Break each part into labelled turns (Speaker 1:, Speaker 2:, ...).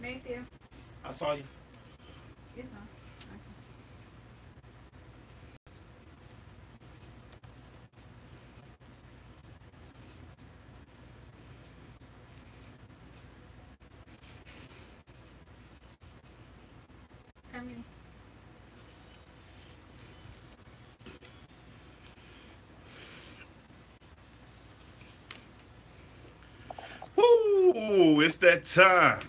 Speaker 1: Macy.
Speaker 2: I saw you.
Speaker 1: It's on. Come in.
Speaker 3: Woo! It's that time.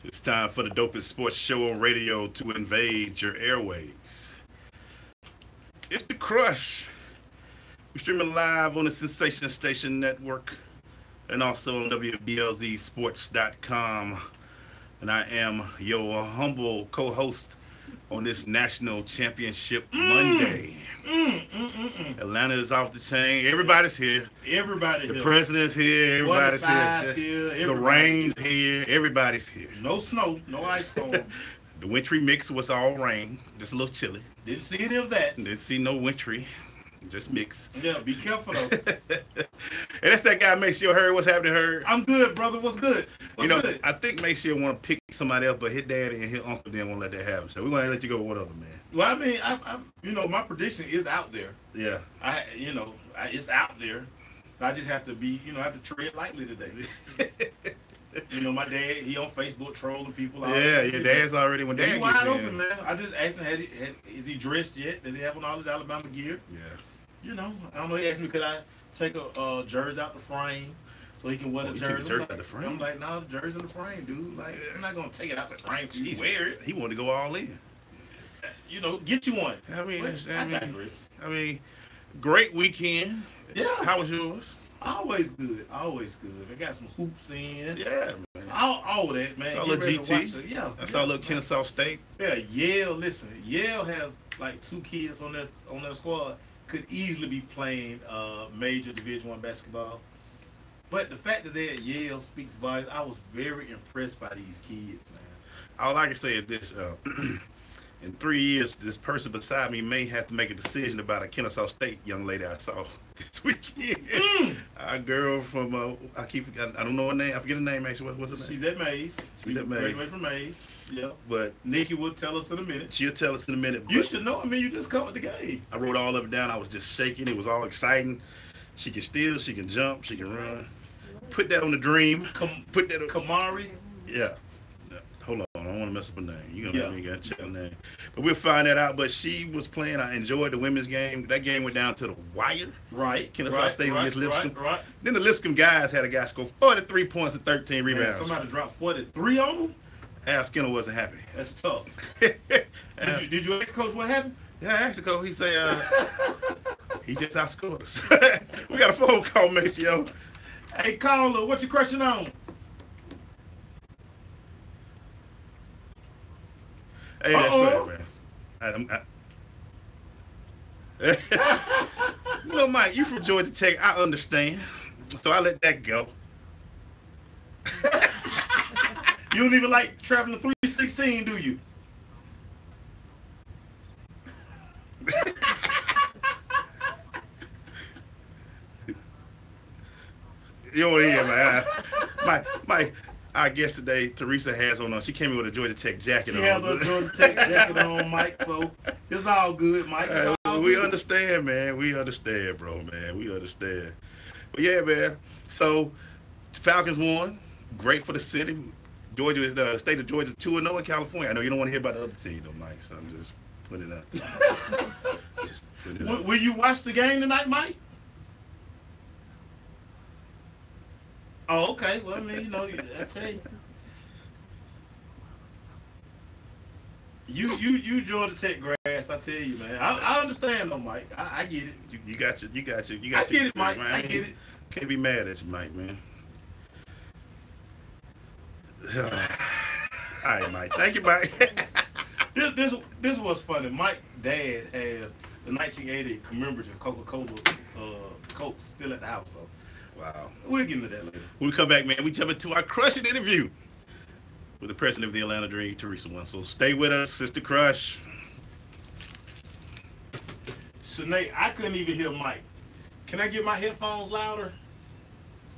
Speaker 3: It's time for the dopest sports show on radio to invade your airwaves. It's the Crush. We're streaming live on the Sensation Station Network and also on WBLZSports.com. And I am your humble co-host on this National Championship Monday. Atlanta is off the chain. Everybody's here.
Speaker 2: Everybody
Speaker 3: The
Speaker 2: here.
Speaker 3: president's here. Everybody's here. The
Speaker 2: Everybody.
Speaker 3: rain's here. Everybody's here.
Speaker 2: No snow, no ice storm.
Speaker 3: The wintry mix was all rain. Just a little chilly.
Speaker 2: Didn't see any of that.
Speaker 3: Didn't see no wintry. Just mix.
Speaker 2: Yeah, be careful though.
Speaker 3: And that's that guy, Make Sure Heard. What's happening, Heard?
Speaker 2: I'm good, brother. What's good? What's good?
Speaker 3: I think Make Sure want to pick somebody else, but his daddy and his uncle didn't want to let that happen. So we're going to let you go with one other man.
Speaker 2: Well, I mean, my prediction is out there.
Speaker 3: Yeah.
Speaker 2: It's out there. I just have to have to tread lightly today. My dad, he on Facebook trolling people.
Speaker 3: Yeah, your dad's already when dad
Speaker 2: He's
Speaker 3: gets
Speaker 2: wide
Speaker 3: in.
Speaker 2: open, man. I just asked him, is he dressed yet? Does he have on all his Alabama gear?
Speaker 3: Yeah.
Speaker 2: I don't know. He asked me, could I take a jersey out the frame so he can wear the
Speaker 3: he took
Speaker 2: jersey?
Speaker 3: the jersey out the frame?
Speaker 2: I'm like, no, the jersey in the frame, dude. Like, I'm not gonna take it out the frame so you wear it.
Speaker 3: He wanted to go all in.
Speaker 2: Get you one.
Speaker 3: I mean,
Speaker 2: I digress.
Speaker 3: Great weekend.
Speaker 2: Yeah.
Speaker 3: How was yours?
Speaker 2: Always good. Always good. They got some hoops in.
Speaker 3: Yeah, man.
Speaker 2: All that, man.
Speaker 3: It's all
Speaker 2: Get
Speaker 3: a
Speaker 2: ready to
Speaker 3: GT.
Speaker 2: watch it. Yeah.
Speaker 3: That's all little Kennesaw State.
Speaker 2: Yeah, Yale. Listen, Yale has like 2 kids on their squad. Could easily be playing major Division I basketball. But the fact that they're at Yale speaks volumes. I was very impressed by these kids, man.
Speaker 3: All I can say is this. In 3 years, this person beside me may have to make a decision about a Kennesaw State young lady I saw this weekend. A girl from, I don't know her name. I forget her name, actually. What's her name?
Speaker 2: She's at Mays.
Speaker 3: She's at Mays.
Speaker 2: Graduated from Mays. Yeah.
Speaker 3: But
Speaker 2: Nikki will tell us in a minute.
Speaker 3: she'll tell us in a minute.
Speaker 2: You
Speaker 3: but
Speaker 2: should know. I mean, you just covered the game.
Speaker 3: I wrote all of it down. I was just shaking. It was all exciting. She can steal. She can jump. She can run. Put that on the dream. Put that on.
Speaker 2: Kamari.
Speaker 3: Yeah. Hold on, I don't want to mess up her name. You're going to let me get check her name. But we'll find that out. But she was playing. I enjoyed the women's game. That game went down to the wire.
Speaker 2: Right.
Speaker 3: Kennesaw State against Lipscomb.
Speaker 2: Right.
Speaker 3: Then the Lipscomb guys had a guy score 43 points and 13
Speaker 2: Man,
Speaker 3: rebounds.
Speaker 2: somebody dropped 43 on them?
Speaker 3: Al Skinner wasn't happy.
Speaker 2: That's tough. Did you ask Coach what happened?
Speaker 3: Yeah, I asked the coach. He say, he just outscored us. We got a phone call, Maceo.
Speaker 2: Hey, caller, what you crushing on?
Speaker 3: Hey, that's right, man. Well, Mike, you from Georgia Tech. I understand. So I let that go.
Speaker 2: You don't even like traveling 316, do you?
Speaker 3: You don't hear, man. My our guest today, Theresa, has on. She came in with a Georgia Tech jacket on.
Speaker 2: She has a Georgia Tech jacket on, Mike, so it's all good, Mike.
Speaker 3: We understand, man. We understand, bro, man. We understand. But yeah, man. So Falcons won. Great for the city. Georgia is the state of Georgia 2-0 in California. I know you don't want to hear about the other team, though, Mike. So I'm just putting it out.
Speaker 2: Will you watch the game tonight, Mike? Oh, okay. Well, I mean, I tell you. You Georgia Tech grass, I tell you, man. I understand though, Mike. I get it.
Speaker 3: You got you.
Speaker 2: I get it, Mike.
Speaker 3: Man.
Speaker 2: I get it.
Speaker 3: Can't be mad at you, Mike, man. All right, Mike. Thank you, Mike.
Speaker 2: This was funny. Mike's dad has the 1980 commemorative Coca-Cola Coke still at the house, so
Speaker 3: Wow.
Speaker 2: we'll get into that later.
Speaker 3: When we come back, man, we jump into our crushing interview with the president of the Atlanta Dream, Theresa Wenzel. Stay with us, Sister Crush.
Speaker 2: Sinead, I couldn't even hear Mike. Can I get my headphones louder?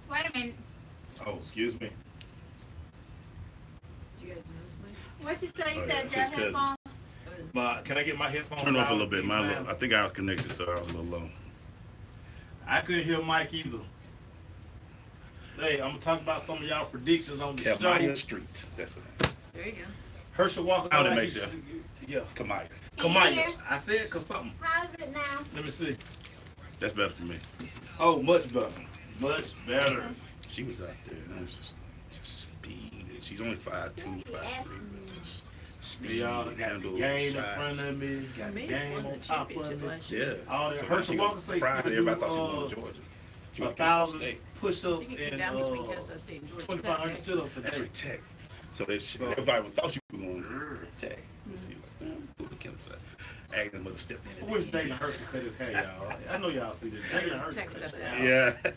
Speaker 1: Wait a minute.
Speaker 2: Oh, excuse me.
Speaker 1: What you say? You
Speaker 3: Oh,
Speaker 1: said
Speaker 3: yeah,
Speaker 1: your
Speaker 3: his cousin.
Speaker 1: headphones?
Speaker 2: Can I get my headphones?
Speaker 3: Turn up a
Speaker 2: out?
Speaker 3: little bit. I think I was connected, so I was a little low.
Speaker 2: I couldn't hear Mike either. Hey, I'm gonna talk about some of y'all predictions on the
Speaker 3: Kamaya
Speaker 2: show.
Speaker 3: Street. That's it.
Speaker 1: There you go.
Speaker 2: Herschel Walker.
Speaker 3: How did it
Speaker 2: like
Speaker 3: make
Speaker 2: he
Speaker 3: you?
Speaker 2: should- Yeah.
Speaker 3: Kamaya.
Speaker 1: Can you hear?
Speaker 2: Kamaya. I said cause something.
Speaker 1: How's it now?
Speaker 2: Let me see.
Speaker 3: That's better for me.
Speaker 2: Oh, much better. Much better.
Speaker 3: She was out there, and I was just speed. She's only 5'2", 5'3", but just speed,
Speaker 2: Y'all got the
Speaker 3: handles,
Speaker 2: game in
Speaker 3: shots.
Speaker 2: front of me. Got the game on top of me.
Speaker 3: Yeah.
Speaker 2: All that.
Speaker 3: So
Speaker 2: Herschel
Speaker 3: she
Speaker 2: Walker
Speaker 3: got
Speaker 2: say he's
Speaker 3: surprised.
Speaker 2: gonna
Speaker 3: Everybody
Speaker 2: do,
Speaker 3: thought she was going to Georgia.
Speaker 2: 1,000 push-ups
Speaker 4: You can
Speaker 2: and
Speaker 4: down between Kansas State and Georgia
Speaker 2: 2,500
Speaker 4: Tech.
Speaker 2: sit-ups a
Speaker 3: That's
Speaker 2: day.
Speaker 3: her tech. So everybody thought she was going to tech. She was like, do the Kansas side. Agnes mother stepped
Speaker 2: I
Speaker 3: in.
Speaker 2: wish Jalen Herschel cut his hair, y'all. I know y'all see this. Jalen Herschel
Speaker 4: Text
Speaker 2: cut his
Speaker 4: up
Speaker 2: hair.
Speaker 4: there.
Speaker 3: Yeah.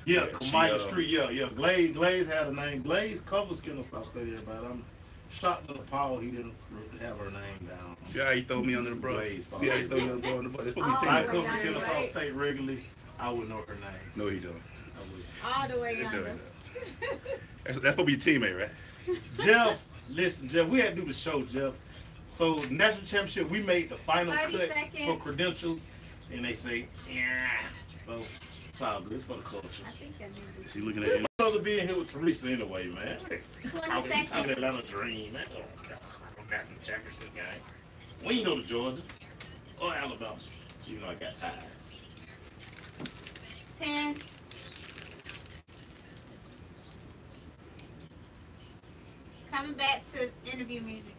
Speaker 2: Yeah,
Speaker 3: Yeah,
Speaker 2: Kamaya
Speaker 3: she,
Speaker 2: Street. Yeah. Glaze had a name. Glaze covers Kennesaw State, everybody. I'm shocked to Paul he didn't have her name down.
Speaker 3: See how he threw me under the bus?
Speaker 2: Glaze
Speaker 3: See how he threw me under the bus? That's what
Speaker 1: Oh,
Speaker 3: we
Speaker 2: If I
Speaker 3: think.
Speaker 1: cool.
Speaker 2: covered
Speaker 1: Right.
Speaker 2: Kennesaw State regularly, I would know her name.
Speaker 3: No, he don't.
Speaker 2: I would.
Speaker 1: All the way
Speaker 3: He
Speaker 1: yonder.
Speaker 3: don't. That's supposed to be your teammate, right?
Speaker 2: Jeff, listen, Jeff, we had to do the show, Jeff. So national championship, we made the final
Speaker 1: 30
Speaker 2: cut
Speaker 1: seconds.
Speaker 2: for credentials, and they say, yeah. So it's all good. It's for the culture.
Speaker 1: I think I need
Speaker 3: Is
Speaker 1: this.
Speaker 3: he looking
Speaker 2: We're
Speaker 3: at him?
Speaker 2: supposed to be in here with Teresa anyway, man.
Speaker 1: 20
Speaker 2: Talking
Speaker 1: seconds.
Speaker 2: Atlanta Dream, man. Oh, God, I'm back in the championship game. We ain't go to Georgia or Alabama, even though I got ties.
Speaker 1: 10. Coming back to interview music.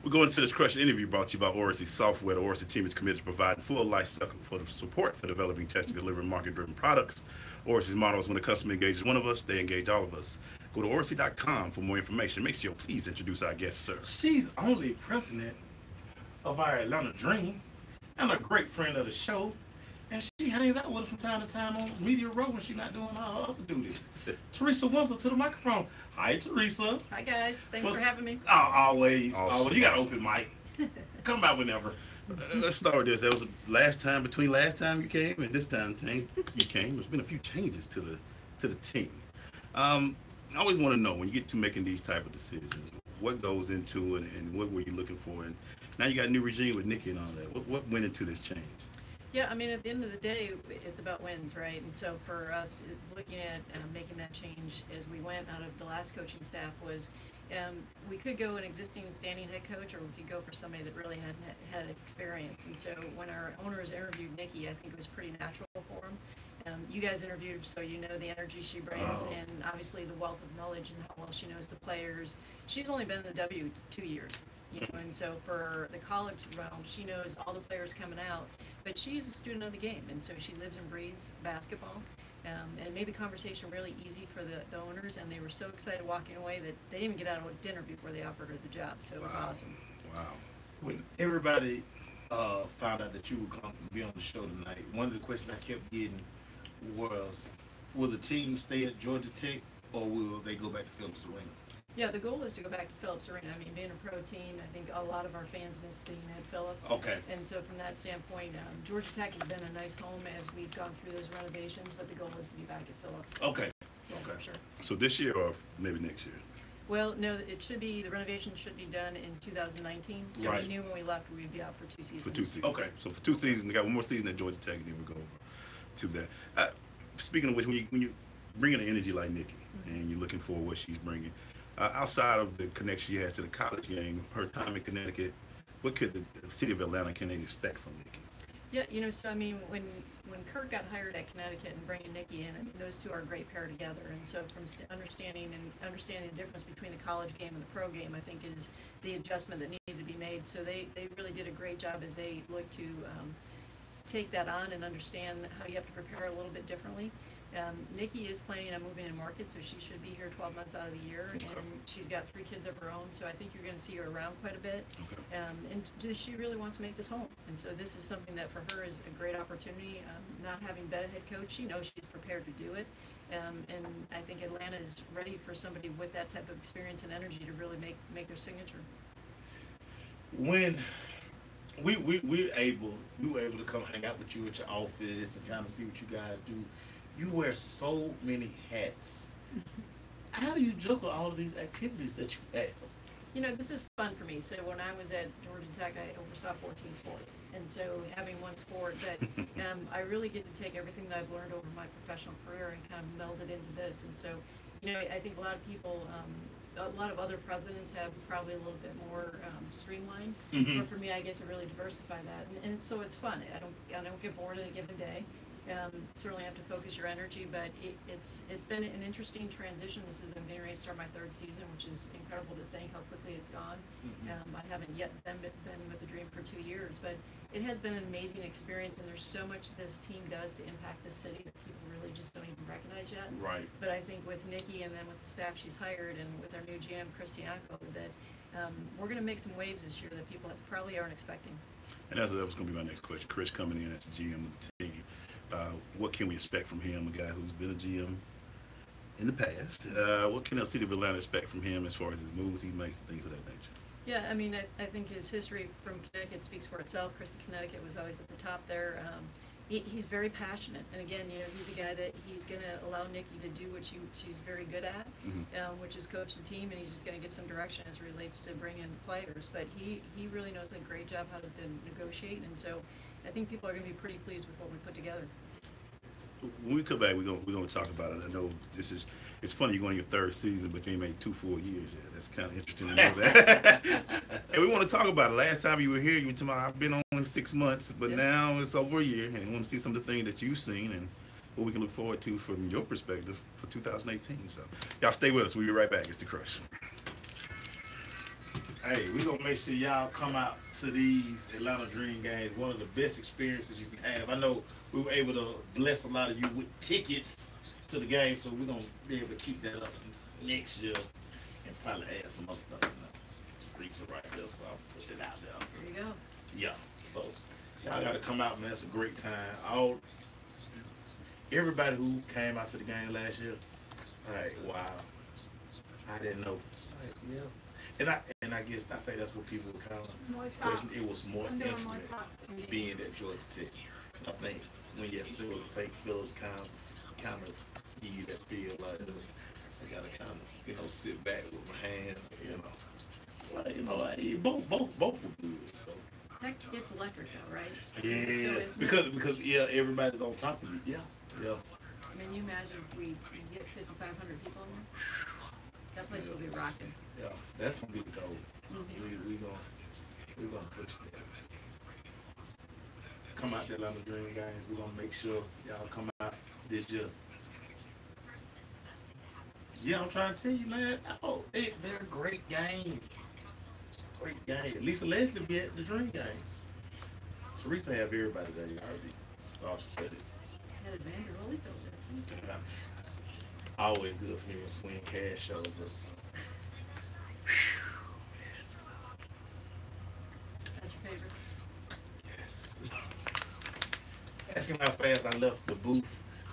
Speaker 3: We're going to this crush interview brought to you by Oracy Software. The Oracy team is committed to providing full life cycle for the support for developing, testing, delivering market-driven products. Oracy's motto is when a customer engages one of us, they engage all of us. Go to Oracy.com for more information. Make sure you please introduce our guest, sir.
Speaker 2: She's only president of our Atlanta Dream and a great friend of the show. And she hangs out with us from time to time on Media Row when she's not doing all her other duties. Theresa Wenzel to the microphone. Hi, Theresa.
Speaker 4: Hi guys, thanks
Speaker 2: What's-
Speaker 4: for having me.
Speaker 2: Oh, always.
Speaker 3: Awesome.
Speaker 2: Always. You got an open mic. Come by whenever.
Speaker 3: Let's start with this. That was between last time you came and this time you came. There's been a few changes to the team. I always want to know when you get to making these type of decisions, what goes into it and what were you looking for? And now you got a new regime with Nikki and all that. What went into this change?
Speaker 4: Yeah, I mean, at the end of the day, it's about wins, right? And so for us, looking at making that change as we went out of the last coaching staff was we could go an existing standing head coach, or we could go for somebody that really hadn't had experience. And so when our owners interviewed Nikki, I think it was pretty natural for them. You guys interviewed, so you know the energy she brings,
Speaker 3: Oh.
Speaker 4: and obviously the wealth of knowledge and how well she knows the players. She's only been in the W 2 years, you know, and so for the college realm, she knows all the players coming out. But she is a student of the game, and so she lives and breathes basketball. And it made the conversation really easy for the owners, and they were so excited walking away that they didn't even get out of dinner before they offered her the job. So it was awesome.
Speaker 3: Wow.
Speaker 2: When everybody found out that you were going to be on the show tonight, one of the questions I kept getting was, will the team stay at Georgia Tech or will they go back to Phillips Arena?
Speaker 4: Yeah, the goal is to go back to Phillips Arena. I mean, being a pro team, I think a lot of our fans miss being at Phillips.
Speaker 2: Okay.
Speaker 4: And so from that standpoint, Georgia Tech has been a nice home as we've gone through those renovations, but the goal is to be back at Phillips.
Speaker 2: Okay.
Speaker 4: Yeah,
Speaker 2: Okay.
Speaker 4: for sure.
Speaker 3: So this year or maybe next year?
Speaker 4: Well, no, it should be, the renovation should be done in 2019. So
Speaker 2: Right.
Speaker 4: we knew when we left, we'd be out for 2 seasons.
Speaker 3: For 2 seasons.
Speaker 2: Okay.
Speaker 3: So for 2 seasons, they got one more season at Georgia Tech, and then we go over to that. Speaking of which, when you bring in an energy like Nikki, and you're looking for what she's bringing, outside of the connection she has to the college game, her time in Connecticut, what could the city of Atlanta can they expect from Nikki?
Speaker 4: Yeah, you know, so I mean, when Kurt got hired at Connecticut and bringing Nikki in, I mean, those two are a great pair together. And so from understanding the difference between the college game and the pro game, I think is the adjustment that needed to be made. So they really did a great job as they look to take that on and understand how you have to prepare a little bit differently. Nikki is planning on moving in market, so she should be here 12 months out of the year, and she's got 3 kids of her own, so I think you're going to see her around quite a bit.
Speaker 3: Okay.
Speaker 4: And she really wants to make this home, and so this is something that for her is a great opportunity. Not having been a head coach, she knows she's prepared to do it, And I think Atlanta is ready for somebody with that type of experience and energy to really make their signature.
Speaker 2: When we were able to come hang out with you at your office and kind of see what you guys do, you wear so many hats. How do you juggle all of these activities that you have?
Speaker 4: You know, this is fun for me. So when I was at Georgia Tech, I oversaw 14 sports. And so having one sport that I really get to take everything that I've learned over my professional career and kind of meld it into this. And so, you know, I think a lot of people, a lot of other presidents have probably a little bit more streamlined.
Speaker 2: Mhm.
Speaker 4: But for me, I get to really diversify that. And so it's fun. I don't get bored in a given day. Certainly have to focus your energy, but it's been an interesting transition. I'm getting ready to start my third season, which is incredible to think how quickly it's gone. I haven't yet been with the Dream for 2 years, but it has been an amazing experience, and there's so much this team does to impact the city that people really just don't even recognize yet.
Speaker 2: Right.
Speaker 4: But I think with Nikki and then with the staff she's hired and with our new GM, Chris Bianco, that we're going to make some waves this year that people probably aren't expecting.
Speaker 3: And that was going to be my next question. Chris coming in as the GM of the team. What can we expect from him, a guy who's been a GM in the past? What can the city of Atlanta expect from him as far as his moves he makes, things of that nature?
Speaker 4: Yeah, I mean, I think his history from Connecticut speaks for itself. Connecticut was always at the top there. He's very passionate, and again, you know, he's a guy that he's going to allow Nikki to do what she's very good at, which is coach the team, and he's just going to give some direction as it relates to bringing in players. But he really knows a great job how to negotiate, and so I think people are going to be pretty pleased with what we put together.
Speaker 3: When we come back, we're gonna talk about it. I know it's funny you're going your third season, but you ain't made 2 full years yet. That's kind of interesting to know that. And we want to talk about it. Last time you were here, you were talking about I've been only 6 months, but now it's over a year, and we want to see some of the things that you've seen and what we can look forward to from your perspective for 2018. So y'all stay with us. We'll be right back. It's The Crush.
Speaker 2: Hey, we're going to make sure y'all come out to these Atlanta Dream games. One of the best experiences you can have. I know we were able to bless a lot of you with tickets to the game, so we're going to be able to keep that up next year and probably add some other stuff in the streets right there, so I'll put it out there.
Speaker 4: There you go.
Speaker 2: Yeah, so y'all got to come out, man. It's a great time. Everybody who came out to the game last year, like, wow, I didn't know. Like, yeah. And I guess I think that's what people were kind of questioning. It was more intimate being at Georgia Tech. I think when you feel the fake feels kind of give you that feel like I gotta kind of sit back with my hand, like, both were good. So
Speaker 4: Tech gets electric though, right?
Speaker 2: yeah,
Speaker 4: So
Speaker 2: because everybody's on top of you. Yeah.
Speaker 4: I mean, you imagine if we get 5,500 people in there, that place will be rocking.
Speaker 2: Yeah, that's gonna be the goal. We're gonna push that. Come out to Atlanta Dream games. We're gonna make sure y'all come out this year. Yeah, I'm trying to tell you, man. Oh, they're great games. Great games. Lisa Leslie be at the Dream games. Theresa have everybody there. You already started.
Speaker 4: Had Evander Holyfield there.
Speaker 2: Always good for me when Swing Cash shows up. So. Yes.
Speaker 4: That's your favorite?
Speaker 2: Yes. Ask him how fast I left the booth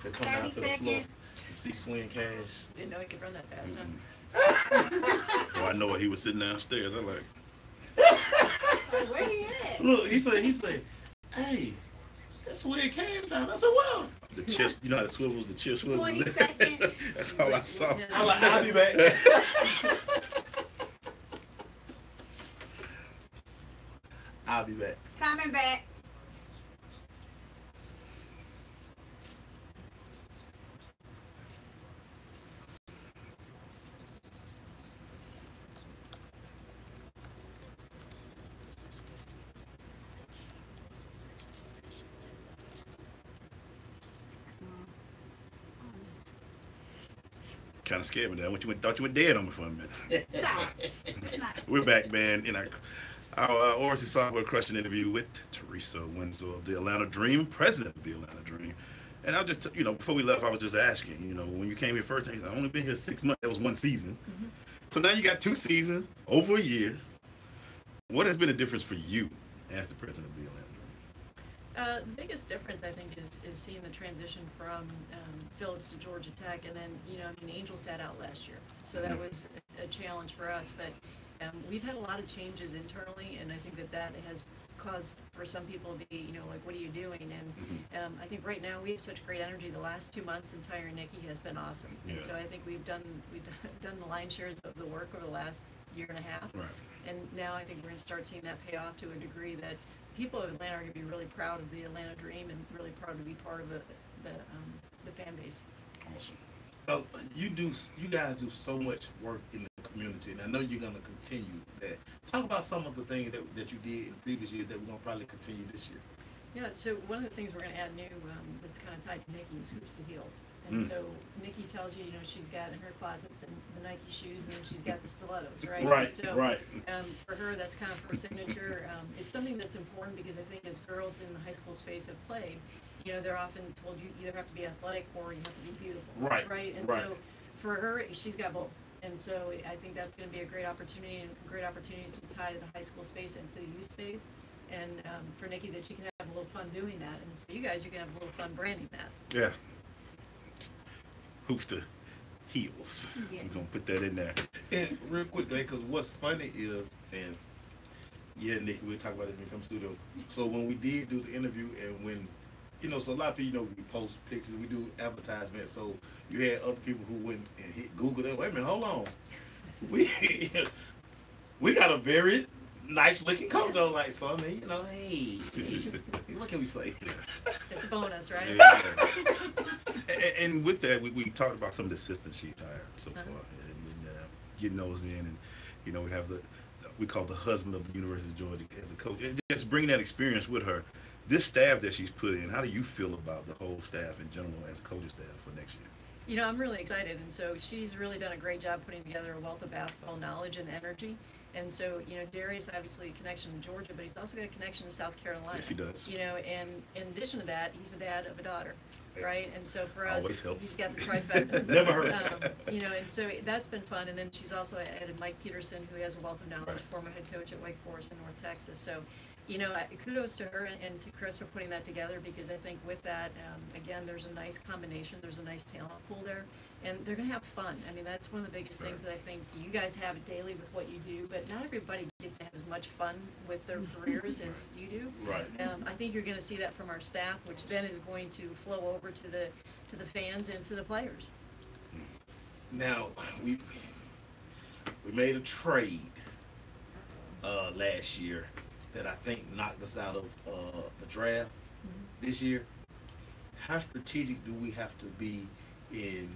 Speaker 2: to come down to the floor to see Swing Cash.
Speaker 4: Didn't know he could run that fast, huh?
Speaker 3: Oh, I know what he was sitting downstairs. I'm like,
Speaker 1: Where he at?
Speaker 2: Look, he said, hey, that's Swing Cash down. I said, wow.
Speaker 3: the chest, you know how the swivels, the chest swivels.
Speaker 1: 20 seconds.
Speaker 3: That's all I saw.
Speaker 2: I'm like, I'll be back. I'll be back.
Speaker 1: Coming back.
Speaker 3: Kind of scared me there. Thought you were dead on me for a minute.
Speaker 1: Stop.
Speaker 3: We're back, man, in our Orsi Software Crushing interview with Theresa Wenzel of the Atlanta Dream, president of the Atlanta Dream. And I was just, before we left, I was just asking, when you came here first, I said, I've only been here 6 months. That was 1 season. Mm-hmm. So now you got 2 seasons, over a year. What has been the difference for you as the president of the Atlanta Dream?
Speaker 4: The biggest difference, I think, is seeing the transition from Phillips to Georgia Tech, and then, Angel sat out last year, so that was a challenge for us, but we've had a lot of changes internally, and I think that has caused for some people to be, like, what are you doing? And I think right now we have such great energy. The last 2 months since hiring Nikki has been awesome, and so I think we've done the lion's share of the work over the last year and a half, and now I think we're going to start seeing that pay off to a degree that people of Atlanta are going to be really proud of the Atlanta dream and really proud to be part of the fan base.
Speaker 3: Awesome.
Speaker 2: You guys do so much work in the community, and I know you're going to continue that. Talk about some of the things that you did in previous years that we're going to probably continue this year.
Speaker 4: Yeah, so one of the things we're going to add new that's kind of tied to Nikki is hoops to heels. And so Nikki tells you, she's got in her closet the Nike shoes, and then she's got the stilettos, right?
Speaker 2: Right,
Speaker 4: and so,
Speaker 2: right.
Speaker 4: For her, that's kind of her signature. It's something that's important because I think as girls in the high school space have played, they're often told you either have to be athletic or you have to be beautiful.
Speaker 2: Right.
Speaker 4: Right? And so for her, she's got both. And so I think that's going to be a great opportunity to tie to the high school space and to the youth space. And for Nikki, that she can have a little fun doing that. And for you guys, you can have a little fun branding that.
Speaker 3: Yeah. Hoops to heels.
Speaker 4: Yes.
Speaker 3: We're going to put that in there.
Speaker 2: And real quickly, because what's funny is, and Nikki, we'll talk about this when we come to studio. So when we did do the interview, and when, so a lot of people, we post pictures, we do advertisements. So you had other people who went and hit Google. Wait a minute, hold on. We got a very nice looking coach. I was like, so I mean, hey, what can we say?
Speaker 4: It's a bonus, right?
Speaker 3: Yeah. and with that, we talked about some of the assistants she's hired so far, and getting those in, and we have we call the husband of the University of Georgia as a coach, and just bringing that experience with her. This staff that she's put in, how do you feel about the whole staff in general as coaching staff for next year?
Speaker 4: I'm really excited, and so she's really done a great job putting together a wealth of basketball knowledge and energy. And so, Darius obviously a connection to Georgia, but he's also got a connection to South Carolina.
Speaker 3: Yes, he does.
Speaker 4: And in addition to that, he's a dad of a daughter, right? And so for us,
Speaker 3: always helps.
Speaker 4: he's got the trifecta.
Speaker 2: Never hurts.
Speaker 4: And so that's been fun. And then she's also added Mike Peterson, who has a wealth of knowledge, former head coach at Wake Forest in North Texas. So, kudos to her and to Chris for putting that together, because I think with that, again, there's a nice combination. There's a nice talent pool there. And they're going to have fun. I mean, that's one of the biggest things that I think you guys have daily with what you do, but not everybody gets to have as much fun with their careers as you do.
Speaker 2: Right.
Speaker 4: I think you're going to see that from our staff, which then is going to flow over to the fans and to the players.
Speaker 2: Now, we made a trade last year that I think knocked us out of the draft this year. How strategic do we have to be in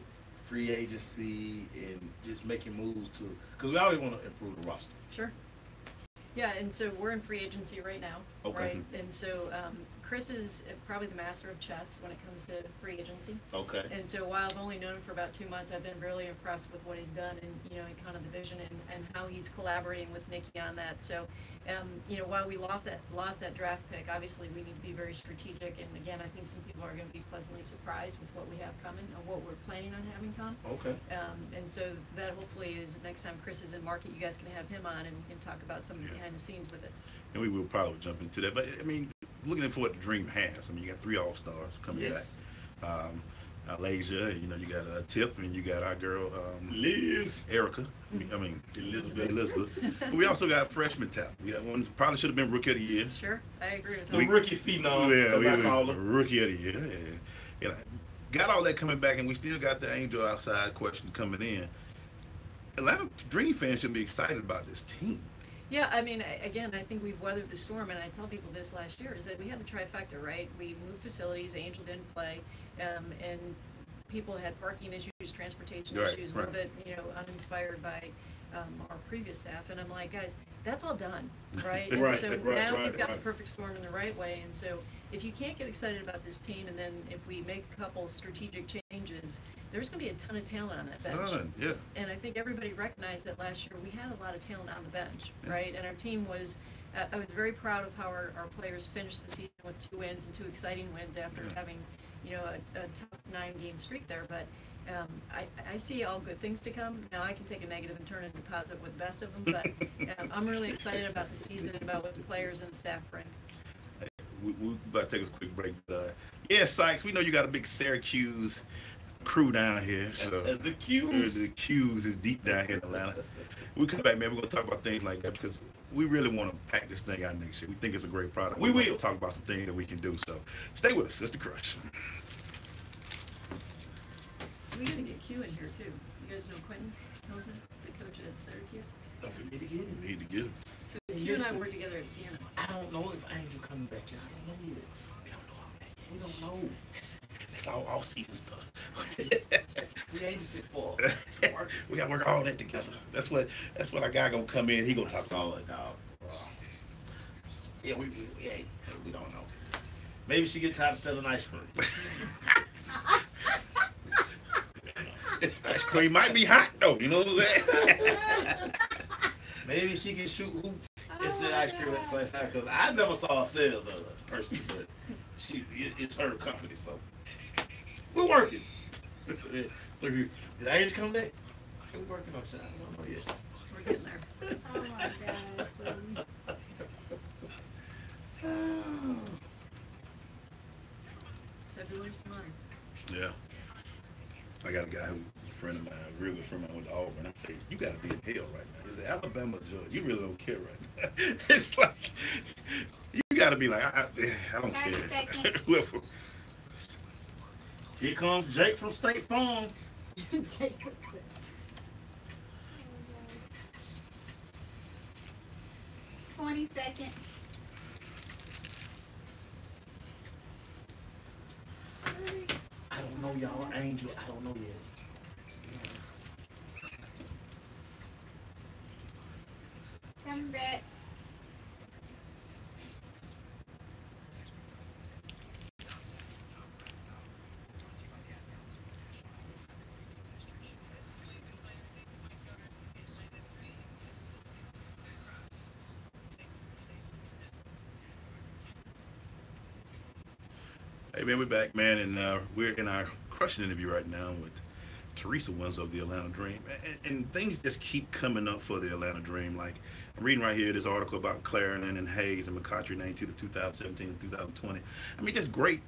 Speaker 2: free agency and just making moves because we always want to improve the roster?
Speaker 4: Sure. Yeah, and so we're in free agency right now, right? And so Chris is probably the master of chess when it comes to free agency. Okay. And so while I've only known him for about 2 months, I've been really impressed with what he's done and, and kind of the vision and how he's collaborating with Nikki on that. So, while we lost that draft pick, obviously we need to be very strategic. And again, I think some people are going to be pleasantly surprised with what we have coming or what we're planning on having come. Okay. And so that hopefully is next time Chris is in market, you guys can have him on and talk about some of the behind the scenes with it.
Speaker 3: And we will probably jump into that. But I mean, looking for what the Dream has. I mean, you got 3 All-Stars coming back. Alasia, you got Tip, and you got our girl
Speaker 2: Liz,
Speaker 3: Erica. I mean Elizabeth. We also got freshman talent. We got one probably should have been Rookie of the Year.
Speaker 4: Sure, I agree with that.
Speaker 2: The rookie phenom, as I call her.
Speaker 3: Rookie of the Year. Yeah. Got all that coming back, and we still got the Angel outside question coming in. Atlanta Dream fans should be excited about this team.
Speaker 4: Yeah, I mean, again, I think we've weathered the storm, and I tell people this last year, is that we had the trifecta, right? We moved facilities, Angel didn't play, and people had parking issues, transportation issues, a little bit, uninspired by our previous staff. And I'm like, guys, that's all done, right? And so now we've got the perfect storm in the right way. And so if you can't get excited about this team, and then if we make a couple strategic changes, there's going to be a ton of talent on that bench.
Speaker 3: Yeah.
Speaker 4: And I think everybody recognized that last year we had a lot of talent on the bench, right? And our team was, I was very proud of how our players finished the season with 2 wins and 2 exciting wins after having, a tough 9-game streak there. But I see all good things to come. Now I can take a negative and turn it into positive with the best of them, but I'm really excited about the season and about what the players and the staff bring.
Speaker 3: we about to take us a quick break. Yeah, Sykes, we know you got a big Syracuse crew down here. So
Speaker 2: The Qs.
Speaker 3: the Q's is deep down here in Atlanta. We come back, man. We're gonna talk about things like that because we really want to pack this thing out next year. We think it's a great product.
Speaker 2: We
Speaker 3: We're gonna
Speaker 2: will
Speaker 3: talk about some things that we can do. So stay with us. It's the Crush.
Speaker 4: We gotta get Q in here too. You guys know Quentin Hillsman, the coach at Syracuse?
Speaker 2: Oh, we need to get him.
Speaker 3: We need to get him.
Speaker 4: So
Speaker 2: Hey,
Speaker 4: Q and I
Speaker 2: listen.
Speaker 4: work together at Siena.
Speaker 2: I don't know if Angel coming back yet. I don't know yet. We don't know. That's all season stuff. We ain't just for.
Speaker 3: We gotta work all that together. That's what our guy gonna come in. He gonna talk about.
Speaker 2: Solid dog. Yeah, we don't know. Maybe she get tired of selling ice cream.
Speaker 3: Ice cream might be hot though. You know what I'm saying?
Speaker 2: Maybe she can shoot hoops and
Speaker 1: Oh
Speaker 2: sell
Speaker 1: my
Speaker 2: ice cream at the same
Speaker 1: God.
Speaker 2: time. Because I never saw her sell the person, but it's her company, so we're working. Is Angel coming back? We working on shit. I don't know yet.
Speaker 4: We're getting there.
Speaker 1: Oh my gosh.
Speaker 4: February's month.
Speaker 3: Yeah. I got a guy who, a friend of mine, a real good friend of mine went to Auburn. I say, you got to be in hell right now. Is it Alabama or Georgia? You really don't care right now. It's like, you got to be like, I don't
Speaker 1: 30
Speaker 3: care.
Speaker 1: seconds.
Speaker 3: Whoever.
Speaker 2: Here comes Jake from State Farm.
Speaker 1: Jake was there. 20 seconds.
Speaker 2: I don't know, y'all. Angel, I don't know yet.
Speaker 1: Come back.
Speaker 3: Hey man, we're back, man, and we're in our crushing interview right now with Theresa Wenzel of the Atlanta Dream, and things just keep coming up for the Atlanta Dream. Like I'm reading right here this article about Clarendon and Hayes and McCautry named to the 2017 and 2020. I mean, just great.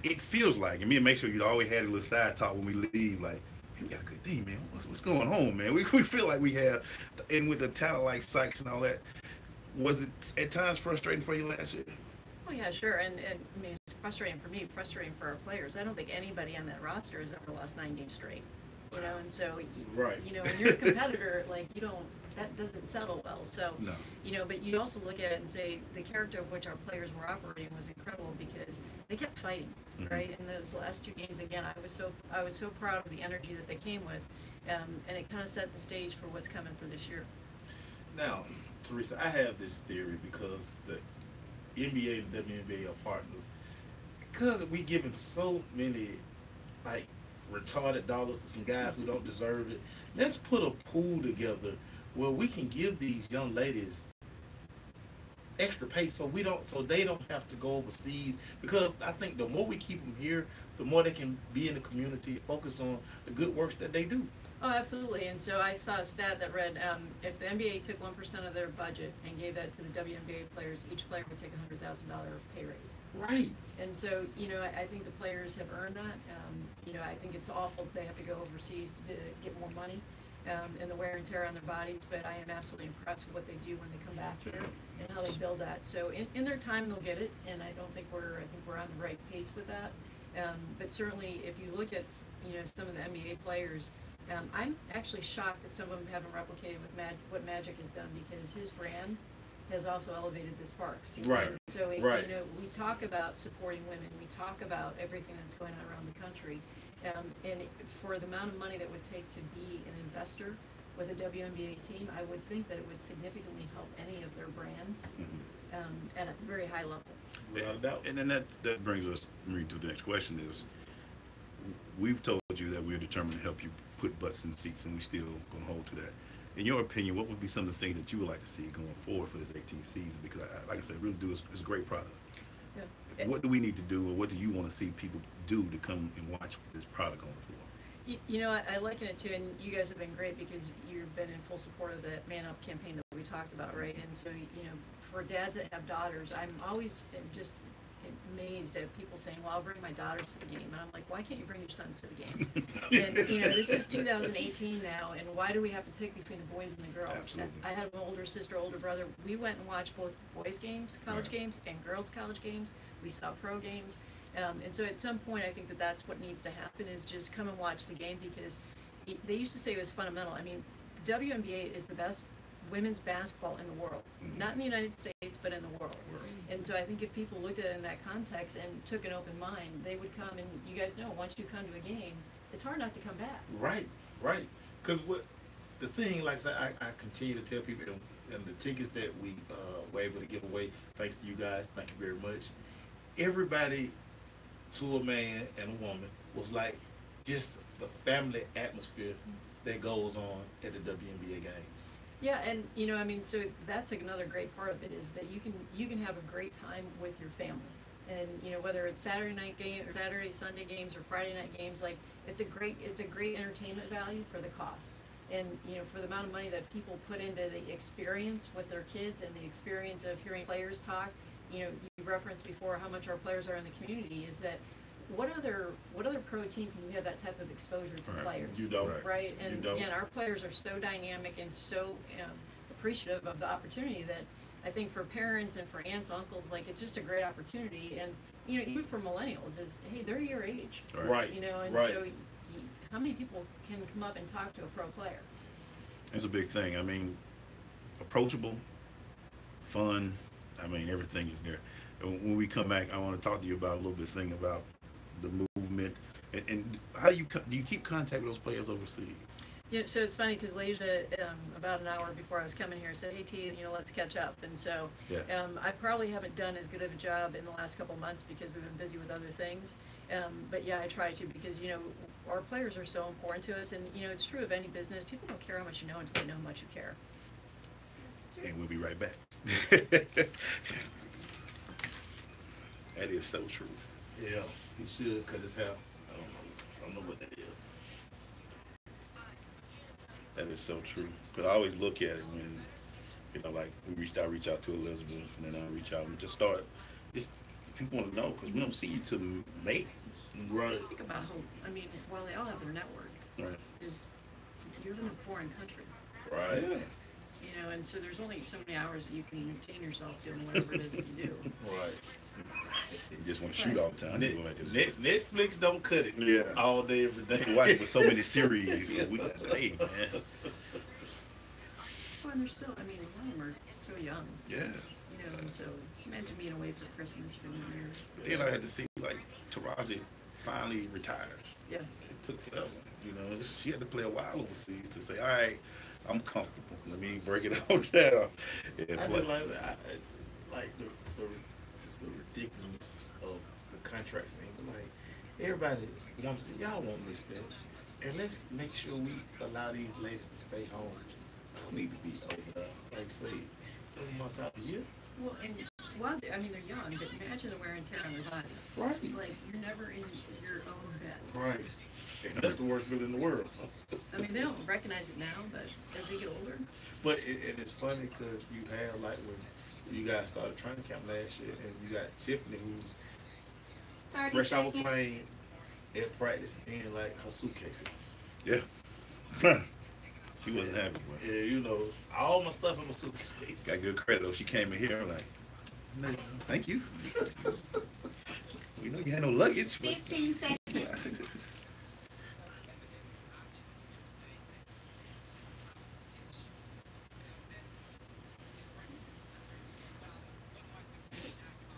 Speaker 3: It feels like, and me and make sure you always had a little side talk when we leave, like, hey, we got a good team, man. What's going on, man? We feel like we have, and with a talent like Sykes and all that, was it at times frustrating for you last year?
Speaker 4: Oh yeah, sure, and I mean it's frustrating for me, frustrating for our players. I don't think anybody on that roster has ever lost 9 games straight, you know. And so,
Speaker 2: Right.
Speaker 4: you know, when you're a competitor, like that doesn't settle well. So,
Speaker 3: No.
Speaker 4: you know, but you also look at it and say the character of which our players were operating was incredible because they kept fighting, right? In those last 2 games, again, I was so proud of the energy that they came with, and it kind of set the stage for what's coming for this year.
Speaker 2: Now, Theresa, I have this theory because the NBA and WNBA are partners. Because we giving so many like retarded dollars to some guys who don't deserve it. Let's put a pool together where we can give these young ladies extra pay so they don't have to go overseas. Because I think the more we keep them here, the more they can be in the community, focus on the good work that they do.
Speaker 4: Oh, absolutely. And so I saw a stat that read, if the NBA took 1% of their budget and gave that to the WNBA players, each player would take a $100,000 pay raise.
Speaker 2: Right.
Speaker 4: And so, you know, I think the players have earned that. You know, I think it's awful they have to go overseas to get more money and the wear and tear on their bodies, but I am absolutely impressed with what they do when they come back here and how they build that. So in their time, they'll get it, and I think we're on the right pace with that. But certainly, if you look at, you know, some of the NBA players, I'm actually shocked that some of them haven't replicated with what Magic has done because his brand has also elevated the Sparks.
Speaker 2: Right.
Speaker 4: And so,
Speaker 2: Right.
Speaker 4: you know, we talk about supporting women, we talk about everything that's going on around the country, and for the amount of money that would take to be an investor with a WNBA team, I would think that it would significantly help any of their brands at a very high level.
Speaker 2: Without a doubt.
Speaker 3: And then that brings us to the next question is, we've told you that we're determined to help you put butts in seats, and we still going to hold to that. In your opinion, what would be some of the things that you would like to see going forward for this 18th season? Because, like I said, really it's a great product.
Speaker 4: Yeah.
Speaker 3: What do we need to do, or what do you want to see people do to come and watch this product on the floor?
Speaker 4: You know, I liken it to, and you guys have been great because you've been in full support of the Man Up campaign that we talked about, right? And so, you know, for dads that have daughters, I'm always just amazed at people saying, well, I'll bring my daughters to the game. And I'm like, why can't you bring your sons to the game? And, you know, this is 2018 now, and why do we have to pick between the boys and the girls?
Speaker 3: Absolutely.
Speaker 4: I have an older sister, older brother. We went and watched both boys' games, college
Speaker 3: Right.
Speaker 4: games, and girls' college games. We saw pro games. And so at some point, I think that that's what needs to happen is just come and watch the game because they used to say it was fundamental. I mean, WNBA is the best women's basketball in the world.
Speaker 3: Mhm.
Speaker 4: Not in the United States, but in the world. And so I think if people looked at it in that context and took an open mind, they would come and you guys know, once you come to a game, it's hard not to come back.
Speaker 2: Right, right. Because what the thing, like I said, I continue to tell people, and the tickets that we were able to give away, thanks to you guys, thank you very much. Everybody, to a man and a woman, was like just the family atmosphere that goes on at the WNBA games.
Speaker 4: Yeah, and you know, I mean, so that's another great part of it is that you can have a great time with your family, and you know whether it's Saturday night game or Saturday Sunday games or Friday night games, like it's a great entertainment value for the cost, and you know for the amount of money that people put into the experience with their kids and the experience of hearing players talk. You know, you referenced before how much our players are in the community. Is that what other pro team can you have that type of exposure to
Speaker 3: Right.
Speaker 4: players?
Speaker 2: You don't.
Speaker 4: Right,
Speaker 2: You
Speaker 4: and
Speaker 2: don't.
Speaker 4: again, our players are so dynamic and so appreciative of the opportunity that I think for parents and for aunts, uncles, like it's just a great opportunity, and you know, even for millennials, is hey, they're your age,
Speaker 2: Right.
Speaker 4: you know, and
Speaker 2: right.
Speaker 4: so how many people can come up and talk to a pro player?
Speaker 3: It's a big thing. I mean, approachable, fun. I mean, everything is there. And when we come back, I want to talk to you about a little bit thing about the movement and how do you keep contact with those players overseas?
Speaker 4: Yeah, so it's funny because Leisha, about an hour before I was coming here, said, "Hey T, you know, let's catch up." And so,
Speaker 3: Yeah.
Speaker 4: I probably haven't done as good of a job in the last couple months because we've been busy with other things. But yeah, I try to because you know our players are so important to us, and you know it's true of any business. People don't care how much you know until they know how much you care.
Speaker 3: And we'll be right back. That is so true.
Speaker 2: Yeah, he should cut his hair. I don't know what that is.
Speaker 3: That is so true. Because I always look at it when, you know, like we reach out to Elizabeth, and then I reach out and just start. Just people want to know because we don't see you till May.
Speaker 2: Right.
Speaker 4: Think about how, I mean, while they all have their network,
Speaker 3: Right.
Speaker 4: is you're in a foreign country,
Speaker 2: Right.
Speaker 3: Yeah.
Speaker 4: you know, and so there's only so many hours that you can entertain yourself doing whatever it is that you do.
Speaker 2: Right.
Speaker 3: You just want to shoot all the time.
Speaker 2: Net,
Speaker 3: You go back to the-
Speaker 2: Netflix don't cut it.
Speaker 3: Yeah.
Speaker 2: All day, every day.
Speaker 3: We watch it with so many series. We got hey man.
Speaker 4: Well, and they're still, I mean, a lot of them are so young,
Speaker 3: Yeah.
Speaker 4: you know, and so imagine being away for Christmas for New Year's.
Speaker 3: Then I had to see like Taraji finally retires.
Speaker 4: Yeah.
Speaker 3: It took forever. You know, she had to play a while overseas to say, all right, I'm comfortable. Let me break it all down and
Speaker 2: I
Speaker 3: play.
Speaker 2: just like the ridiculous of the contracts thing. Like everybody, y'all won't miss that, and let's make sure we allow these ladies to stay home. I don't need to be over there, like say, 3 months out the year.
Speaker 4: Well, and while I mean, they're young, but imagine the wear and tear on their bodies.
Speaker 2: Right.
Speaker 4: Like, you're never in your own bed.
Speaker 2: Right. And that's the worst feeling in the world.
Speaker 4: I mean, they don't recognize it now, but as they get older,
Speaker 2: But and it's funny because you have like when you guys started training camp last year, and you got Tiffany who's
Speaker 1: 30
Speaker 2: fresh out of
Speaker 1: seconds.
Speaker 2: plane at practice and like her suitcases.
Speaker 3: Yeah. She wasn't happy, but
Speaker 2: Yeah, you know, all my stuff in my suitcase.
Speaker 3: got good credit though. She came in here like, "No, thank you. We know you had no luggage, but
Speaker 1: 15 seconds.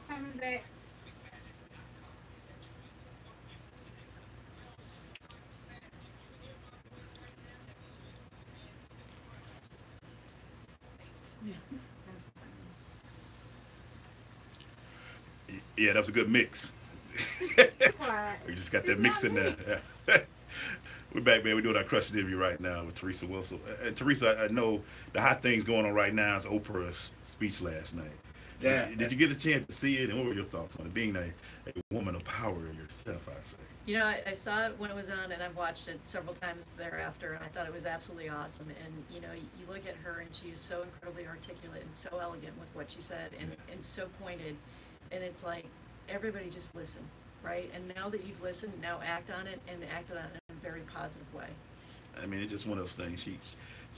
Speaker 1: Coming back.
Speaker 3: yeah, that was a good mix.
Speaker 1: Quiet.
Speaker 3: We just got that mix in there. We're back, man. We're doing our Crush interview right now with Theresa Wenzel. And Theresa, I know the hot things going on right now is Oprah's speech last night.
Speaker 2: Yeah.
Speaker 3: Did you get a chance to see it, and what were your thoughts on it? Being a woman of power yourself, I say.
Speaker 4: You know, I saw it when it was on, and I've watched it several times thereafter, and I thought it was absolutely awesome. And you know, you look at her, and she is so incredibly articulate and so elegant with what she said, and so pointed. And it's like everybody just listen, right? And now that you've listened, now act on it, and act on it in a very positive way.
Speaker 3: I mean, it's just one of those things. She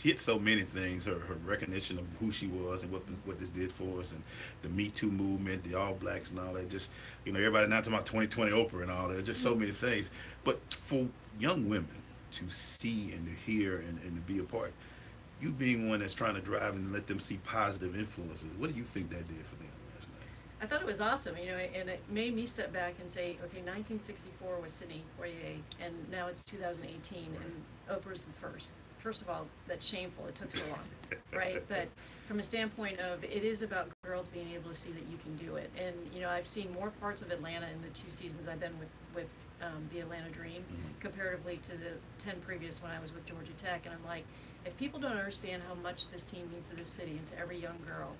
Speaker 3: hit so many things. Her recognition of who she was and what this did for us, and the Me Too movement, the All Blacks and all that. Just, you know, everybody not talking about 2020 Oprah and all that. Just so many things. But for young women to see and to hear and to be a part, you being one that's trying to drive and let them see positive influences, what do you think that did for them last night?
Speaker 4: I thought it was awesome, you know, and it made me step back and say, okay, 1964 was Sidney Poitier, and now it's 2018, and Oprah's the first. First of all, that's shameful. It took so long, right? But from a standpoint of, it is about girls being able to see that you can do it. And, you know, I've seen more parts of Atlanta in the 2 seasons I've been with the Atlanta Dream, comparatively to the 10 previous when I was with Georgia Tech. And I'm like, if people don't understand how much this team means to this city and to every young girl,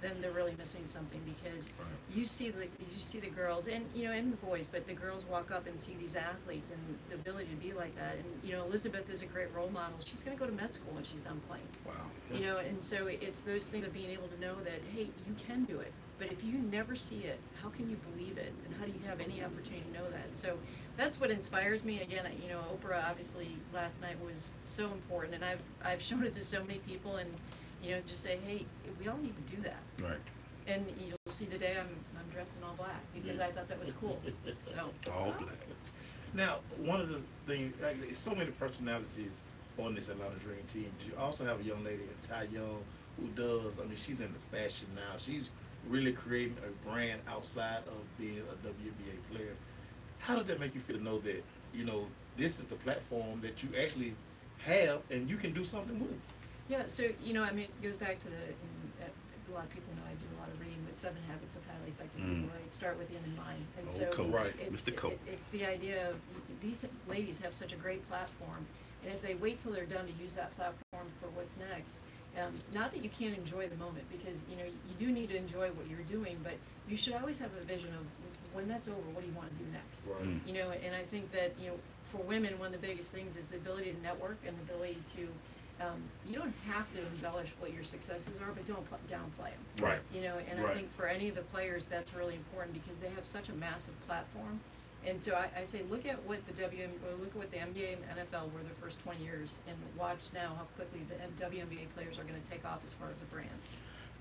Speaker 4: then they're really missing something, because you see the girls, and you know, and the boys, but the girls walk up and see these athletes and the ability to be like that. And you know, Elizabeth is a great role model. She's going to go to med school when she's done playing.
Speaker 3: Wow.
Speaker 4: You know, and so it's those things of being able to know that, hey, you can do it. But if you never see it, how can you believe it? And how do you have any opportunity to know that? So that's what inspires me. Again, you know, Oprah obviously last night was so important, and I've shown it to so many people, and you know, just say, hey, we all need to do that.
Speaker 3: Right.
Speaker 4: And you'll see today I'm dressed in all black because I thought that was cool. So
Speaker 3: All black.
Speaker 2: Now, one of the things, like, there's so many personalities on this Atlanta Dream team. You also have a young lady, Ty Young, who does, I mean, she's into fashion now. She's really creating a brand outside of being a WNBA player. How does that make you feel to know that, you know, this is the platform that you actually have and you can do something with?
Speaker 4: yeah, so you know, I mean, it goes back to a lot of people know I do a lot of reading with 7 Habits of Highly Effective People, right? Start with the end in mind. And so
Speaker 3: Right,
Speaker 4: it's,
Speaker 3: Mr. Cole.
Speaker 4: It's the idea of these ladies have such a great platform, and if they wait till they're done to use that platform for what's next, not that you can't enjoy the moment, because you know you do need to enjoy what you're doing, but you should always have a vision of when that's over, what do you want to do next?
Speaker 2: Right.
Speaker 4: You know, and I think that, you know, for women, one of the biggest things is the ability to network and the ability to you don't have to embellish what your successes are, but don't downplay them.
Speaker 2: Right.
Speaker 4: You know, and I think for any of the players, that's really important because they have such a massive platform. And so I say, look at what the look at what the NBA and the NFL were the first 20 years, and watch now how quickly the WNBA players are going to take off as far as a brand.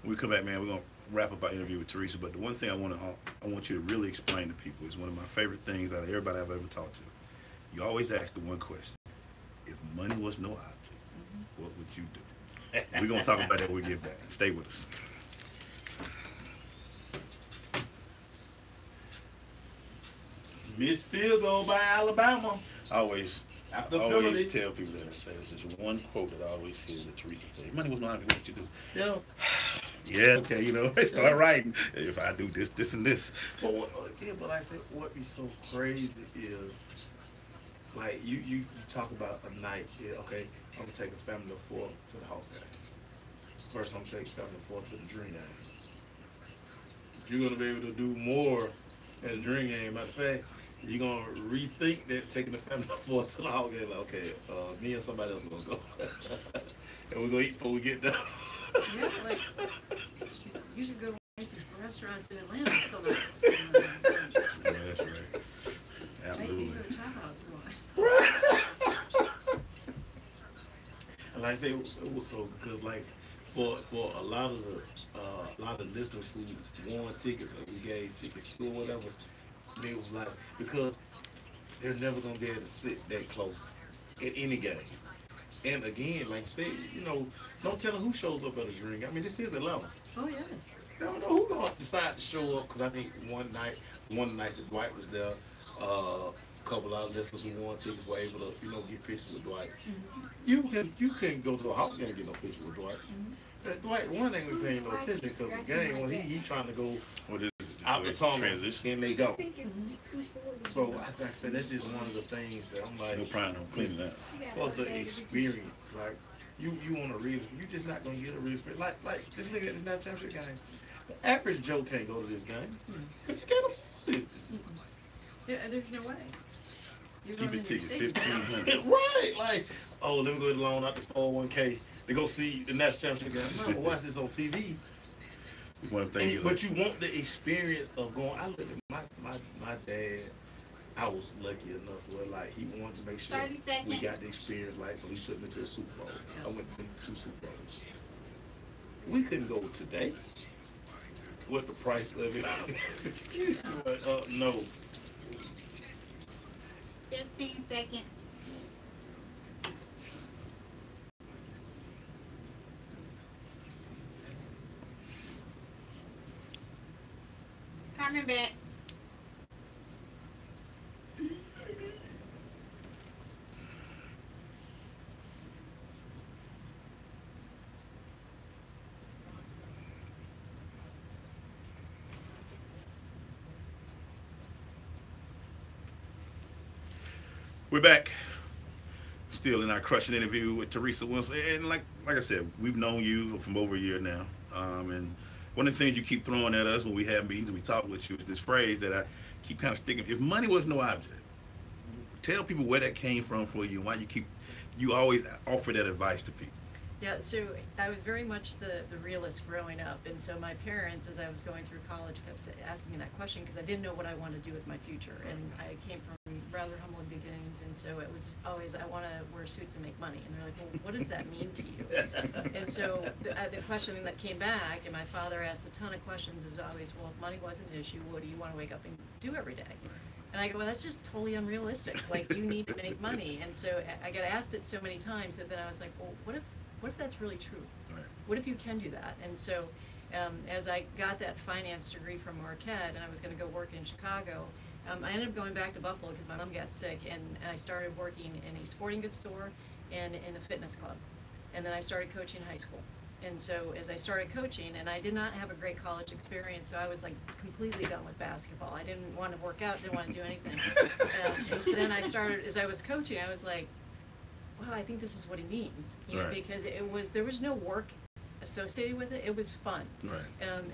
Speaker 3: When we come back, man, we're gonna wrap up our interview with Theresa. But the one thing I want you to really explain to people is one of my favorite things out of everybody I've ever talked to. You always ask the one question: if money was no object, what would you do? We're gonna talk about that when we get back. Stay with us.
Speaker 2: Missed field goal by Alabama.
Speaker 3: I always
Speaker 2: After
Speaker 3: tell
Speaker 2: penalty.
Speaker 3: people that I say there's just one quote that I always hear that Theresa says: money was no object, what would you do?
Speaker 2: Yeah.
Speaker 3: Yeah, okay, you know, start writing. If I do this, this, and this.
Speaker 2: But but I said, what be so crazy is, like, you talk about a night. Yeah, okay, I'm gonna take a family of 4 to the house game. First, I'm gonna take a family of 4 to the Dream game. You're gonna be able to do more at a Dream game. Matter of fact, you're gonna rethink that taking the family of 4 to the house game. Like, okay, me and somebody else are gonna go, and we're gonna eat before we get done.
Speaker 4: Yeah, like you should go to nicest restaurants in Atlanta and still not spend money.
Speaker 3: Yeah, that's right. Absolutely.
Speaker 4: Right, these are the chop house.
Speaker 2: And like I say, it was so good. Like for a lot of listeners who won tickets or who gave tickets to or whatever, it was like, because they're never gonna be able to sit that close at any game. And again, like I said, you know, no telling who shows up at a Dream. I mean, this is Atlanta.
Speaker 4: Oh yeah.
Speaker 2: I don't know who's gonna decide to show up, because I think one of the nights that Dwight was there, a couple of listeners who won tickets were able to, you know, get pictures with Dwight. You can go to a house game and get no picture with Dwight. Dwight, one ain't paying no attention because the game when he trying to go out the tunnel and they go. So I said that's just one of the things that I'm like,
Speaker 3: No problem on cleaning that.
Speaker 2: well, the experience, like you want to read, you just not gonna get a real experience. Like this nigga at the national championship game. The average Joe can't go to this game. Cause you can't afford it.
Speaker 4: There's no way. You're
Speaker 3: Keep
Speaker 4: going
Speaker 3: it
Speaker 4: into your
Speaker 3: ticket,
Speaker 4: savings.
Speaker 3: 1500.
Speaker 2: Right, like, oh, let me go to loan out the 401k to go see the national championship game. I'm gonna watch this on TV.
Speaker 3: One thing,
Speaker 2: But you want the experience of going. I look at my dad. I was lucky enough where like he wanted to make sure
Speaker 1: 30 seconds.
Speaker 2: we got the experience, like so he took me to the Super Bowl. I went to 2 Super Bowls. We couldn't go today. What the price of it? No.
Speaker 1: 15 seconds. Coming back.
Speaker 3: We're back. Still in our crushing interview with Theresa Wenzel. And like I said, we've known you from over a year now. And one of the things you keep throwing at us when we have meetings and we talk with you is this phrase that I keep kind of sticking. If money was no object, tell people where that came from for you and why you always offer that advice to people.
Speaker 4: Yeah, so I was very much the realist growing up, and so my parents, as I was going through college, kept asking me that question because I didn't know what I wanted to do with my future, and I came from rather humble beginnings, and so it was always, I want to wear suits and make money, and they're like, well, what does that mean to you? And so the question that came back, and my father asked a ton of questions, is always, well, if money wasn't an issue, what do you want to wake up and do every day? And I go, well, that's just totally unrealistic. Like, you need to make money. And so I got asked it so many times that then I was like, well, what if that's really true?
Speaker 3: Right.
Speaker 4: What if you can do that? And so as I got that finance degree from Marquette and I was going to go work in Chicago, I ended up going back to Buffalo because my mom got sick, and I started working in a sporting goods store and in a fitness club. And then I started coaching high school. And so as I started coaching, and I did not have a great college experience, so I was like completely done with basketball. I didn't want to work out, didn't want to do anything. And so then I started, as I was coaching, I was like, well, I think this is what he means, you know,
Speaker 3: Right.
Speaker 4: because there was no work associated with it. It was fun.
Speaker 3: Right.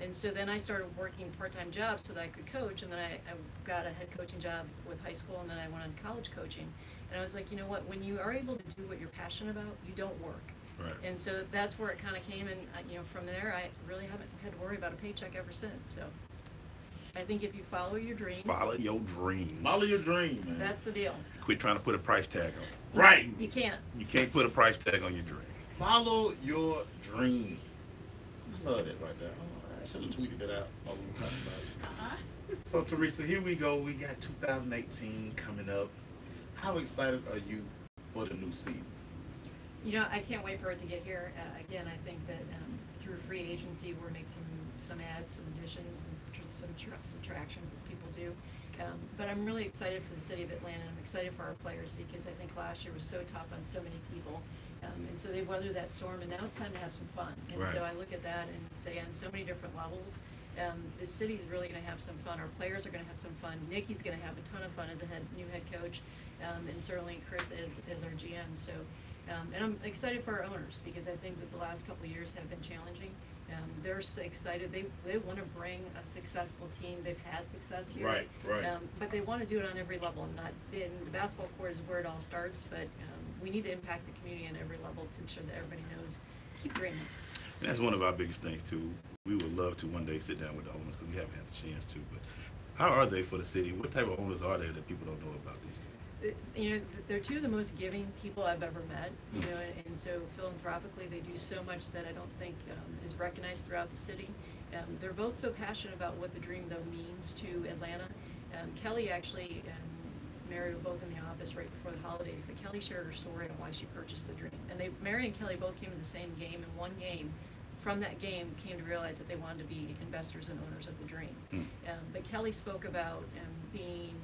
Speaker 4: And so then I started working part-time jobs so that I could coach, and then I got a head coaching job with high school, and then I went on college coaching. And I was like, you know what, when you are able to do what you're passionate about, you don't work.
Speaker 3: Right.
Speaker 4: And so that's where it kind of came, and you know, from there, I really haven't had to worry about a paycheck ever since. So I think if you follow your dreams,
Speaker 3: Follow your dreams.
Speaker 2: Follow your dream, man.
Speaker 4: that's the deal.
Speaker 3: Quit trying to put a price tag on it.
Speaker 2: Right.
Speaker 4: You can't.
Speaker 3: You can't put a price tag on your dream.
Speaker 2: Follow your dream. I love that right there. Oh, I should have tweeted that out all the time about it. So Theresa, here we go. We got 2018 coming up. How excited are you for the new season?
Speaker 4: You know, I can't wait for it to get here. Again, I think that through free agency, we'll make some adds, some additions, and some subtractions as people do. But I'm really excited for the city of Atlanta. I'm excited for our players because I think last year was so tough on so many people. And so they weathered that storm, and now it's time to have some fun. And
Speaker 3: Right.
Speaker 4: so I look at that and say on so many different levels, the city's really going to have some fun. Our players are going to have some fun. Nikki's going to have a ton of fun as a new head coach, and certainly Chris as our GM. So. And I'm excited for our owners because I think that the last couple of years have been challenging. They're so excited. They want to bring a successful team. They've had success here.
Speaker 2: Right.
Speaker 4: But they want to do it on every level. The basketball court is where it all starts, but we need to impact the community on every level to ensure that everybody knows, keep dreaming.
Speaker 3: And that's one of our biggest things too. We would love to one day sit down with the owners because we haven't had the chance to. But how are they for the city? What type of owners are there that people don't know about these things?
Speaker 4: You know, they're two of the most giving people I've ever met, you know, and so philanthropically they do so much that I don't think is recognized throughout the city. They're both so passionate about what the dream, though, means to Atlanta. Kelly actually Mary were both in the office right before the holidays, but Kelly shared her story on why she purchased the dream. And Mary and Kelly both came to the same game, and one game, from that game, came to realize that they wanted to be investors and owners of the dream. But Kelly spoke about being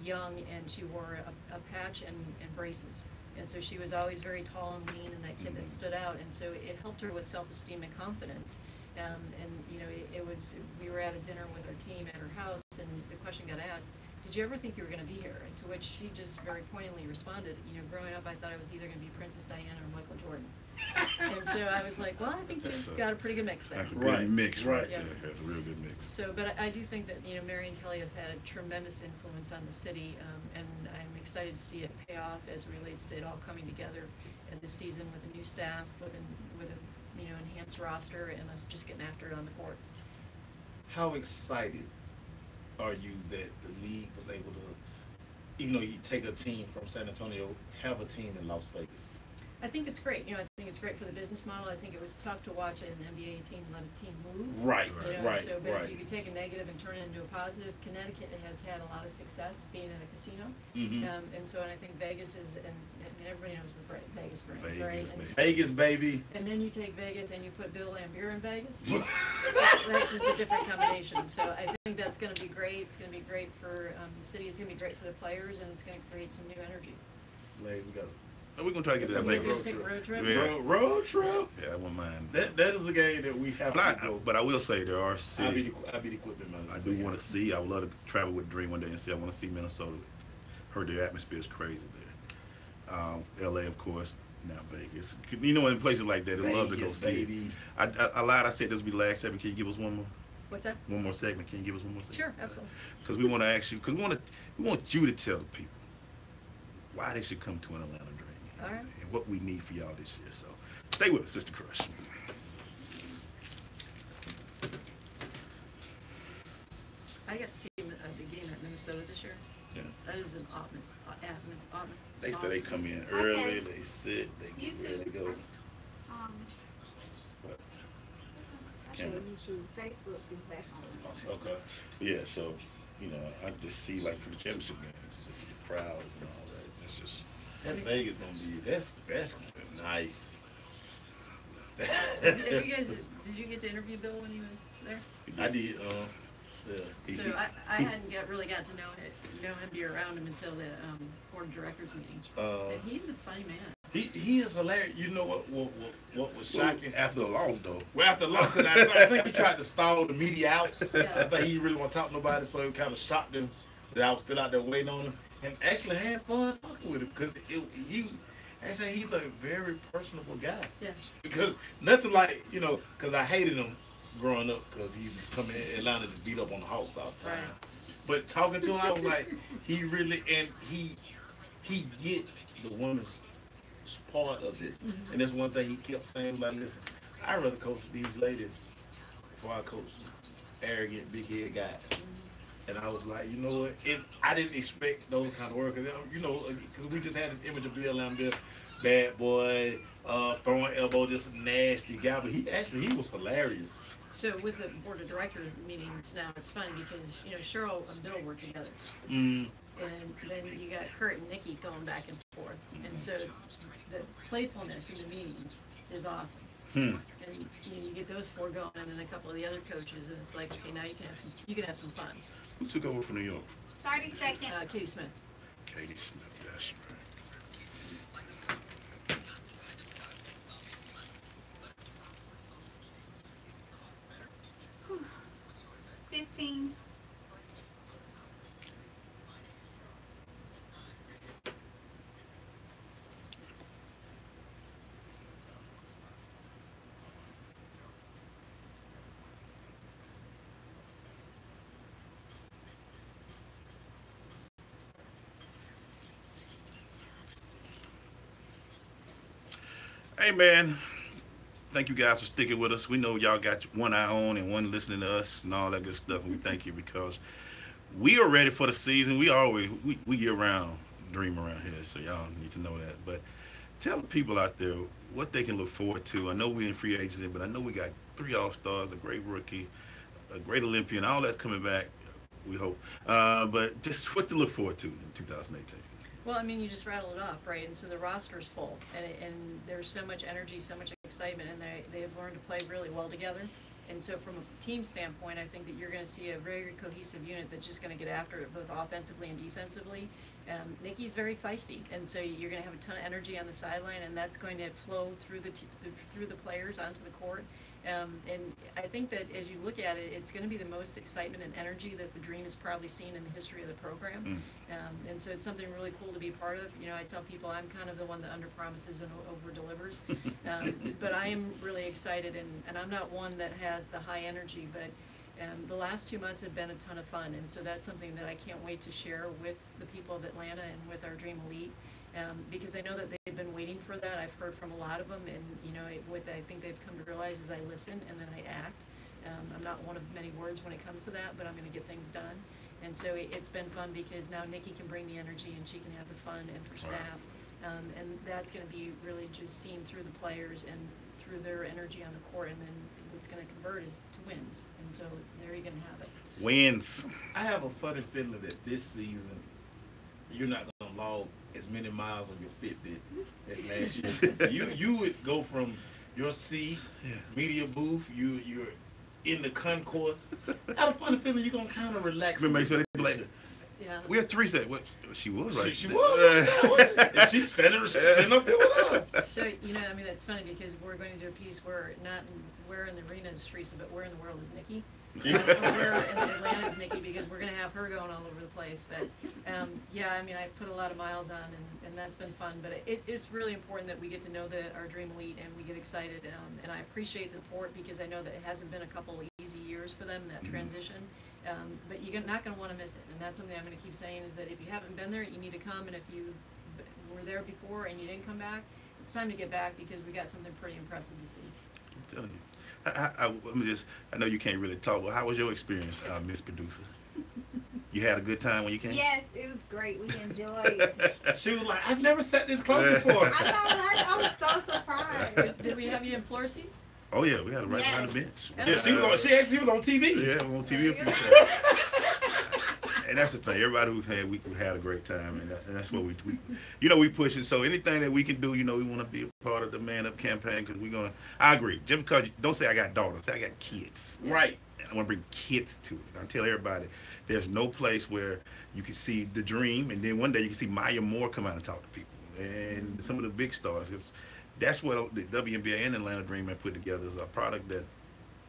Speaker 4: young, and she wore a patch and braces, and so she was always very tall and lean, and that kid that stood out, and so it helped her with self-esteem and confidence. And you know, we were at a dinner with our team at her house, and the question got asked, did you ever think you were going to be here? And to which she just very poignantly responded, you know, growing up I thought I was either going to be Princess Diana or Michael Jordan. And so I was like, well, I think you've got a pretty good mix there.
Speaker 3: That's a good
Speaker 2: Right,
Speaker 3: mix right
Speaker 2: right.
Speaker 3: there. That's a real good mix.
Speaker 4: So, but I do think that, Mary and Kelly have had a tremendous influence on the city, and I'm excited to see it pay off as it relates to it all coming together in this season with a new staff, with a enhanced roster, and us just getting after it on the court.
Speaker 2: How excited are you that the league was able to, even though you take a team from San Antonio, have a team in Las Vegas?
Speaker 4: I think it's great. I think it's great for the business model. I think it was tough to watch an NBA team let a team move.
Speaker 2: Right,
Speaker 3: Right.
Speaker 4: So, but if you could take a negative and turn it into a positive, Connecticut has had a lot of success being in a casino,
Speaker 2: Mm-hmm.
Speaker 4: and I think Vegas is, and everybody knows what Vegas brings,
Speaker 3: Vegas,
Speaker 4: right?
Speaker 3: man.
Speaker 2: Vegas, baby.
Speaker 4: And then you take Vegas and you put Bill Laimbeer in Vegas. That's just a different combination. So I think that's going to be great. It's going to be great for the city. It's going to be great for the players, and it's going to create some new energy.
Speaker 2: Ladies, we got
Speaker 3: We're going to try to get to that
Speaker 4: Maybe
Speaker 3: Vegas.
Speaker 4: take a road trip.
Speaker 3: Yeah.
Speaker 2: road trip.
Speaker 3: Yeah, I wouldn't mind.
Speaker 2: That is a game that we have to go.
Speaker 3: But I will say there are
Speaker 2: I'll
Speaker 3: cities
Speaker 2: be the equipment man.
Speaker 3: I do want to see. I would love to travel with Dream one day and see. I want to see Minnesota. Heard their atmosphere is crazy there. LA, of course, now Vegas. In places like that, they love to go
Speaker 2: Vegas,
Speaker 3: see
Speaker 2: baby.
Speaker 3: it. I lied. I said this would be the last segment. Can you give us one more?
Speaker 4: What's that?
Speaker 3: One more segment. Can you give us one more segment?
Speaker 4: Sure, absolutely.
Speaker 3: Because we want to ask you. Because we want you to tell the people why they should come to an Atlanta Dream.
Speaker 4: All right.
Speaker 3: And what we need for y'all this year. So stay with us, Sister Crush.
Speaker 4: I got to see the game at Minnesota this year.
Speaker 3: Yeah.
Speaker 4: That is an
Speaker 3: They say they come in
Speaker 1: Okay.
Speaker 3: early, they sit, they
Speaker 1: You
Speaker 3: get ready to go. But,
Speaker 1: Actually, YouTube, Facebook is back on.
Speaker 2: Okay.
Speaker 3: yeah, so, I just see, like, for the championship games, it's just the crowds and all that. It's just,
Speaker 2: That Vegas gonna be that's gonna be nice.
Speaker 4: Did you get to interview Bill when he was there?
Speaker 2: I did. Yeah.
Speaker 4: So I hadn't really got to know him, be around him until the board of directors meeting. And he's a funny man.
Speaker 2: He is hilarious. You know what was shocking?
Speaker 3: after the loss, though.
Speaker 2: Well, after the loss, 'cause I think he tried to stall the media out.
Speaker 4: Yeah.
Speaker 2: I think he really want to talk to nobody, so it kind of shocked him that I was still out there waiting on him, and actually had fun talking with him because I say he's a very personable guy.
Speaker 4: Yeah.
Speaker 2: Because nothing like because I hated him growing up because he come in Atlanta just beat up on the Hawks all the time.
Speaker 4: Right.
Speaker 2: But talking to him, I was like, he really he gets the women's part of this, and that's one thing he kept saying. Like, listen, I'd rather coach these ladies before I coach arrogant, big head guys. And I was like, you know what? And I didn't expect those kind of work, because we just had this image of Bill Laimbeer, bad boy, throwing elbow, just a nasty guy. But he was hilarious.
Speaker 4: So with the board of directors meetings now, it's fun because Cheryl and Bill work together,
Speaker 2: Mm.
Speaker 4: and then you got Kurt and Nikki going back and forth, and so the playfulness in the meetings is awesome. And you get those four going, and then a couple of the other coaches, and it's like, okay, now you can have some fun.
Speaker 3: Who took over from New York?
Speaker 1: 30 seconds.
Speaker 4: Katie Smith.
Speaker 3: Katie Smith, that's right.
Speaker 1: 15.
Speaker 3: Hey, man. Thank you guys for sticking with us. We know y'all got one eye on and one listening to us and all that good stuff. And we thank you because we are ready for the season. We year round dream around here, so y'all need to know that. But tell the people out there what they can look forward to. I know we're in free agency, but I know we got 3 All-Stars, a great rookie, a great Olympian, all that's coming back, we hope. But just what to look forward to in 2018.
Speaker 4: Well, I mean, you just rattled it off, right? And so the roster's full, and there's so much energy, so much excitement, and they have learned to play really well together. And so from a team standpoint, I think that you're going to see a very cohesive unit that's just going to get after it both offensively and defensively. Nikki's very feisty, and so you're going to have a ton of energy on the sideline, and that's going to flow through the players onto the court. And I think that as you look at it, it's going to be the most excitement and energy that the Dream has probably seen in the history of the program. And so it's something really cool to be part of. You know, I tell people I'm kind of the one that under promises and over delivers. But I am really excited, and I'm not one that has the high energy, but the last 2 months have been a ton of fun, and so that's something that I can't wait to share with the people of Atlanta and with our Dream Elite, because I know that they've been waiting for that. I've heard from a lot of them, and you know, what I think they've come to realize is I listen and then I act. I'm not one of many words when it comes to that, but I'm going to get things done. And so it's been fun because now Nikki can bring the energy and she can have the fun, and for staff, and that's going to be really just seen through the players and through their energy on the court, and then what's going to convert is to wins. And so there you're going to have it.
Speaker 3: Wins.
Speaker 2: I have a funny feeling that this season you're not going to log as many miles on your Fitbit as last year. you would go from your seat, media booth, you're in the concourse. I have a funny feeling you're going to kind of relax.
Speaker 3: Make sure they like,
Speaker 4: Yeah.
Speaker 3: we had Theresa. What she was right.
Speaker 2: She was. And she's sitting up here with us.
Speaker 4: So, you know, I mean, that's funny because we're going to do a piece where not where in the arena is Theresa, but where in the world is Nikki? Where in Atlanta is Nikki, because we're going to have her going all over the place. But, yeah, I mean, I put a lot of miles on, and that's been fun. But it's really important that we get to know our Dream Elite, and we get excited. And I appreciate the support, because I know that it hasn't been a couple of easy years for them, that transition. But you're not going to want to miss it, and that's something I'm going to keep saying, is that if you haven't been there, you need to come, and if you were there before and you didn't come back, it's time to get back, because we got something pretty impressive to see.
Speaker 3: I'm telling you. I know you can't really talk, but how was your experience, Miss Producer? You had a good time when you came?
Speaker 1: Yes, it was great. We enjoyed.
Speaker 2: She was like, I've never sat this close before.
Speaker 1: I know, right? I was so surprised.
Speaker 4: Did we have you in floor seats?
Speaker 3: Oh yeah, we had it right behind the bench.
Speaker 2: Yeah, she was on TV.
Speaker 3: Yeah, on TV. And that's the thing. Everybody we had a great time, and that's what we we push it. So anything that we can do, we want to be a part of the Man Up campaign, because we're gonna. I agree. Just because don't say I got daughters, say I got kids.
Speaker 2: Right.
Speaker 3: And I want to bring kids to it. I tell everybody, there's no place where you can see the Dream, and then one day you can see Maya Moore come out and talk to people, and some of the big stars. Because that's what the WNBA and Atlanta Dream have put together, is a product that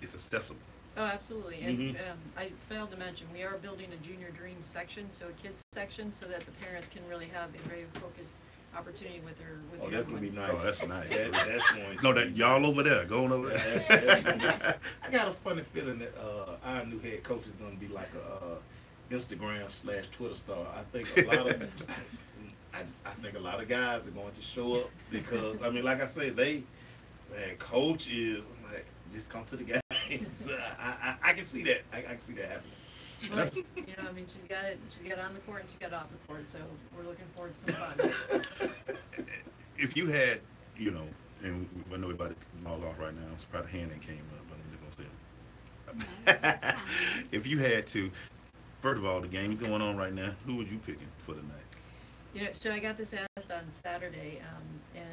Speaker 3: is accessible.
Speaker 4: Oh, absolutely. And I failed to mention, we are building a Junior Dream section, so a kids section, so that the parents can really have a very focused opportunity with their
Speaker 2: Oh, that's going to be nice.
Speaker 3: Oh, that's nice.
Speaker 2: That's going to
Speaker 3: No, that y'all over there, going over there.
Speaker 2: I got a funny feeling that our new head coach is going to be like a Instagram/Twitter star. I think a lot of I think a lot of guys are going to show up, because I mean, like I said, coach is like, just come to the games. I can see that. I can see that happening.
Speaker 4: But, I mean, she's got it on the court and she's got it off the court, so we're looking forward to some fun.
Speaker 3: If you had, and I know about it all off right now, it's probably a hand that came up, but I'm just gonna say it. If you had to, first of all, the game's going on right now, who would you picking for the night?
Speaker 4: So I got this asked on Saturday, and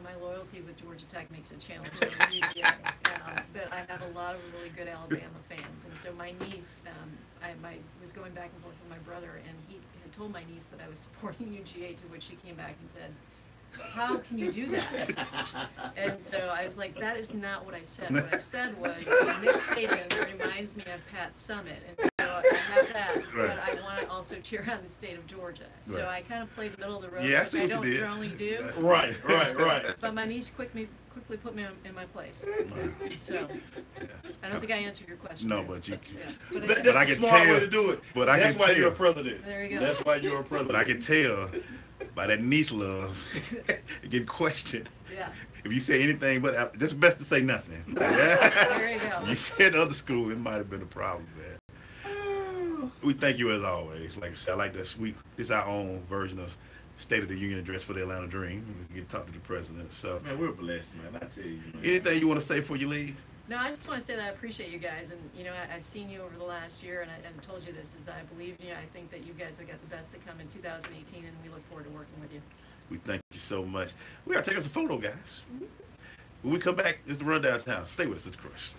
Speaker 4: my loyalty with Georgia Tech makes it challenging. But I have a lot of really good Alabama fans, and so my niece, I was going back and forth with my brother, and he had told my niece that I was supporting UGA, to which she came back and said, "How can you do that?" And so I was like, that is not what I said. What I said was, Nick Stadium reminds me of Pat Summitt, and so I have that, but I want to also cheer on the state of Georgia. So I kind of played the middle of the road,
Speaker 3: Yeah, I
Speaker 4: which
Speaker 3: see
Speaker 4: I
Speaker 3: what
Speaker 4: don't
Speaker 3: you did.
Speaker 4: normally do.
Speaker 2: Right.
Speaker 4: But my niece quickly put me in my place. So I don't think I answered your question.
Speaker 3: No, but you.
Speaker 4: Yeah.
Speaker 2: That's
Speaker 3: But I
Speaker 2: the
Speaker 3: can
Speaker 2: smart
Speaker 3: tell-
Speaker 2: way to do it.
Speaker 3: but I
Speaker 2: that's
Speaker 3: can
Speaker 2: why
Speaker 3: tell-
Speaker 2: you're a president.
Speaker 4: There you go.
Speaker 2: That's why you're a president.
Speaker 3: But I can tell by that niece love, getting questioned.
Speaker 4: Yeah.
Speaker 3: If you say anything but, it's best to say nothing.
Speaker 4: There you go.
Speaker 3: You said other school, it might have been a problem, man. We thank you as always. Like I said, I like this. This is our own version of State of the Union address for the Atlanta Dream. We can talk to the president. So,
Speaker 2: Man, we're blessed, man. I tell you, man.
Speaker 3: anything you want to say before you leave?
Speaker 4: No, I just want to say that I appreciate you guys, and I've seen you over the last year, and I told you this, is that I believe in you. I think that you guys have got the best to come in 2018, and we look forward to working with you.
Speaker 3: We thank you so much. We got to take us a photo, guys. When we come back, it's the Rundown Town. Stay with us. It's Crush.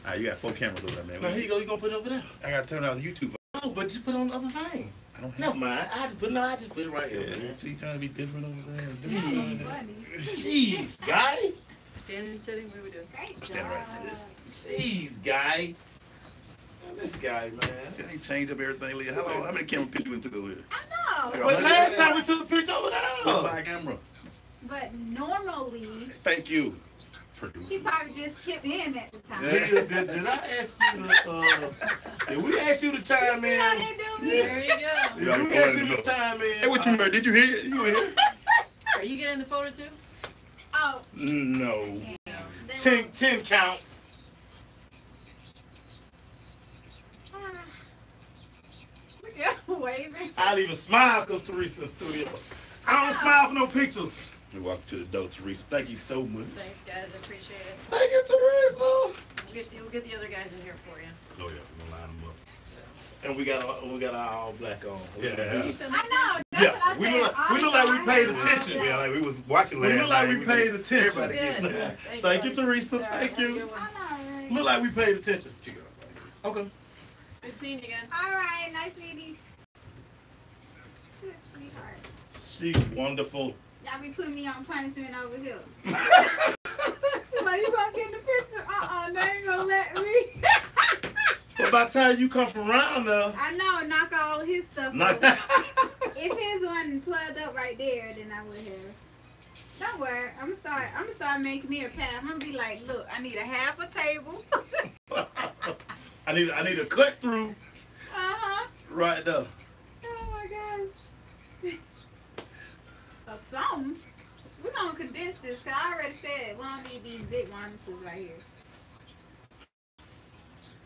Speaker 3: All right, you got 4 cameras over there, man.
Speaker 2: Now, here you go. You going to put it over there?
Speaker 3: I got to turn on YouTube.
Speaker 2: Oh, but just put it on the other thing.
Speaker 3: I don't have
Speaker 2: Never mind. I just put it right here.
Speaker 3: Yeah, see, trying to be different over there.
Speaker 1: Funny.
Speaker 2: Jeez, guy.
Speaker 4: Standing, sitting, what are we doing?
Speaker 1: Great
Speaker 3: Stand right
Speaker 1: job.
Speaker 3: for this.
Speaker 2: Jeez, guy. Man, this guy, man.
Speaker 3: She ain't changed up everything, Leah. How many camera pictures we took over here?
Speaker 1: I know,
Speaker 2: But last time we took the picture over
Speaker 3: Look
Speaker 2: there.
Speaker 3: my camera.
Speaker 1: but normally
Speaker 3: Thank you,
Speaker 1: he
Speaker 3: producer.
Speaker 1: probably just chipped in at the time.
Speaker 2: Did I ask you to, did we ask you to chime
Speaker 1: See how
Speaker 2: in?
Speaker 1: they do me?
Speaker 4: There you go.
Speaker 2: Did we ask you to chime in?
Speaker 3: Hey, what you heard? Did you hear it? You were here?
Speaker 4: Are you getting the photo too?
Speaker 1: Oh,
Speaker 3: No.
Speaker 1: yeah. They
Speaker 2: 10 count.
Speaker 1: Yeah, waving.
Speaker 2: I'll even smile because Teresa's studio. I don't smile for no pictures.
Speaker 3: We walked to the door, Teresa. Thank you so much.
Speaker 4: Thanks, guys. I appreciate it.
Speaker 2: Thank you, Teresa.
Speaker 4: We'll get the other guys in here for you.
Speaker 3: Oh yeah, we're gonna line them up.
Speaker 2: And we got our all black on.
Speaker 3: Yeah.
Speaker 4: You send
Speaker 1: I
Speaker 4: that
Speaker 1: know. That's
Speaker 2: Yeah,
Speaker 1: what I
Speaker 2: we
Speaker 1: said.
Speaker 2: look like we paid attention.
Speaker 3: Yeah, like we was watching last
Speaker 2: We look like
Speaker 3: night.
Speaker 2: we paid attention.
Speaker 3: Everybody
Speaker 4: to
Speaker 3: get
Speaker 4: me?
Speaker 3: that.
Speaker 4: Good.
Speaker 2: Thank you,
Speaker 4: buddy.
Speaker 2: Teresa.
Speaker 4: All right,
Speaker 2: Thank
Speaker 4: have a
Speaker 2: you.
Speaker 4: good one.
Speaker 1: I know, right?
Speaker 2: Look like we paid attention. Okay.
Speaker 4: Good seeing you again.
Speaker 1: All right, nice meeting you. She's a sweetheart.
Speaker 2: She's wonderful.
Speaker 1: Y'all be putting me on punishment over here. She's like, you gonna get in the picture? They ain't gonna let me.
Speaker 2: But by the time you come from around there,
Speaker 1: I know, knock all his stuff
Speaker 2: not,
Speaker 1: over. If his wasn't plugged up right there, then I would have. Don't worry, I'm gonna start making me a path. I'm gonna be like, look, I need a half a table.
Speaker 2: I need a cut through right there.
Speaker 1: Oh my gosh. Or something. We're gonna condense this, cause I already said we don't need these big monitors right here.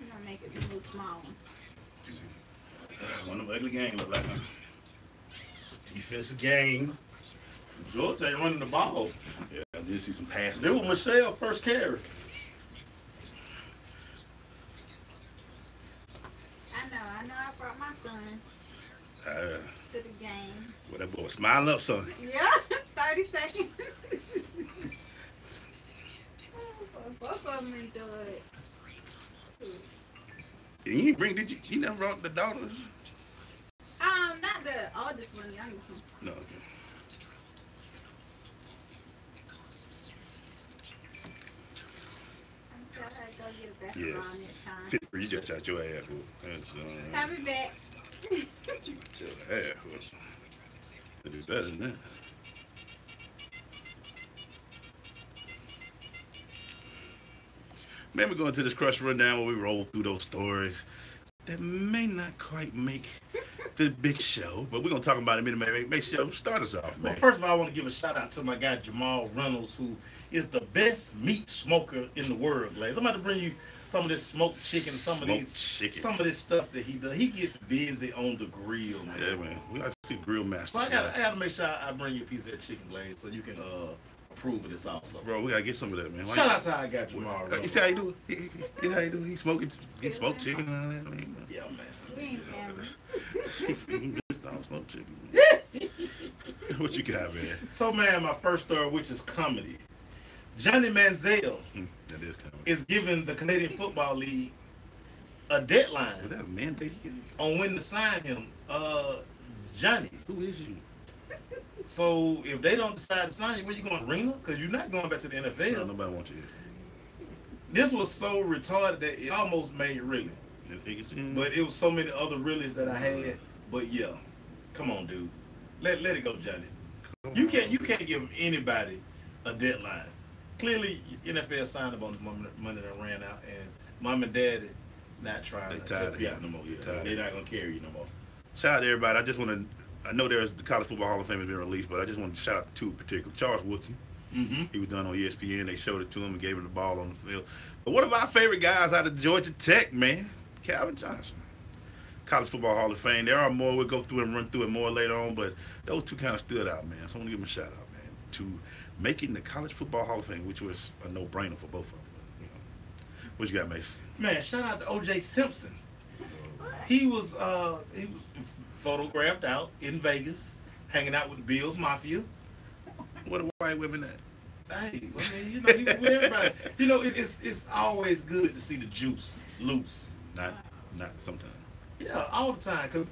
Speaker 1: We're gonna make it a little small ones.
Speaker 3: One of them ugly gang look like a defensive game.
Speaker 2: Georgia ain't running the ball.
Speaker 3: Yeah, I did see some passes.
Speaker 2: This was Michelle first carry.
Speaker 1: I know I brought my son to the game.
Speaker 3: Well, that boy was smiling up, son.
Speaker 1: Yeah, 30 seconds. Both of them enjoyed it.
Speaker 3: And you didn't bring, did you? You never brought the daughters?
Speaker 1: Not the oldest one, youngest one.
Speaker 3: No, okay.
Speaker 1: I'm gonna tell her to go get a basketball next
Speaker 3: Yes.
Speaker 1: time.
Speaker 3: Fit for you just shot your ass, boy. That's,
Speaker 1: Have it back.
Speaker 3: your ass, boy. They do better than that. Man, we're going to this crush rundown where we roll through those stories that may not quite make the big show, but we're going to talk about it in a minute. Make sure start us off,
Speaker 2: Well,
Speaker 3: man.
Speaker 2: first of all, I want to give a shout out to my guy Jamal Reynolds, who is the best meat smoker in the world. Like, I'm about to bring you some of this smoked chicken, some of this stuff that he does. He gets busy on the grill, man.
Speaker 3: Yeah, man. We got to see grill
Speaker 2: So
Speaker 3: masters.
Speaker 2: I gotta make sure I bring you a piece of that chicken glaze so you can approve of this also.
Speaker 3: Bro, we got to get some of that, man.
Speaker 2: Shout out to how I got Jamal
Speaker 3: You
Speaker 2: Reynolds.
Speaker 3: see how you do it? You how you do it? He smoked chicken and all that. I mean,
Speaker 2: Yeah, man.
Speaker 1: We ain't family.
Speaker 3: he stop smoked chicken. What you got, man?
Speaker 2: So, man, my first story, which is comedy. Johnny Manziel
Speaker 3: That is coming.
Speaker 2: is giving the Canadian Football League a deadline
Speaker 3: Was that a mandate?
Speaker 2: on when to sign him. Johnny.
Speaker 3: Who is you?
Speaker 2: So if they don't decide to sign you, where you going, arena? Because you're not going back to the NFL.
Speaker 3: No, nobody wants you.
Speaker 2: This was so retarded that it almost made really. But it was so many other reallys that I had. But yeah, come on, dude. Let it go, Johnny. You can't give anybody a deadline. Clearly, NFL signed up on this money that ran out, and mom and daddy not trying
Speaker 3: They
Speaker 2: to
Speaker 3: tired
Speaker 2: help
Speaker 3: of
Speaker 2: you
Speaker 3: him.
Speaker 2: out no more.
Speaker 3: They
Speaker 2: Yeah,
Speaker 3: tired of
Speaker 2: they're
Speaker 3: him.
Speaker 2: not gonna carry you no more.
Speaker 3: Shout out to everybody. I know there's the College Football Hall of Fame has been released, but I just want to shout out to two in particular. Charles Woodson.
Speaker 2: Mm-hmm.
Speaker 3: He was done on ESPN. They showed it to him and gave him the ball on the field. But one of our favorite guys out of Georgia Tech, man, Calvin Johnson. College Football Hall of Fame. There are more. We'll go through and run through it more later on, but those two kind of stood out, man. So I want to give them a shout out, man, to making the College Football Hall of Fame, which was a no-brainer for both of them. But, you know. What you got, Mace?
Speaker 2: Man, shout out to O.J. Simpson. He was photographed out in Vegas, hanging out with the Bills Mafia.
Speaker 3: What are white women at?
Speaker 2: Hey, I mean, you know, he was with everybody. You know, it's always good to see the juice loose.
Speaker 3: Not sometimes.
Speaker 2: Yeah, all the time. Cause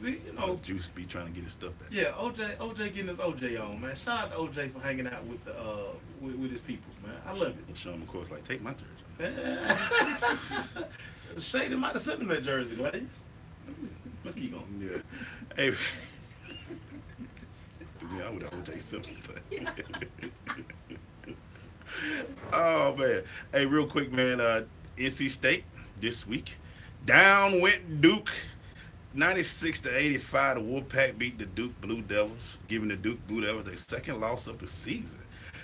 Speaker 3: Juice be trying to get his stuff back.
Speaker 2: yeah, OJ getting his OJ on, man. Shout out to OJ for hanging out with the with his peoples, man. I love it.
Speaker 3: Show him, of course, like take my jersey.
Speaker 2: Shady might have sent him that jersey, Glaze. Let's keep going.
Speaker 3: Yeah. Hey. Yeah, I would have OJ Simpson thing. Oh man. Hey, real quick, man. NC State this week. Down went Duke. 96-85. The Wolfpack beat the Duke Blue Devils, giving the Duke Blue Devils their second loss of the season.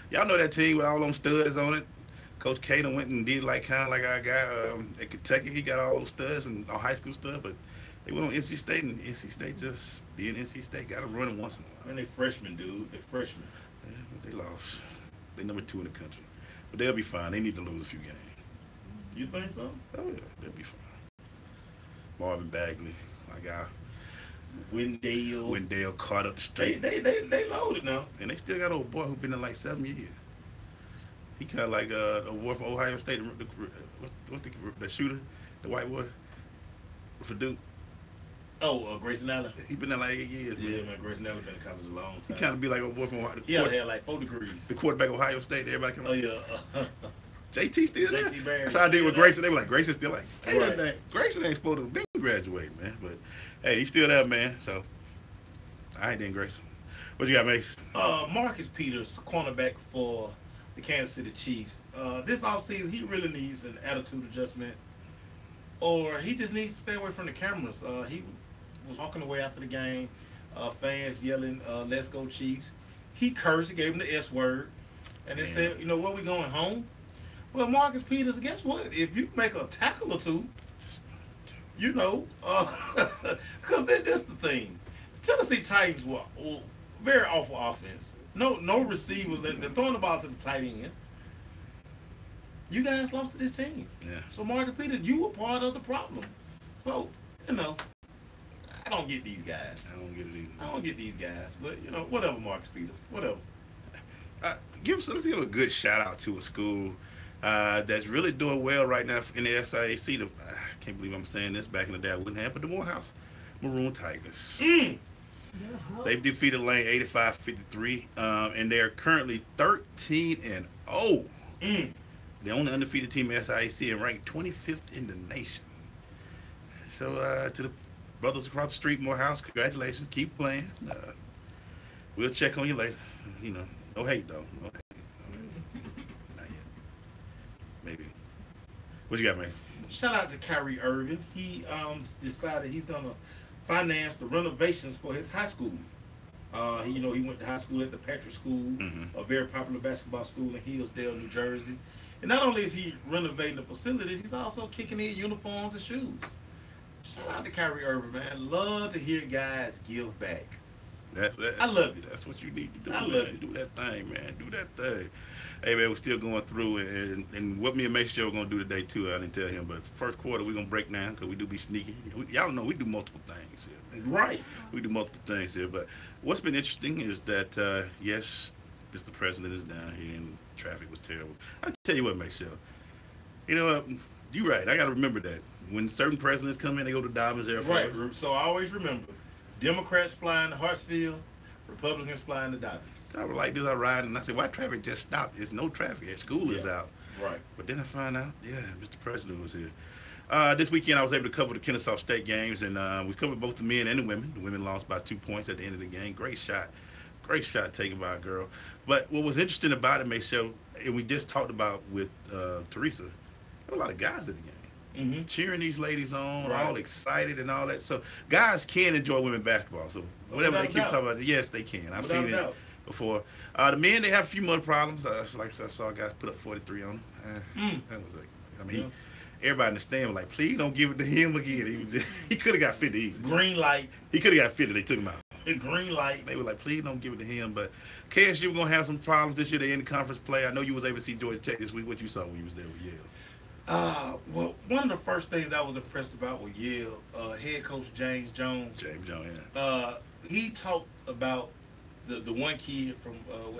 Speaker 3: Y'all know that team with all them studs on it. Coach Caden went and did kind of like our guy at Kentucky. He got all those studs and all high school stuff, but they went on NC State, and NC State just being NC State got to run it once in a while.
Speaker 2: And they freshmen, dude. They freshmen.
Speaker 3: Yeah, but they lost. They number 2 in the country, but they'll be fine. They need to lose a few games.
Speaker 2: You think so?
Speaker 3: Oh yeah, they'll be fine. Marvin Bagley, my guy. Wendell caught up the straight.
Speaker 2: They loaded now.
Speaker 3: And they still got an old boy who been in like 7 years. He kind of like a boy from Ohio State. What's the shooter, the white boy for Duke?
Speaker 2: Oh, Grayson Allen.
Speaker 3: He been there like 8 years.
Speaker 2: Yeah, man. Grayson Allen been in college a long time.
Speaker 3: He kind of be like a boy from Ohio.
Speaker 2: He had like 4 degrees.
Speaker 3: The quarterback of Ohio State. Everybody come.
Speaker 2: Oh yeah.
Speaker 3: JT still there.
Speaker 2: JT Barry.
Speaker 3: That's how I did with Grayson. They were like, Grayson still like, hey,
Speaker 2: Right.
Speaker 3: Grayson ain't supposed to be graduate, man. But hey, he's still there, man. So I ain't did Grayson. What you got, Mace?
Speaker 2: Marcus Peters, cornerback for the Kansas City Chiefs. This offseason, he really needs an attitude adjustment, or he just needs to stay away from the cameras. He was walking away after the game, fans yelling, "Let's go Chiefs." He cursed. He gave him the S word, and they said, "What, we going home?" Well, Marcus Peters, guess what? If you make a tackle or two, because that's the thing. Tennessee Titans were very awful offense. No receivers. They're throwing the ball to the tight end. You guys lost to this team.
Speaker 3: Yeah.
Speaker 2: So, Marcus Peters, you were part of the problem. So, I don't get these guys.
Speaker 3: I don't get it either.
Speaker 2: I don't get these guys. But, whatever, Marcus Peters. Whatever.
Speaker 3: Let's give a good shout out to a school that's really doing well right now in the SIAC. I can't believe I'm saying this. Back in the day, I wouldn't have, but the Morehouse Maroon Tigers. They've defeated Lane 85-53, and they're currently 13-0. The only undefeated team in SIAC and ranked 25th in the nation. So to the brothers across the street, Morehouse, congratulations. Keep playing. We'll check on you later. No hate though. No hate. Not yet. Maybe. What you got, man?
Speaker 2: Shout out to Kyrie Irving. He decided he's gonna finance the renovations for his high school. He went to high school at the Patrick School, a very popular basketball school in Hillsdale, New Jersey. And not only is he renovating the facilities, he's also kicking in uniforms and shoes. Shout out to Kyrie Irving, man. Love to hear guys give back. I love it.
Speaker 3: That's what you need to do.
Speaker 2: I love it.
Speaker 3: Do that thing, man. Do that thing. Hey, man, we're still going through, and what me and Mace Show are going to do today, too, I didn't tell him, but first quarter, we're going to break down because we do be sneaky. Y'all know we do multiple things here.
Speaker 2: Right.
Speaker 3: We do multiple things here, but what's been interesting is that, yes, Mr. President is down here, and traffic was terrible. I'll tell you what, Mace Show. You know what? You're right. I got to remember that. When certain presidents come in, they go to Dobbins Air Force.
Speaker 2: Right. So I always remember, Democrats flying to Hartsfield, Republicans flying to Dobbins.
Speaker 3: So I was like this, I ride, and I said, why traffic just stopped? There's no traffic. School is out.
Speaker 2: Right.
Speaker 3: But then I find out, Mr. President was here. This weekend, I was able to cover the Kennesaw State games, and we covered both the men and the women. The women lost by 2 points at the end of the game. Great shot taken by a girl. But what was interesting about it, Mayshow, and we just talked about with Theresa, there were a lot of guys at the game. Cheering these ladies on, all excited and all that. So guys can enjoy women basketball. So whatever they keep talking about, yes, they can. I've seen it before. The men, they have a few more problems. Like I saw guys put up 43 on them. That was everybody in the stand was like, please don't give it to him again. He could have got 50 easy.
Speaker 2: Green light.
Speaker 3: He could have got 50. They took him out.
Speaker 2: Green light.
Speaker 3: They were like, please don't give it to him. But KSU, we're going to have some problems this year. They in the conference play. I know you was able to see Georgia Tech this week. What you saw when you was there with Yale?
Speaker 2: Well, one of the first things I was impressed about with Yale, head coach James Jones. He talked about the one kid from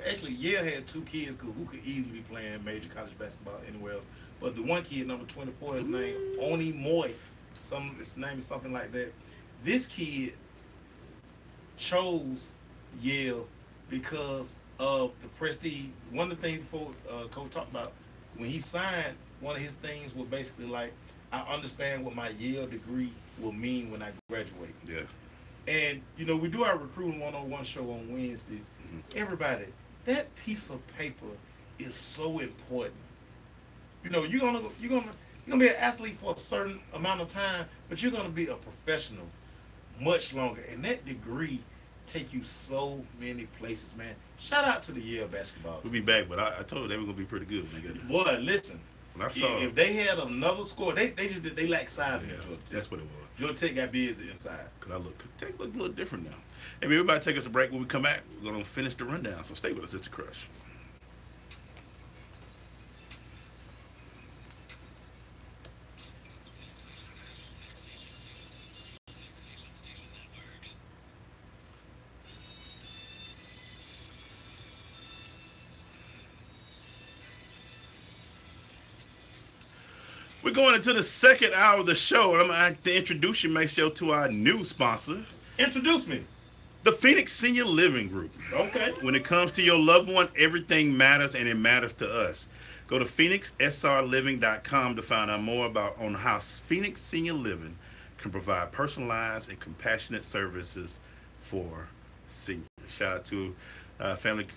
Speaker 2: actually Yale had 2 kids who could easily be playing major college basketball anywhere else. But the one kid, number 24, his name Oni Moy. His name is something like that. this kid chose Yale because of the prestige. One of the things before Coach talked about, when he signed, one of his things was basically like, I understand what my Yale degree will mean when I graduate.
Speaker 3: Yeah.
Speaker 2: And, you know, we do our recruiting 101 show on Wednesdays. Everybody, that piece of paper is so important. You know, you're gonna be an athlete for a certain amount of time, but you're gonna be a professional much longer. And that degree take you so many places, man. Shout out to the Yale basketball team.
Speaker 3: We'll be back, but I told you they were gonna be pretty good when they got there.
Speaker 2: Boy, listen.
Speaker 3: When I saw
Speaker 2: If they had another score, they lack size in
Speaker 3: yeah,
Speaker 2: Georgia Tech.
Speaker 3: that's what it was.
Speaker 2: Georgia Tech got busy inside.
Speaker 3: Cause Tech look a little different now. Hey, man, we're about to take us a break. When we come back, we're gonna finish the rundown. So stay with us. It's the Crush. We're going into the second hour of the show, and I'm going to introduce you, Maceo, to our new sponsor.
Speaker 2: Introduce me.
Speaker 3: The Phoenix Senior Living Group.
Speaker 2: Okay.
Speaker 3: When it comes to your loved one, everything matters, and it matters to us. Go to phoenixsrliving.com to find out more on how Phoenix Senior Living can provide personalized and compassionate services for seniors. Shout out to family,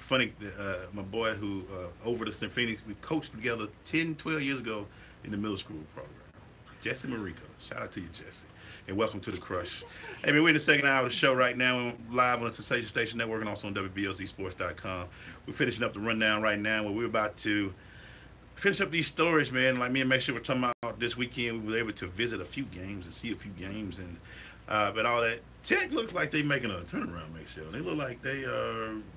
Speaker 3: my boy who over the St. Phoenix, we coached together 10, 12 years ago in the middle school program. Jesse Marico. Shout out to you, Jesse. And welcome to the Crush. Hey, man, we're in the second hour of the show right now. We're live on the Sensation Station Network and also on WBLZSports.com. We're finishing up the rundown right now where we're about to finish up these stories, man. Like me and Maceo were talking about this weekend, we were able to visit a few games and see a few games. And but all that. Tech looks like they making a turnaround, Maceo. They look like they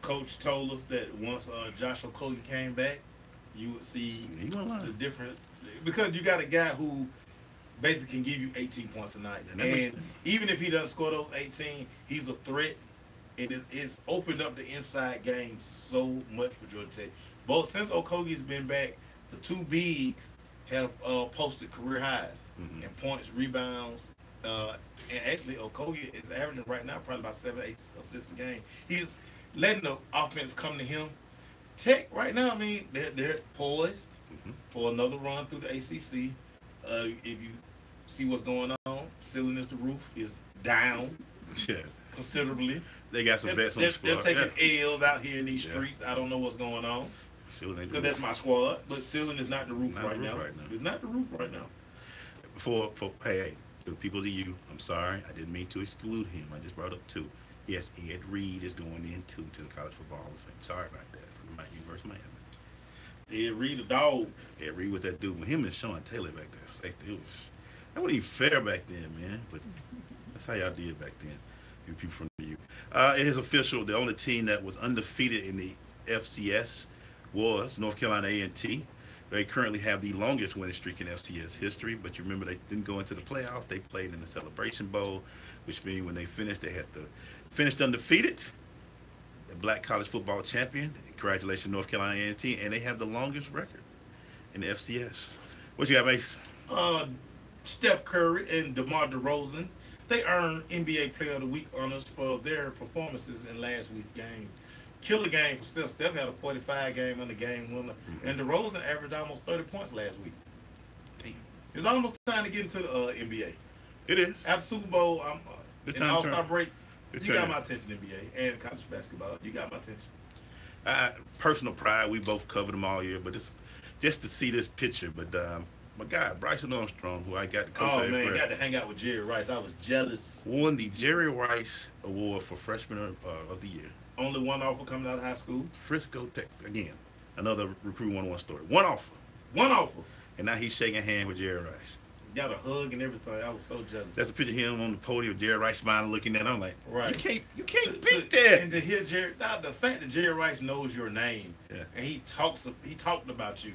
Speaker 2: Coach told us that once Josh Okogie came back, you would see the different, because you got a guy who basically can give you 18 points a night. And even if he doesn't score those 18, he's a threat. And it's opened up the inside game so much for Georgia Tech. Both since Okogie's been back, the two bigs have posted career highs in points, rebounds, and actually Okogie is averaging right now probably about 7-8 assists a game. He's letting the offense come to him. Tech right now, I mean, they're poised for another run through the ACC. If you see what's going on, ceiling is the roof is down considerably.
Speaker 3: They got some vets on the squad.
Speaker 2: They're taking L's out here in these streets. I don't know what's going on. Because that's my squad. But ceiling is not the roof right now. It's not the roof right now.
Speaker 3: Hey, to the people to you, I'm sorry. I didn't mean to exclude him. I just brought up two. Yes, Ed Reed is going in to the College Football Hall of Fame. Sorry about that. From University of Miami.
Speaker 2: Ed Reed, a dog.
Speaker 3: Ed Reed was that dude with him and Sean Taylor back there. Safety. That wasn't even fair back then, man. But that's how y'all did back then. You people from you. It is official. The only team that was undefeated in the FCS was North Carolina A&T. They currently have the longest winning streak in FCS history, but you remember they didn't go into the playoffs. They played in the Celebration Bowl, which means when they finished, they had to finish undefeated, the Black College Football Champion. Congratulations, North Carolina A&T, and they have the longest record in the FCS. What you got, Mace?
Speaker 2: Steph Curry and DeMar DeRozan, they earned NBA Player of the Week honors for their performances in last week's game. Killer game for Steph. Steph had a 45 game on the game winner, and DeRozan averaged almost 30 points last week.
Speaker 3: Damn.
Speaker 2: It's almost time to get into the NBA.
Speaker 3: It is.
Speaker 2: After Super Bowl, in the All-Star break, you got my attention, NBA, and college basketball. You got my attention.
Speaker 3: Personal pride, we both covered them all year, but it's just to see this picture. But my guy, Bryson Armstrong, who I got to coach.
Speaker 2: Oh, man, got to hang out with Jerry Rice. I was jealous.
Speaker 3: Won the Jerry Rice Award for Freshman of the Year.
Speaker 2: Only one offer coming out of high school.
Speaker 3: Frisco, Texas. Again, another Recruit 101 story. One offer.
Speaker 2: One offer.
Speaker 3: And now he's shaking hands with Jerry Rice.
Speaker 2: Got a hug and everything. I was so jealous.
Speaker 3: That's a picture of him on the podium, Jerry Rice smiling, looking at him. I'm like,
Speaker 2: right.
Speaker 3: You can't beat that.
Speaker 2: And to hear Jerry, the fact that Jerry Rice knows your name, and he talked about you,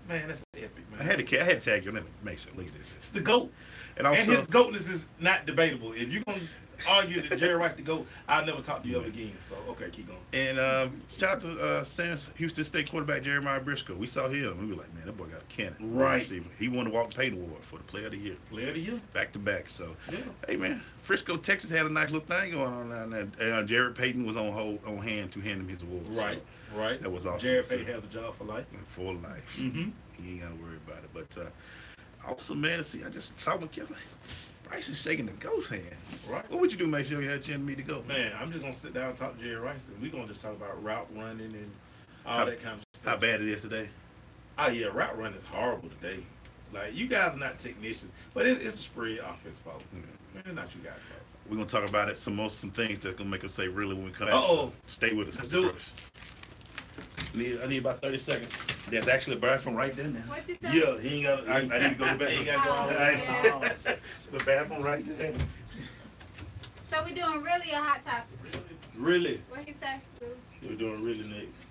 Speaker 2: man, that's epic, man.
Speaker 3: I had to tag you. Let me make sure. Look at this.
Speaker 2: It's the GOAT.
Speaker 3: And also,
Speaker 2: his GOATness is not debatable. If you're going to argue that Jerry Rice the GOAT, I'll never talk to you ever again. So, okay, keep going.
Speaker 3: And shout out to Houston State quarterback Jeremiah Briscoe. We saw him. We were like, man, that boy got a cannon.
Speaker 2: Right.
Speaker 3: He won the Walter Payton Award for the Player of the Year.
Speaker 2: Player of the Year.
Speaker 3: Back to back. So,
Speaker 2: yeah.
Speaker 3: Hey, man, Frisco, Texas had a nice little thing going on down there. Jared Payton was on hand to hand him his award.
Speaker 2: Right,
Speaker 3: so
Speaker 2: right.
Speaker 3: That was awesome.
Speaker 2: Jared Payton has a job for life.
Speaker 3: For life.
Speaker 2: Mm-hmm.
Speaker 3: He ain't got to worry about it. But also, man, I just saw my kid like, Bryce is shaking the ghost hand.
Speaker 2: Right.
Speaker 3: What would you do to make sure you had a chance to meet the GOAT?
Speaker 2: Man, I'm just going to sit down and talk to Jerry Rice, and we're going to just talk about route running and all that kind of stuff.
Speaker 3: How bad it is today?
Speaker 2: Oh, yeah, route running is horrible today. Like, you guys are not technicians, but it's a spread offense fault.
Speaker 3: Yeah.
Speaker 2: It's not you guys' fault.
Speaker 3: We're going to talk about it, some things that's going to make us say really when we come out.
Speaker 2: Uh-oh.
Speaker 3: Stay with us.
Speaker 2: Let's do it.
Speaker 3: I need about 30 seconds. There's actually a bathroom right there now.
Speaker 1: What you say?
Speaker 2: Yeah, he ain't got.
Speaker 3: I need to go to bed.
Speaker 2: He ain't got to go all the way.
Speaker 3: There's a bathroom right there.
Speaker 1: So we doing really a hot topic?
Speaker 2: Really?
Speaker 1: What he say?
Speaker 2: We're doing really next.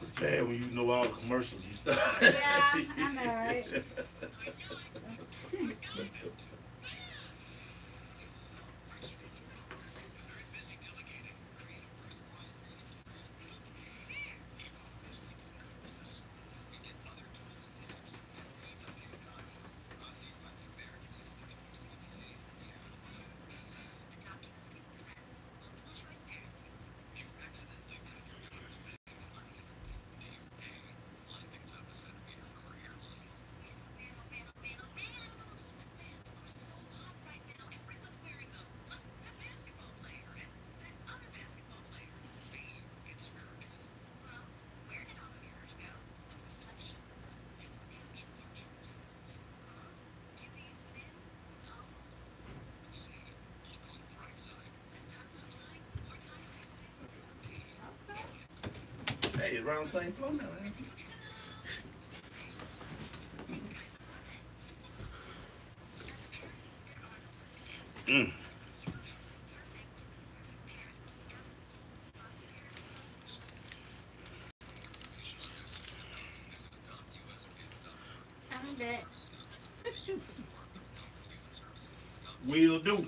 Speaker 2: It's bad when you know all the commercials you start.
Speaker 1: Yeah, I know, right?
Speaker 3: Hey, it's right on the same floor now, man.
Speaker 1: I'm back.
Speaker 2: Will do.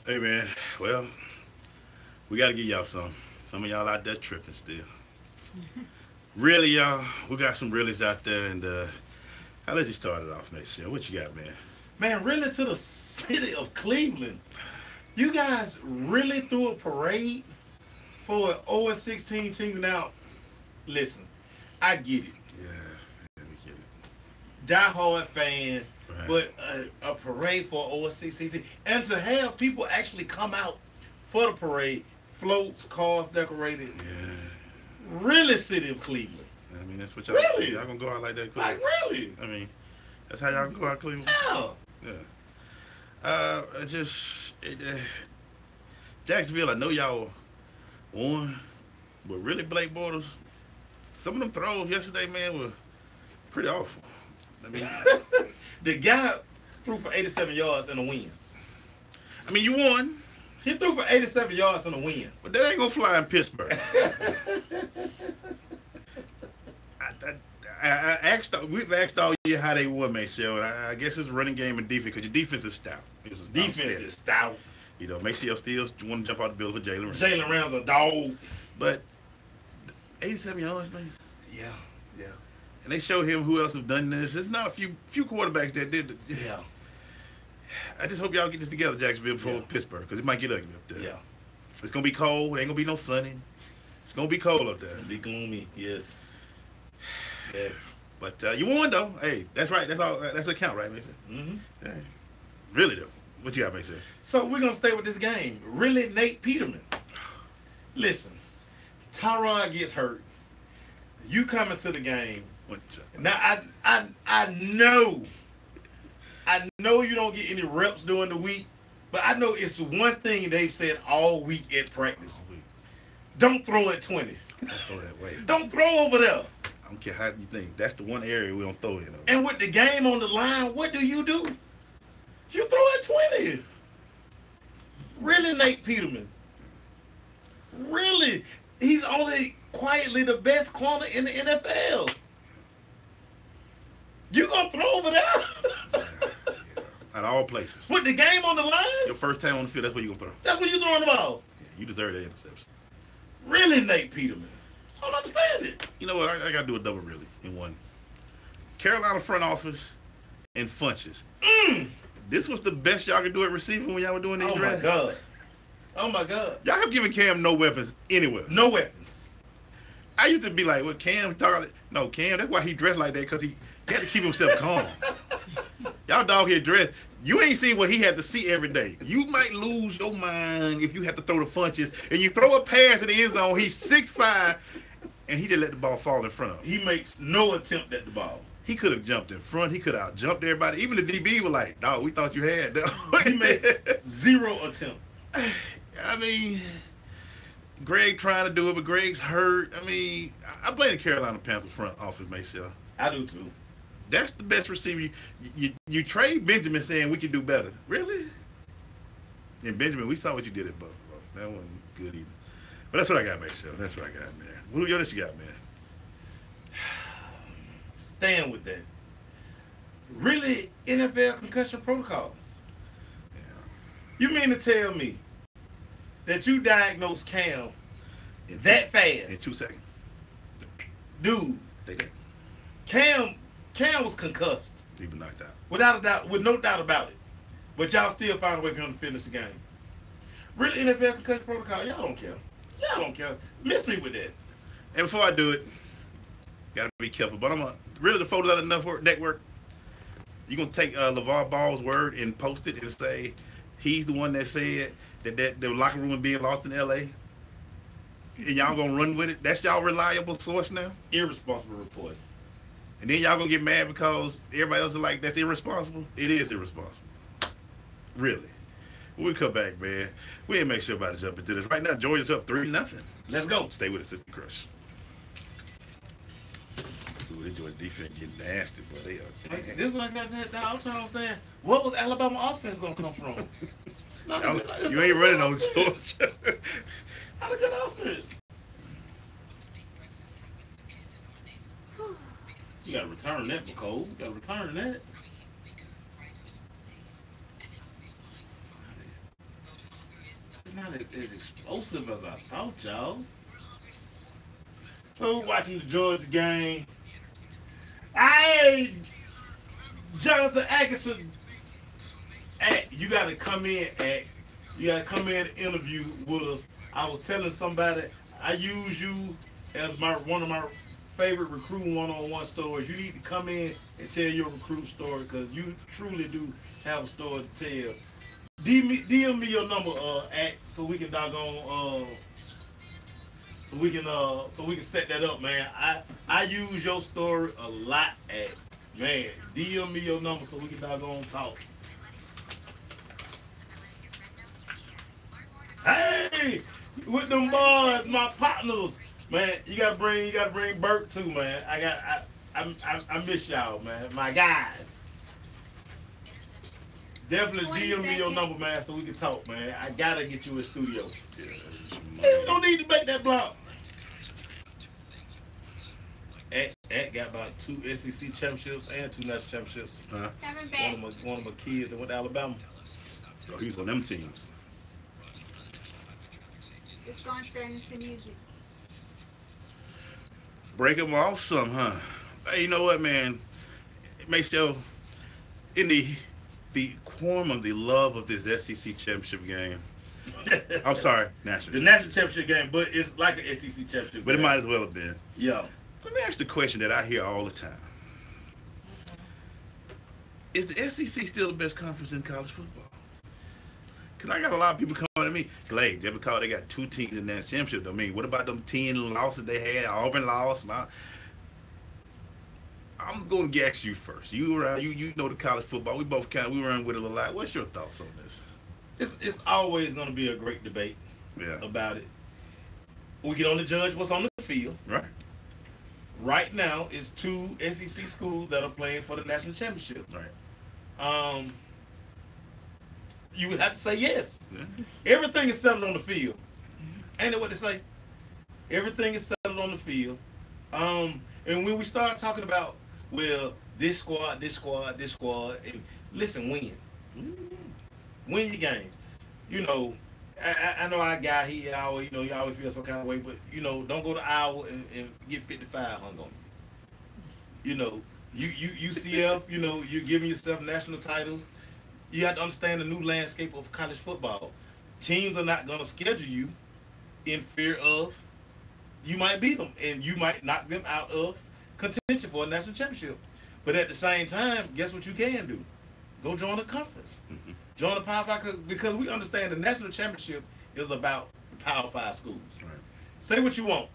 Speaker 3: Hey, man. Well, we got to give y'all some. Some of y'all out there tripping still. Really, y'all, we got some reallys out there, and I'll let you start it off next year. What you got, man?
Speaker 2: Man, really to the city of Cleveland. You guys really threw a parade for an 0-16 team. Now, listen, I get it.
Speaker 3: Yeah, we get it.
Speaker 2: Die-hard fans,
Speaker 3: Right.
Speaker 2: but a parade for an 0-16 team. And to have people actually come out for the parade, floats, cars decorated.
Speaker 3: Yeah.
Speaker 2: Really city of Cleveland.
Speaker 3: I mean, that's what y'all
Speaker 2: Really?
Speaker 3: Y'all gonna go out like that,
Speaker 2: Like,
Speaker 3: Cleveland?
Speaker 2: really?
Speaker 3: I mean, that's how y'all gonna go out Cleveland?
Speaker 2: Yeah.
Speaker 3: Yeah. Jacksonville, I know y'all won, but really, Blake Bortles, some of them throws yesterday, man, were pretty awful. I mean,
Speaker 2: The guy threw for 87 yards in a win.
Speaker 3: you won,
Speaker 2: He threw for 87 yards in a win.
Speaker 3: but that ain't gonna fly in Pittsburgh. We've asked all year how they won, Maceo, and I guess it's running game and defense, because your defense is stout.
Speaker 2: Defense is stout.
Speaker 3: You know, Maceo still want to jump out the building for Jalen Ramsey.
Speaker 2: Jalen Ramsey a dog.
Speaker 3: But 87 yards, man.
Speaker 2: Yeah.
Speaker 3: And they showed him who else have done this. There's not a few quarterbacks that did it.
Speaker 2: Yeah.
Speaker 3: I just hope y'all get this together, Jacksonville, before Pittsburgh, because it might get ugly up there.
Speaker 2: Yeah.
Speaker 3: It's going to be cold. It ain't going to be no sunny. It's going to be cold up there.
Speaker 2: It's going to be gloomy. Yes.
Speaker 3: But you won, though. Hey, that's right. That's all. That's a count, right, Mason?
Speaker 2: Mm-hmm.
Speaker 3: Hey. Really, though. What you got, Mason?
Speaker 2: So we're going to stay with this game. Really, Nate Peterman. Listen, Tyrod gets hurt. You come into the game. Now, I know you don't get any reps during the week, but I know it's one thing they've said all week at practice. Don't throw at 20.
Speaker 3: Don't throw that way.
Speaker 2: Don't throw over there.
Speaker 3: I don't care how you think. That's the one area we don't throw in.
Speaker 2: And with the game on the line, what do? You throw at 20. Really, Nate Peterman? Really? He's only quietly the best corner in the NFL. You gonna throw over there?
Speaker 3: Yeah. At all places.
Speaker 2: With the game on the line?
Speaker 3: Your first time on the field, that's where you gonna throw.
Speaker 2: That's where you throwing the ball.
Speaker 3: Yeah, you deserve that interception.
Speaker 2: Really, Nate Peterman? I don't understand it.
Speaker 3: You know what? I gotta do a double really in one. Carolina front office and Funches. This was the best y'all could do at receiving when y'all were doing these drafts.
Speaker 2: Oh my God.
Speaker 3: Y'all have given Cam no weapons anywhere.
Speaker 2: No weapons.
Speaker 3: I used to be like, well, Cam talking. No, Cam, that's why he dressed like that, because he had to keep himself calm. Y'all dog here dressed. You ain't seen what he had to see every day. You might lose your mind if you have to throw the Funches and you throw a pass in the end zone. He's 6'5", and he just let the ball fall in front of him.
Speaker 2: He makes no attempt at the ball.
Speaker 3: He could have jumped in front. He could have jumped everybody. Even the DB was like, dog, we thought you had.
Speaker 2: He makes zero attempt.
Speaker 3: I mean, Greg trying to do it, but Greg's hurt. I mean, I blame the Carolina Panthers front office, Maceo.
Speaker 2: I do too.
Speaker 3: That's the best receiver. You trade Benjamin saying we can do better. Really? And Benjamin, we saw what you did at Buffalo. That wasn't good either. But that's what I got, Maceo. That's what I got, man. What else you got, man?
Speaker 2: Stand with that. Really, NFL concussion protocol. Yeah. You mean to tell me that you diagnosed Cam that fast?
Speaker 3: In 2 seconds.
Speaker 2: Dude,
Speaker 3: They did.
Speaker 2: Cam was concussed.
Speaker 3: He was knocked out.
Speaker 2: Without a doubt, with no doubt about it. But y'all still find a way for him to finish the game. Really, NFL concussion protocol, y'all don't care. Y'all don't care. Mystery with that.
Speaker 3: And before I do it, gotta be careful. But I'm gonna really the photos out of network. You're gonna take LeVar Ball's word and post it and say he's the one that said that the locker room is being lost in LA. And y'all gonna run with it. That's y'all reliable source now.
Speaker 2: Irresponsible report.
Speaker 3: And then y'all gonna get mad because everybody else is like, that's irresponsible. It is irresponsible. Really. When we come back, man, we ain't make sure about to jump into this. Right now, Georgia's up 3-0.
Speaker 2: Let's go.
Speaker 3: Stay with us, Sister Crush. Ooh, they doing defense getting nasty, but they are.
Speaker 2: Okay, this is what I got to say. I'm trying to understand. What was Alabama offense going to come from?
Speaker 3: You ain't running on Georgia.
Speaker 2: Not a good offense. You got to return that, Nicole. You got to return that. It's not as explosive as I thought, y'all. So watching the Georgia game. Hey, Jonathan Atkinson. Hey, you got to come in and interview with us. I was telling somebody I use you as one of my favorite recruit one-on-one stories. You need to come in and tell your recruit story because you truly do have a story to tell. DM me your number, so we can doggone, so we can set that up, man. I use your story a lot, man. DM me your number so we can doggone talk. Hey, with them boys, my partners, man. You gotta bring Bert too, man. I miss y'all, man. My guys. Definitely DM me your number, man, so we can talk, man. I gotta get you in studio. Yeah, you don't need to make that block. Ant got about 2 SEC championships and 2 national championships.
Speaker 1: Coming back.
Speaker 2: One of my kids that went to Alabama.
Speaker 3: Oh, he was on them teams.
Speaker 1: It's going straight into music.
Speaker 3: Break them off some, huh? Hey, you know what, man? It makes you in the quorum of the love of this SEC championship game. I'm sorry, national.
Speaker 2: The national championship game, but it's like an SEC championship.
Speaker 3: But it
Speaker 2: game.
Speaker 3: might as well have been.
Speaker 2: Yeah.
Speaker 3: Let me ask the question that I hear all the time. Is the SEC still the best conference in college football? Because I got a lot of people coming to me, Glade, just because they got 2 teams in that championship. I mean, what about them 10 losses they had? Auburn lost. I'm going to ask you first. You know the college football. We both we run with it a lot. What's your thoughts on this?
Speaker 2: It's always going to be a great debate about it. We can only judge what's on the field.
Speaker 3: Right.
Speaker 2: Right now, it's 2 SEC schools that are playing for the national championship.
Speaker 3: Right.
Speaker 2: You would have to say yes.
Speaker 3: Yeah.
Speaker 2: Everything is settled on the field. Ain't that what they say? Everything is settled on the field. And when we start talking about, well, this squad, and listen, win. Win your games. You know, I know our guy, he always feels some kind of way, but, don't go to Iowa and get 55 hung on you. You know, UCF, you're giving yourself national titles. You have to understand the new landscape of college football. Teams are not going to schedule you in fear of you might beat them and you might knock them out of contention for a national championship. But at the same time, guess what you can do? Go join a conference.
Speaker 3: Mm-hmm.
Speaker 2: Join the Power 5 because we understand the national championship is about the Power 5 schools.
Speaker 3: Right.
Speaker 2: Say what you want.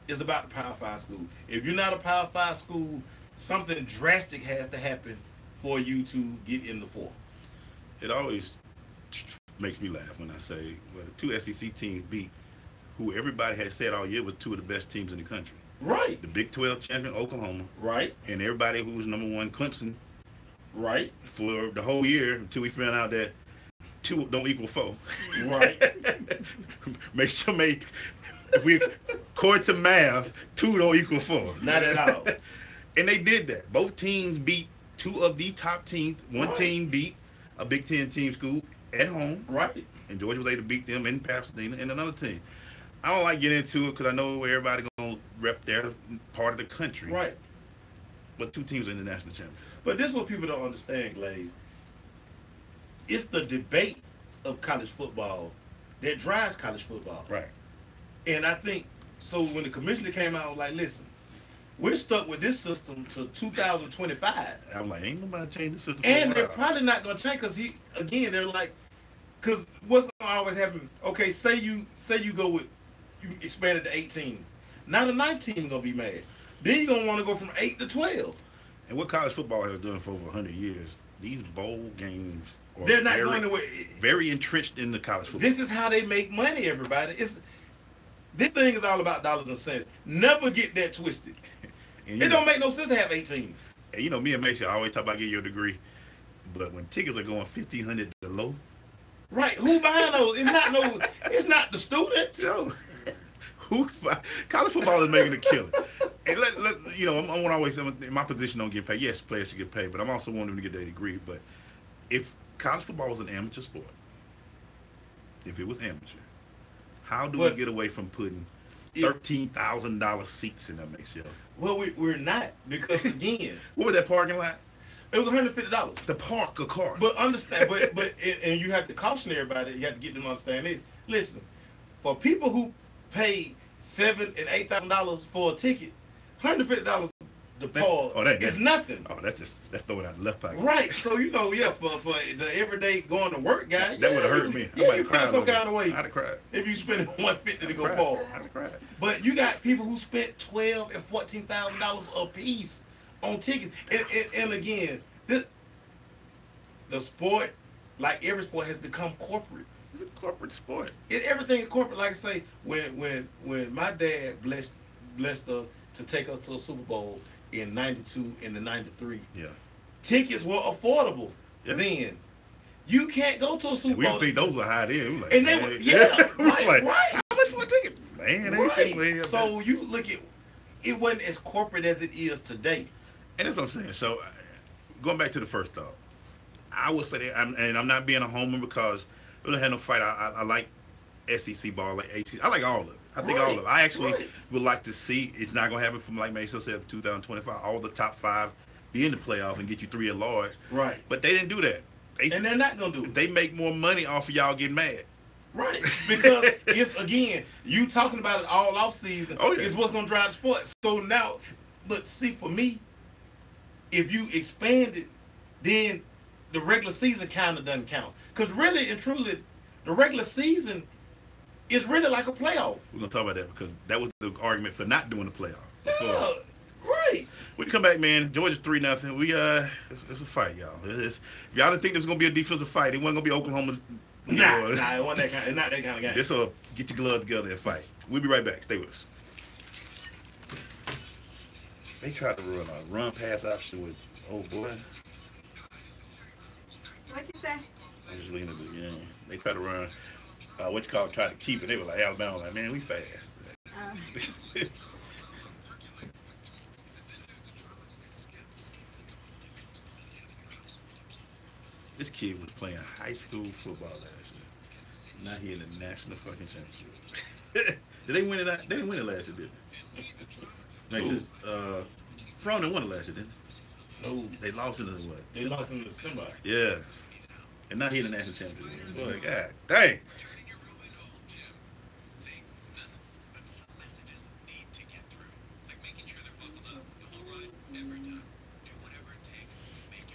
Speaker 2: It's about the Power 5 school. If you're not a Power 5 school, something drastic has to happen for you to get in the 4.
Speaker 3: It always makes me laugh when I say, well, the 2 SEC teams beat who everybody had said all year was 2 of the best teams in the country.
Speaker 2: Right.
Speaker 3: The Big 12 champion, Oklahoma.
Speaker 2: Right.
Speaker 3: And everybody who was #1, Clemson.
Speaker 2: Right.
Speaker 3: For the whole year until we found out that 2 don't equal 4.
Speaker 2: Right.
Speaker 3: If we, according to math, 2 don't equal 4.
Speaker 2: Not at all.
Speaker 3: And they did that. Both teams beat 2 of the top teams. One team beat a Big 10 team school at home.
Speaker 2: Right.
Speaker 3: And Georgia was able to beat them in Pasadena and another team. I don't like getting into it because I know everybody going to rep their part of the country.
Speaker 2: Right.
Speaker 3: But 2 teams are in the national championship.
Speaker 2: But this is what people don't understand, Glaze. It's the debate of college football that drives college football.
Speaker 3: Right.
Speaker 2: And I think, so when the commissioner came out, like, listen, we're stuck with this system till 2025.
Speaker 3: I'm like, ain't nobody changing the system.
Speaker 2: And they're probably not going to change because they're like, because what's going to always happen, okay, say you go with, you expanded to 8 teams. Now the 9th team is going to be mad. Then you're going to want to go from 8 to 12.
Speaker 3: And what college football has done for over 100 years, these bowl games are
Speaker 2: they're not going away.
Speaker 3: Very entrenched in the college football.
Speaker 2: This is how they make money, everybody. This thing is all about dollars and cents. Never get that twisted. It don't make no sense to have 8 teams.
Speaker 3: And me and Mason always talk about getting your degree, but when tickets are going $1,500 below,
Speaker 2: right? Who buying those? It's not the students.
Speaker 3: No. College football is making a killing. And I want to always say in my position don't get paid. Yes, players should get paid, but I'm also wanting them to get their degree. But if college football was an amateur sport, if it was amateur, how do we get away from putting $13,000 seats in that makes you?
Speaker 2: Well, we're not, because again,
Speaker 3: what was that parking lot?
Speaker 2: It was $150
Speaker 3: to park a car.
Speaker 2: But understand, and you have to caution everybody. You have to get them to understand this. Listen, for people who pay $7,000 and $8,000 for a ticket, $150 to park is nothing.
Speaker 3: Oh, that's throwing out the left pocket.
Speaker 2: Right. So for the everyday going to work guy,
Speaker 3: that would have hurt me.
Speaker 2: Yeah, you feel some kind of way.
Speaker 3: I'd have cried.
Speaker 2: If you spend $150 to go park.
Speaker 3: I'd have cried.
Speaker 2: But you got people who spent $12,000 and $14,000 a piece on tickets. And again, the sport, like every sport, has become corporate.
Speaker 3: It's a corporate sport.
Speaker 2: Everything is corporate. Like I say, when my dad blessed us to take us to a Super Bowl in '92 and the '93, tickets were affordable then. You can't go to a Super Bowl.
Speaker 3: We think those were high then. Like,
Speaker 2: and they were, right.
Speaker 3: How much for a ticket? Man,
Speaker 2: right. So you look at, it wasn't as corporate as it is today.
Speaker 3: And that's what I'm saying. So, going back to the first thought, I will say that, I'm not being a homer because I really had no fight. I like SEC ball, like ACC. I like all of it. I think all of it. I actually would like to see, it's not going to happen from, like Mason said, 2025, all the top 5 be in the playoff and get you 3 at large.
Speaker 2: Right.
Speaker 3: But they didn't do that.
Speaker 2: And they're not going to do it.
Speaker 3: They make more money off of y'all getting mad.
Speaker 2: Right. Because it's, again, you talking about it all off season.
Speaker 3: Oh, yeah.
Speaker 2: It's what's going to drive the sport. So now, but see, for me, if you expand it, then the regular season kind of doesn't count. Because really and truly, the regular season is really like a playoff.
Speaker 3: We're going to talk about that because that was the argument for not doing the playoff.
Speaker 2: Yeah, right.
Speaker 3: We come back, man. Georgia's 3-0. We it's a fight, y'all. If y'all didn't think there was gonna be a defensive fight, it wasn't gonna be Oklahoma.
Speaker 2: Nah, it wasn't that kind. Not that kind of game.
Speaker 3: This will get your gloves together and fight. We'll be right back. Stay with us. They tried to run a run pass option with boy.
Speaker 1: What you say?
Speaker 3: I'm just leaning to the game. They tried to run. Tried to keep it. They were like Alabama, like, man, we fast. This kid was playing high school football last year. Now he in the national fucking championship. Did they win it? They didn't win it last year, did they? Fronin won it last year, didn't they?
Speaker 2: No,
Speaker 3: they lost in the what?
Speaker 2: They lost in the semi.
Speaker 3: Yeah, and now he in the national championship. Boy, God dang.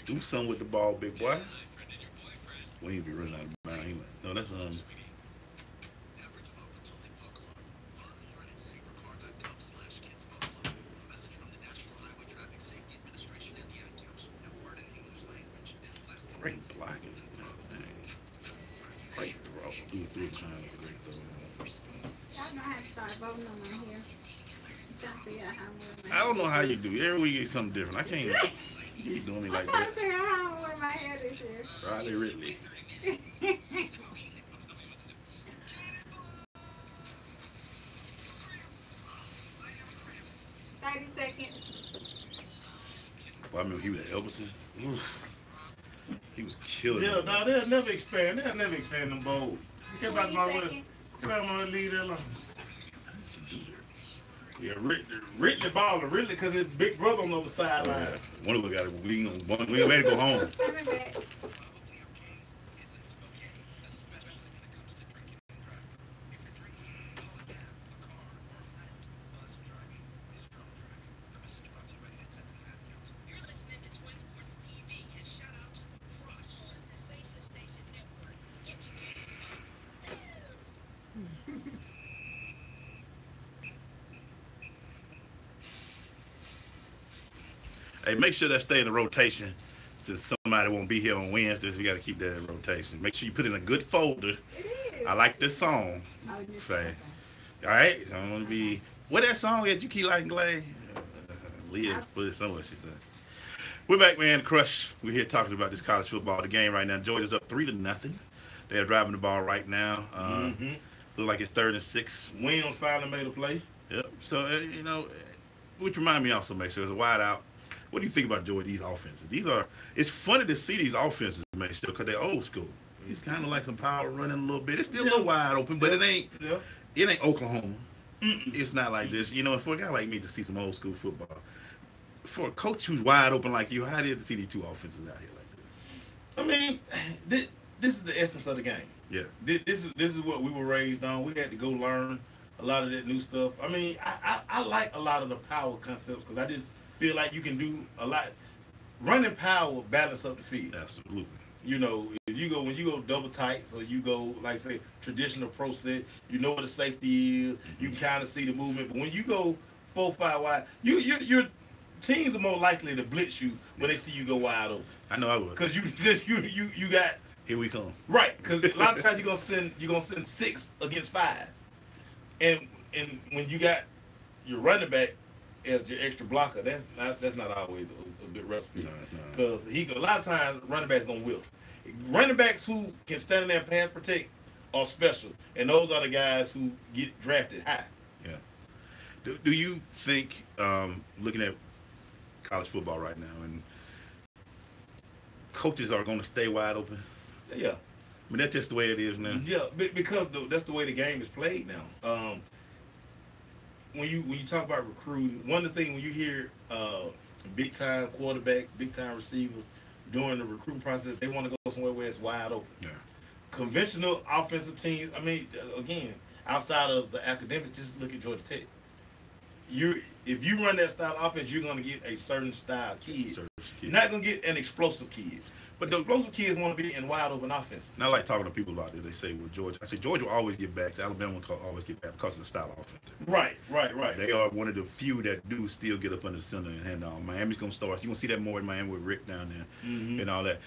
Speaker 3: Do something with the ball, big boy. Well, he'd be running out of bounds. No, that's great blocking. Great throw. Do it 3 times. Great throw.
Speaker 1: Y'all know how to start voting on my hair. I'm trying to figure out how I'm wearing my
Speaker 3: I don't know how you do. Every week it's something different. I can't. You keep doing me like
Speaker 1: I'm trying
Speaker 3: that.
Speaker 1: to figure out how I'm wearing my hair this year.
Speaker 3: Riley Ridley.
Speaker 1: 30 seconds.
Speaker 3: Well, I remember he was at Elberson. Oof. He was killing
Speaker 2: Yeah,
Speaker 3: them.
Speaker 2: no, they'll never expand. They'll never expand them bowls. Come back
Speaker 1: 20
Speaker 2: my way.
Speaker 1: seconds.
Speaker 2: Come back my way, leave that alone. Yeah, Ridley balling. Ridley because his big brother on the other sideline.
Speaker 3: One of us got it. We ready to go home.
Speaker 1: Coming back.
Speaker 3: Hey, make sure that stay in the rotation. Since somebody won't be here on Wednesdays, we got to keep that in rotation. Make sure you put it in a good folder.
Speaker 1: It is.
Speaker 3: I like this song.
Speaker 1: I was just
Speaker 3: Say, all right. So I'm gonna be. What that song that you keep liking, Glay? Leah put it somewhere. She said. We're back, man. Crush. We're here talking about this college football, the game right now. Georgia's up 3-0. They're driving the ball right now. Look like it's 3rd and 6.
Speaker 2: Williams finally made a play.
Speaker 3: Yep. So which remind me also, make sure it's a wide out. What do you think about Georgia, these offenses? It's funny to see these offenses, man, still, because they're old school. It's kind of like some power running a little bit. It's still a little wide open, but it ain't Oklahoma. It's not like this. For a guy like me to see some old school football, for a coach who's wide open like you, how do you see these two offenses out here like this?
Speaker 2: I mean, this is the essence of the game.
Speaker 3: Yeah.
Speaker 2: This is what we were raised on. We had to go learn a lot of that new stuff. I mean, I like a lot of the power concepts because I just feel like you can do a lot. Running power balance up the field.
Speaker 3: Absolutely.
Speaker 2: If when you go double tights or you go like say traditional pro set, you know what the safety is. You can kind of see the movement. But when you go 4-5 wide, your teams are more likely to blitz you when they see you go wide open.
Speaker 3: I know I would.
Speaker 2: Because you got
Speaker 3: here we come.
Speaker 2: Right. Because a lot of times you're gonna send 6 against 5, and when you got your running back as your extra blocker, that's not always a good recipe. Because a lot of times running backs gonna whiff. Running backs who can stand in there and pass protect are special, and those are the guys who get drafted high.
Speaker 3: Yeah. Do you think, looking at college football right now, and coaches are going to stay wide open?
Speaker 2: Yeah.
Speaker 3: I mean, that's just the way it is now.
Speaker 2: Yeah, because that's the way the game is played now. When you talk about recruiting, one of the things when you hear big time quarterbacks, big time receivers during the recruiting process, they want to go somewhere where it's wide open.
Speaker 3: Yeah.
Speaker 2: Conventional offensive teams, I mean, again, outside of the academic, just look at Georgia Tech. If you run that style of offense, you're going to get a certain style kid. You're not going to get an explosive kid. But the explosive kids want to be in wide open offenses.
Speaker 3: And I like talking to people about this. They say, well, Georgia. I say Georgia will always get back. Alabama will always get back because of the style of offense.
Speaker 2: Right.
Speaker 3: They are one of the few that do still get up under the center and hand on. Miami's going to start. You're going to see that more in Miami with Rick down there and all that.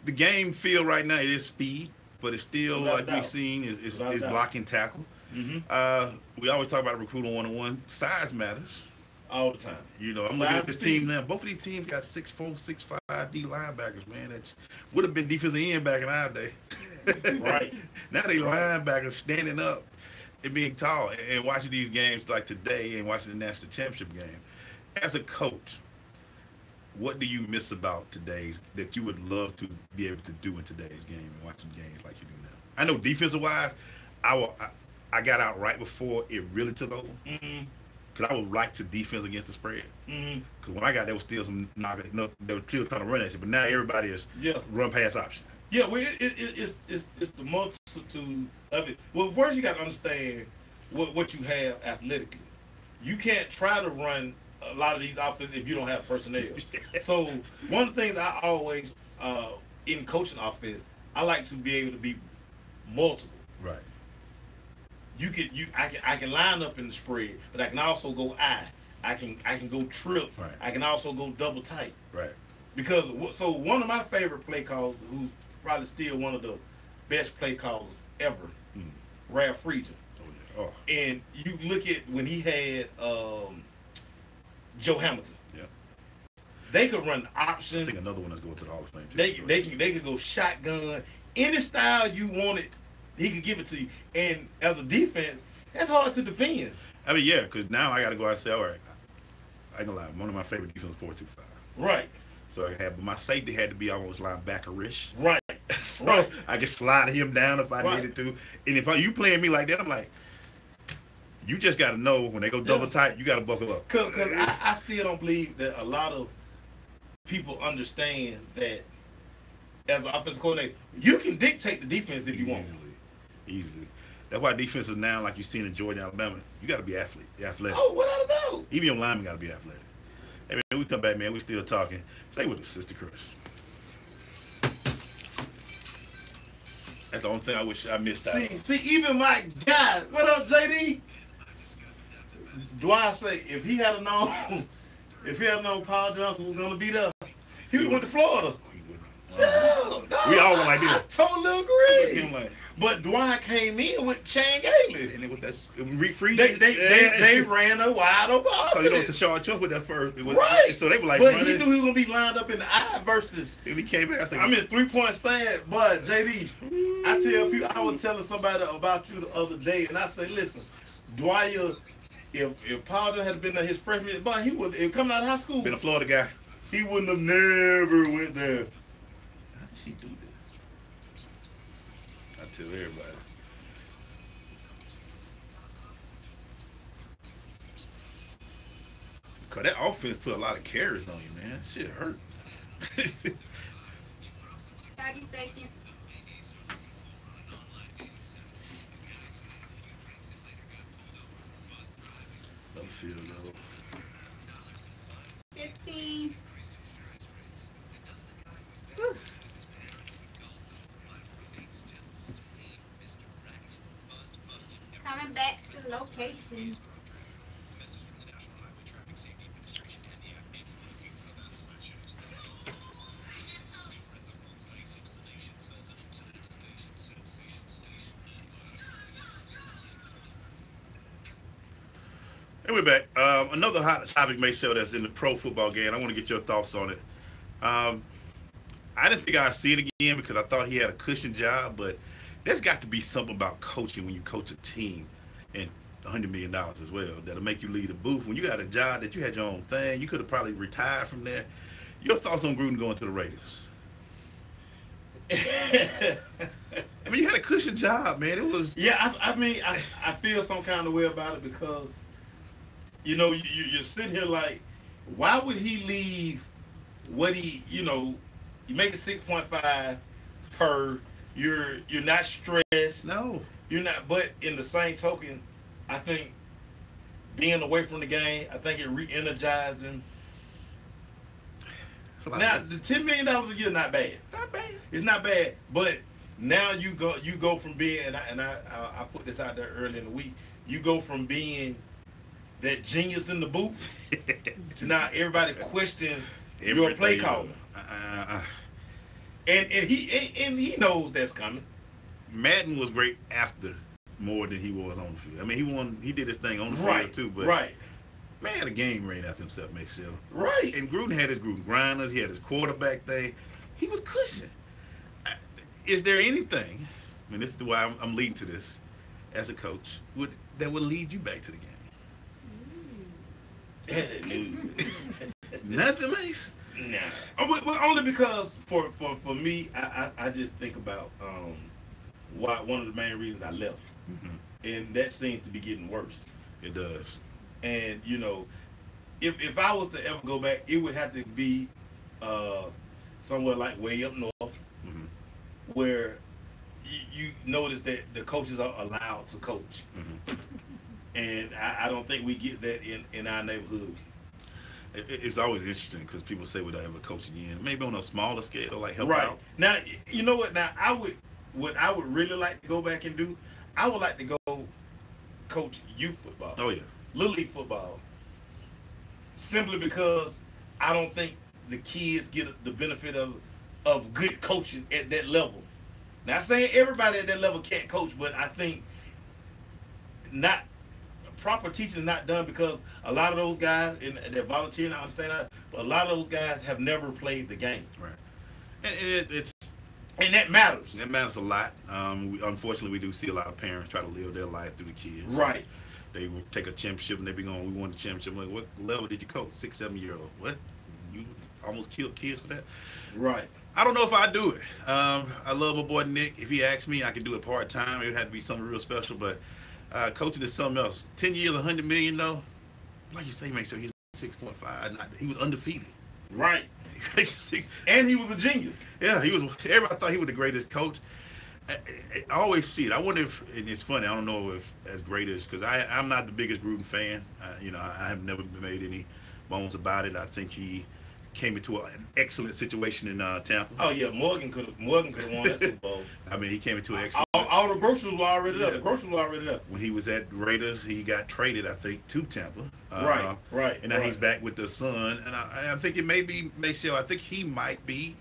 Speaker 3: The game feel right now, it is speed, but it's still, like we've seen, is blocking tackle. We always talk about recruiting one-on-one. Size matters.
Speaker 2: All the time.
Speaker 3: You know, I'm looking at this team now. Both of these teams got 6'4", 6'5" D linebackers, man. That would have been defensive end back in our day.
Speaker 2: Right.
Speaker 3: Now they linebackers standing up and being tall and watching these games like today and watching the national championship game. As a coach, what do you miss about today's that you would love to be able to do in today's game and watch some games like you do now? I know defensive-wise, I got out right before it really took over. Because I would like to defense against the spread. Because when I got there was still some knockers. They were still trying to run at you, but now everybody is run pass option.
Speaker 2: Yeah, well, it's the multitude of it. Well, first you got to understand what you have athletically. You can't try to run a lot of these offenses if you don't have personnel. So one of the things I always in coaching offense, I like to be able to be multiple.
Speaker 3: Right.
Speaker 2: I can line up in the spread, but I can also go I can go trips.
Speaker 3: Right.
Speaker 2: I can also go double tight.
Speaker 3: Right.
Speaker 2: Because so one of my favorite play calls, who's probably still one of the best play calls ever, Ralph Friedger.
Speaker 3: Oh, yeah.
Speaker 2: And you look at when he had Joe Hamilton.
Speaker 3: Yeah.
Speaker 2: They could run option.
Speaker 3: I think another one that's going to the Hall of Fame too.
Speaker 2: They could go shotgun. Any style you wanted, he could give it to you. And as a defense, that's hard to defend.
Speaker 3: I mean, yeah, because now I got to go out and say, all right, I ain't gonna lie, one of my favorite defenses was 4-2-5.
Speaker 2: Right.
Speaker 3: So I had, but my safety had to be almost linebacker-ish.
Speaker 2: Right.
Speaker 3: So
Speaker 2: right.
Speaker 3: I could slide him down if I needed to. And if you playing me like that, I'm like, you just got to know when they go double tight, you got to buckle up.
Speaker 2: Because I still don't believe that a lot of people understand that as an offensive coordinator, you can dictate the defense if you want.
Speaker 3: Easily. That's why defenses now, like you seen in Georgia, Alabama, you got to be athletic.
Speaker 2: Oh, without a doubt.
Speaker 3: Even your lineman got to be athletic. Hey, man, we come back, man. We still talking. Stay with us, Sister Crush. That's the only thing I wish I missed out on.
Speaker 2: See, even my guy, what up, JD? Dwight say if he had known Paul Johnson was gonna be there, he would have went to Florida. No,
Speaker 3: we all went like this.
Speaker 2: I totally agree.
Speaker 3: Him like,
Speaker 2: but Dwight came in with Chan Gailey.
Speaker 3: And it was that freeze.
Speaker 2: They ran a wide open offense.
Speaker 3: So you know, Tashard Chuck with that first.
Speaker 2: Right.
Speaker 3: So they were like,
Speaker 2: but
Speaker 3: running.
Speaker 2: He knew he was gonna be lined up in the eye versus.
Speaker 3: And he came back.
Speaker 2: I'm in 3-point stand, but JD, I tell people, I was telling somebody about you the other day, and I say, listen, Dwyer, if Paul Johnson had been there his freshman year, but he would, if coming out of high school,
Speaker 3: been a Florida guy,
Speaker 2: he wouldn't have never went there.
Speaker 3: How did she do this? I tell everybody. Cause that offense put a lot of carries on you, man. Shit hurt.
Speaker 1: 30 seconds.
Speaker 3: Another field goal.
Speaker 1: 15. Whew. Coming back to location.
Speaker 3: And we're back. Another hot topic may show that's in the pro football game. I want to get your thoughts on it. I didn't think I'd see it again because I thought he had a cushion job, but there's got to be something about coaching when you coach a team. And $100 million as well. That'll make you leave the booth. When you got a job that you had your own thing, you could have probably retired from there. Your thoughts on Gruden going to the Raiders? I mean, you had a cushion job, man. It was.
Speaker 2: Yeah, I mean, I feel some kind of way about it because, you're sitting here like, why would he leave what you make it 6.5 per. You're not stressed.
Speaker 3: No.
Speaker 2: You're not. But in the same token, I think being away from the game, I think it re-energized him. Now, the $10 million a year, not bad.
Speaker 3: Not bad.
Speaker 2: It's not bad, but now you go from being, and I put this out there early in the week. You go from being that genius in the booth to now everybody questions your play caller. And he knows that's coming.
Speaker 3: Madden was great after more than he was on the field. I mean, he did his thing on the field too, but man had a game ran after himself, make sure.
Speaker 2: Right.
Speaker 3: And Gruden had his Gruden grinders. He had his quarterback thing. He was cushioned. Is there anything, I mean, this is why I'm leading to this, as a coach, that would lead you back to the game? Nothing, Mace?
Speaker 2: Nah. But only because for me, I just think about why one of the main reasons I left.
Speaker 3: Mm-hmm.
Speaker 2: And that seems to be getting worse.
Speaker 3: It does.
Speaker 2: And if I was to ever go back, it would have to be somewhere like way up north,
Speaker 3: mm-hmm.
Speaker 2: where you notice that the coaches are allowed to coach.
Speaker 3: Mm-hmm.
Speaker 2: And I don't think we get that in our neighborhoods.
Speaker 3: It's always interesting because people say, would I ever coach again? Maybe on a smaller scale, like help
Speaker 2: right.
Speaker 3: out.
Speaker 2: Now, you know what? Now, what I would really like to go back and do, I would like to go coach youth football.
Speaker 3: Oh, yeah.
Speaker 2: Little league football. Simply because I don't think the kids get the benefit of good coaching at that level. Not saying everybody at that level can't coach, but I think not proper teaching is not done because a lot of those guys that volunteer, and I understand that, but a lot of those guys have never played the game.
Speaker 3: Right. And
Speaker 2: and that matters.
Speaker 3: That matters a lot. Unfortunately, we do see a lot of parents try to live their life through the kids.
Speaker 2: Right.
Speaker 3: They will take a championship and they be going, we won the championship. I'm like, what level did you coach? 6, 7-year-old. What? You almost killed kids for that?
Speaker 2: Right.
Speaker 3: I don't know if I do it. I love my boy Nick. If he asked me, I could do it part-time. It would have to be something real special, but coaching is something else. 10 years, $100 million, though. Like you say, make sure he's 6.5. He was undefeated.
Speaker 2: Right. And he was a genius.
Speaker 3: Yeah, he was. Everybody thought he was the greatest coach. I always see it. I wonder if, and it's funny, I don't know if as great as, because I'm not the biggest Gruden fan. I have never made any bones about it. I think he came into an excellent situation in Tampa.
Speaker 2: Oh yeah, Morgan could have won that Super Bowl.
Speaker 3: I mean, he came into an excellent.
Speaker 2: All the groceries were already there. The groceries were already there.
Speaker 3: When he was at Raiders, he got traded, I think, to Tampa.
Speaker 2: Right.
Speaker 3: And now he's back with the Sun, and I think it may be Maceo. I think he might be.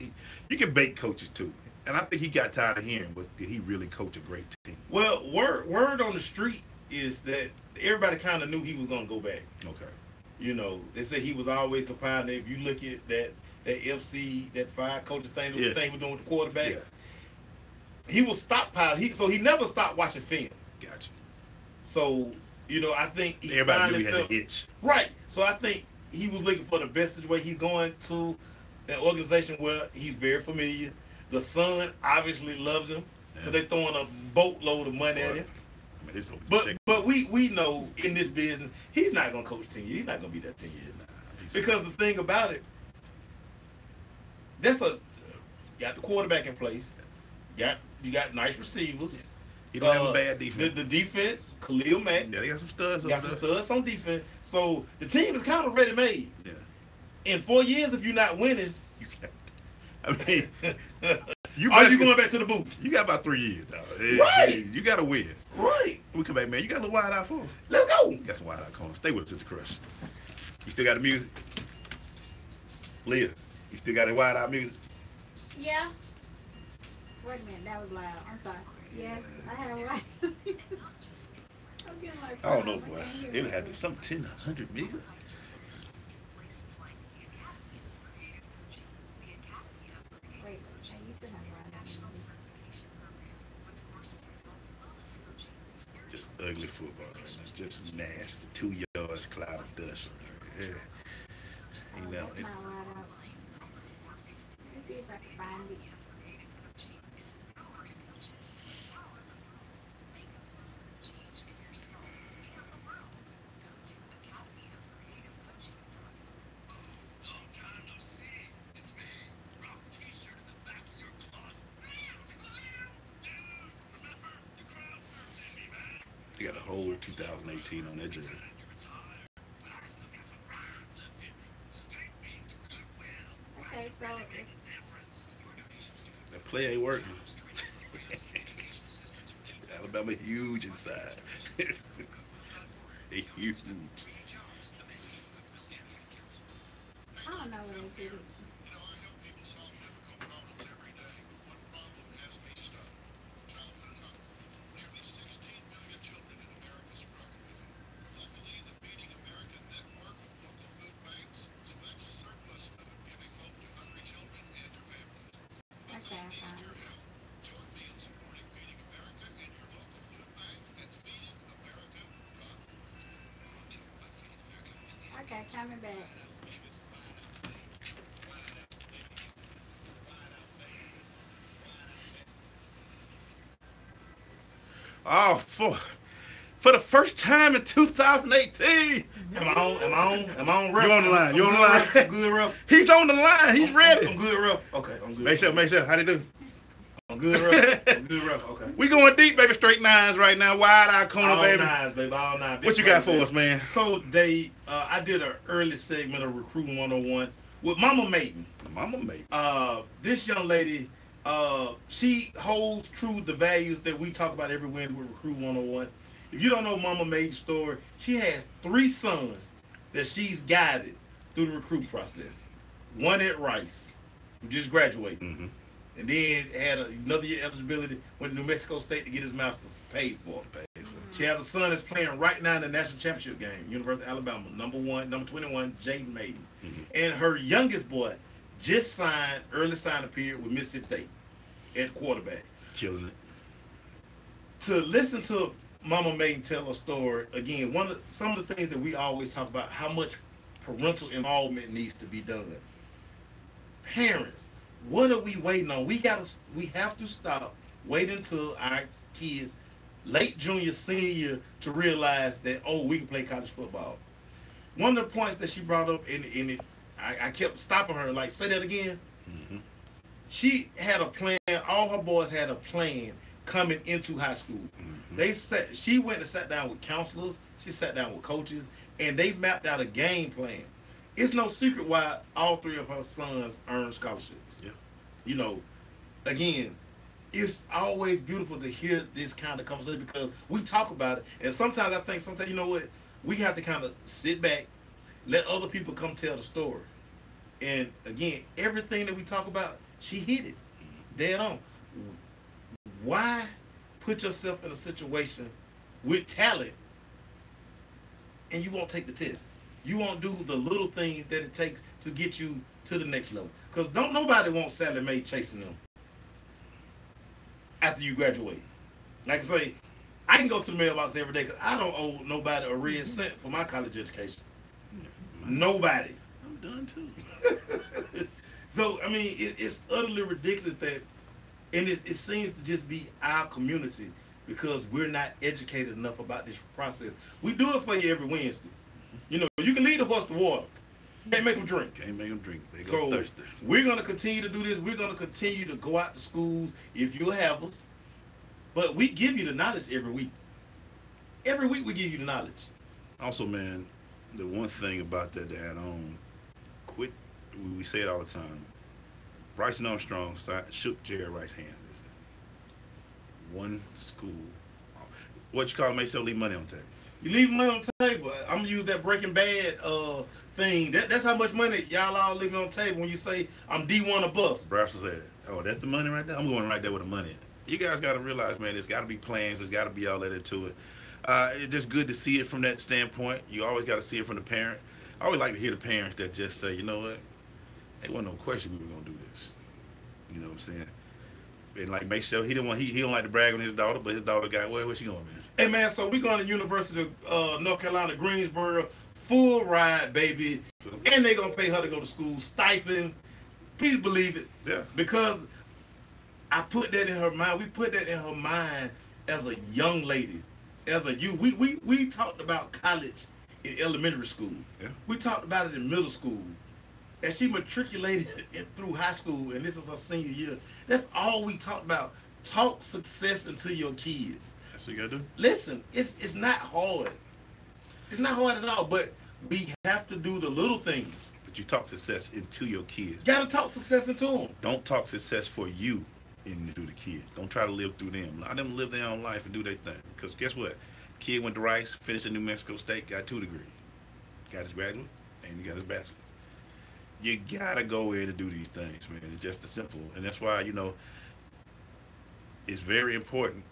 Speaker 3: You can bait coaches too, and I think he got tired of hearing, but did he really coach a great team?
Speaker 2: Well, word on the street is that everybody kind of knew he was going to go back.
Speaker 3: Okay.
Speaker 2: They say he was always compiling. If you look at that FC, that 5 coaches thing, the thing we're doing with the quarterbacks, he was stockpiling. So he never stopped watching film.
Speaker 3: Gotcha.
Speaker 2: So, I think
Speaker 3: everybody knew he had an itch.
Speaker 2: Right. So I think he was looking for the best situation. He's going to an organization where he's very familiar. The Sun obviously loves him because they're throwing a boatload of money at him.
Speaker 3: I mean,
Speaker 2: but we know in this business, he's not going to coach 10 years. He's not going to be there 10 years. Because the thing about it, you got the quarterback in place. You got nice receivers.
Speaker 3: You don't have a bad defense.
Speaker 2: The defense, Khalil Mack.
Speaker 3: Yeah, they got some studs.
Speaker 2: Got some studs on defense. So the team is kind of ready made.
Speaker 3: Yeah.
Speaker 2: In 4 years, if you're not winning,
Speaker 3: you can't. I mean,
Speaker 2: are you going back to the booth?
Speaker 3: You got about 3 years, dog.
Speaker 2: Right.
Speaker 3: You got to win.
Speaker 2: Right.
Speaker 3: We come back, man. You got a little wide eye for us.
Speaker 2: Let's go.
Speaker 3: You got some wide eye corners. Stay with us, Sister Crush. You still got the music? Leah, you still got the wide eye music?
Speaker 1: Yeah. Wait a minute, that was loud. I'm sorry. Yes, I have a right. I'm getting like,
Speaker 3: I don't know, boy. It had to some 10, 100 million.
Speaker 1: Wait, I used to have right.
Speaker 3: Just ugly football right now. Just nasty. 2 yards, cloud of dust. Yeah. You know,
Speaker 1: That's not right out. Let's see if I can find it.
Speaker 3: they got a whole 2018 on that jersey.
Speaker 1: Okay, so
Speaker 3: That play ain't working. Alabama huge inside. They huge.
Speaker 1: I don't know what they did. Okay, I found it. Okay, coming back.
Speaker 3: Oh, for the first time in 2018.
Speaker 2: Am I on ref?
Speaker 3: You on the line. You on the line.
Speaker 2: I'm good ref.
Speaker 3: He's on the line. He's
Speaker 2: I'm
Speaker 3: ready.
Speaker 2: good ref. Okay, I'm good.
Speaker 3: Make sure. How they do?
Speaker 2: I'm good ref. I'm good ref. Okay.
Speaker 3: We going deep, baby. Straight nines right now. Wide eye corner,
Speaker 2: All
Speaker 3: baby.
Speaker 2: nines, baby. All nines.
Speaker 3: What you got for us, man?
Speaker 2: So I did an early segment of Recruiting 101 with Mama Maiden.
Speaker 3: Mama mate.
Speaker 2: This young lady, she holds true the values that we talk about every Wednesday with Recruit 101. If you don't know Mama Maiden's story, she has 3 sons that she's guided through the recruit process. One at Rice, who just graduated, and then had another year eligibility, went to New Mexico State to get his master's, paid for. She has a son that's playing right now in the national championship game, University of Alabama, number 21, Jaden Maiden. And her youngest boy just signed, early signing period with Mississippi State at quarterback.
Speaker 3: Killing it.
Speaker 2: To listen to Mama Maiden tell her story, again, some of the things that we always talk about, how much parental involvement needs to be done. Parents, what are we waiting on? We have to stop waiting until our kids late junior, senior to realize that, oh, we can play college football. One of the points that she brought up, I kept stopping her, like, say that again. She had a plan. All her boys had a plan coming into high school. She went and sat down with counselors. She sat down with coaches, and they mapped out a game plan. It's no secret why all 3 of her sons earned scholarships.
Speaker 3: Yeah.
Speaker 2: You know, again, it's always beautiful to hear this kind of conversation because we talk about it, and sometimes I think you know what, we have to kind of sit back, let other people come tell the story. And again, everything that we talk about, she hit it dead on. Why put yourself in a situation with talent and you won't take the test? You won't do the little things that it takes to get you to the next level. Because don't nobody want Sally Mae chasing them after you graduate. Like I say, I can go to the mailbox every day because I don't owe nobody a red cent for my college education. Nobody.
Speaker 3: I'm done too.
Speaker 2: So, I mean, it's utterly ridiculous that, and it seems to just be our community because we're not educated enough about this process. We do it for you every Wednesday. You know, you can lead the horse to water. Can't make them drink.
Speaker 3: Can't make them drink. They go
Speaker 2: So
Speaker 3: thirsty.
Speaker 2: we're going to continue to do this. We're going to continue to go out to schools if you have us. But we give you the knowledge every week. Every week we give you the knowledge.
Speaker 3: Also, man, the one thing about that to add on, quit. We say it all the time. Bryson Armstrong shook Jerry Rice's hand. One school. What you call it, make sure leave money on the table.
Speaker 2: You leave money on the table. I'm gonna use that Breaking Bad thing. That's how much money y'all all leaving on the table when you say I'm D1 a bus.
Speaker 3: Brassel said, "Oh, that's the money right there. I'm going right there with the money." You guys got to realize, man, there's got to be plans. There's got to be all that into it. It's just good to see it from that standpoint. You always got to see it from the parent. I always like to hear the parents that just say, you know what, there wasn't no question we were gonna do this. You know what I'm saying? and like make sure he don't like to brag on his daughter, but his daughter got where she going, man?
Speaker 2: Hey man, so we going to University of North Carolina, Greensboro, full ride, baby, and they gonna pay her to go to school, stipend. Please believe it.
Speaker 3: Yeah.
Speaker 2: Because I put that in her mind. We put that in her mind as a young lady, as a youth. We talked about college in elementary school.
Speaker 3: Yeah.
Speaker 2: We talked about it in middle school. And she matriculated through high school, and this is her senior year. That's all we talked about. Talk success into your kids.
Speaker 3: That's what you gotta do.
Speaker 2: Listen, it's not hard. It's not hard at all, but we have to do the little things.
Speaker 3: But you talk success into your kids.
Speaker 2: You gotta talk success into them.
Speaker 3: Don't talk success for you and through the kids. Don't try to live through them. Let them live their own life and do their thing. Because guess what? Kid went to Rice, finished at New Mexico State, got 2 degrees. Got his graduate, and he got his bachelor. You gotta go in and do these things, man. It's just as simple. And that's why, it's very important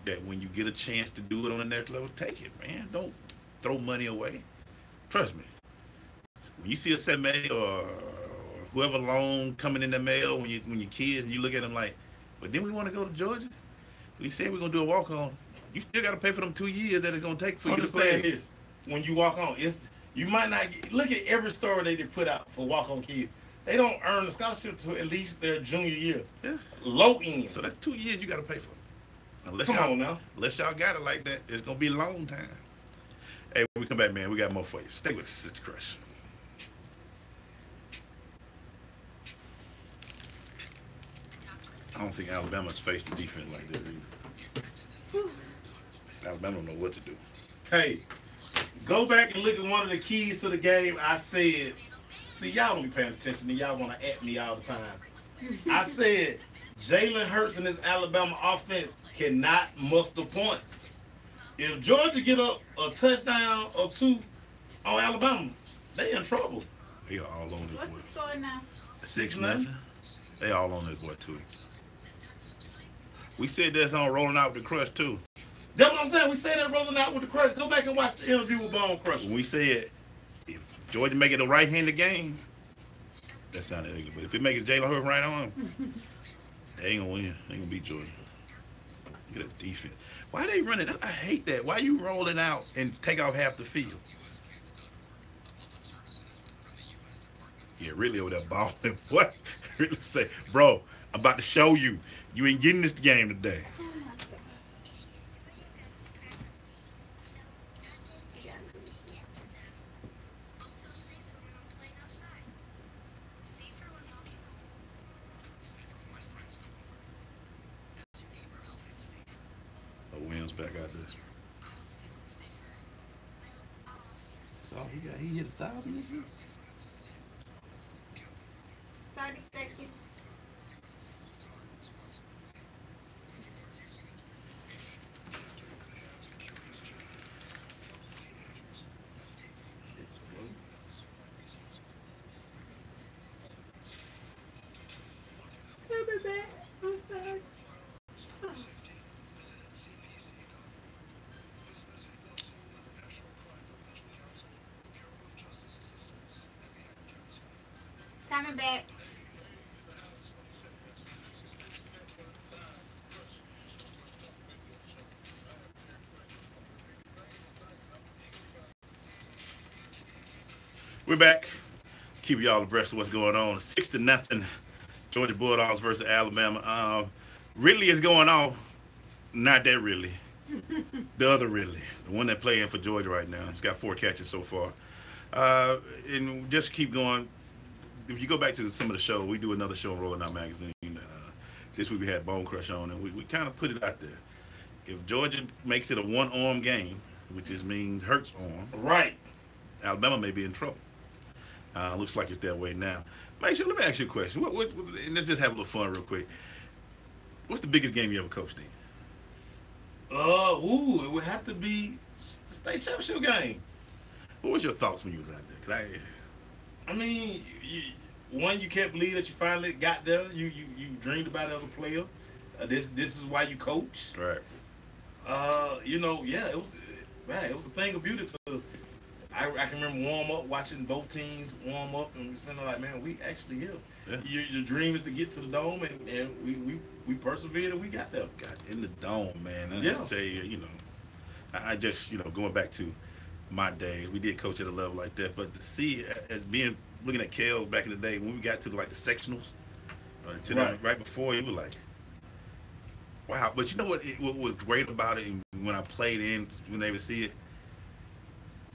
Speaker 3: that when you get a chance to do it on the next level, take it, man. Don't throw money away. Trust me. When you see a CMA or whoever loan coming in the mail when you're kids and you look at them like, but then we want to go to Georgia? We said we're gonna do a walk-on. You still gotta pay for them 2 years that it's gonna take for you to stay.
Speaker 2: This. When you walk on, you might not look at every story they put out for walk-on kids. They don't earn the scholarship to at least their junior year.
Speaker 3: Yeah.
Speaker 2: Low end.
Speaker 3: So that's 2 years you gotta pay for.
Speaker 2: Come on now.
Speaker 3: Unless y'all got it like that, it's gonna be a long time. Hey, when we come back, man, we got more for you. Stay with us, it's Crush. I don't think Alabama's faced a defense like this either. Alabama don't know what to do.
Speaker 2: Hey, go back and look at one of the keys to the game. I said, see, y'all don't be paying attention and y'all want to at me all the time. I said, Jalen Hurts and this Alabama offense cannot muster points. If Georgia get up a touchdown or 2 on Alabama, they in trouble.
Speaker 3: They are all on this
Speaker 1: What's
Speaker 3: boy.
Speaker 1: the score now?
Speaker 3: 6-0. They all on this boy too. We said that's on rolling out with the Crush too.
Speaker 2: That's what I'm saying. We said that rolling out with the Crush. Go back and watch the interview with Bone Crush.
Speaker 3: When we said if Georgia make it a right-handed game, that sounded ugly. But if it makes Jalen Hurts right on, they ain't gonna win. They ain't gonna beat Georgia. Look at that defense. Why they running? I hate that. Why you rolling out and take off half the field? Yeah, really over there balling. What? Really say, bro, I'm about to show you. You ain't getting this game today. Williams back out there. That's all he got. He hit 1,000 this year.
Speaker 1: 30 seconds. I'll be back. I'm sorry. Coming back.
Speaker 3: We're back. Keep y'all abreast of what's going on. 6-0. Georgia Bulldogs versus Alabama. Ridley is going off. Not that Ridley. The other Ridley. The one that playing for Georgia right now. He's got 4 catches so far. And just keep going. If you go back to some of the show, we do another show on Rolling Out Magazine. This week we had Bone Crush on, and we kind of put it out there. If Georgia makes it a one-arm game, which just means Hurts arm,
Speaker 2: Right.
Speaker 3: Alabama may be in trouble. Looks like it's that way now. Mike, let me ask you a question. And let's just have a little fun real quick. What's the biggest game you ever coached in?
Speaker 2: It would have to be the state championship game.
Speaker 3: What was your thoughts when you was out there? 'Cause
Speaker 2: I mean, you can't believe that you finally got there. You dreamed about it as a player. This is why you coach.
Speaker 3: Right.
Speaker 2: It was a thing of beauty to. I can remember warm up, watching both teams warm up, and sitting like, man, we actually here. Your dream is to get to the dome, and we persevered and we got there.
Speaker 3: Got in the dome, man. I tell you, I just, going back to my days, we did coach at a level like that, but to see as being looking at Kale back in the day when we got to like the sectionals, right before, it was like, wow. But you know what was great about it, and when I played in, when they would see it,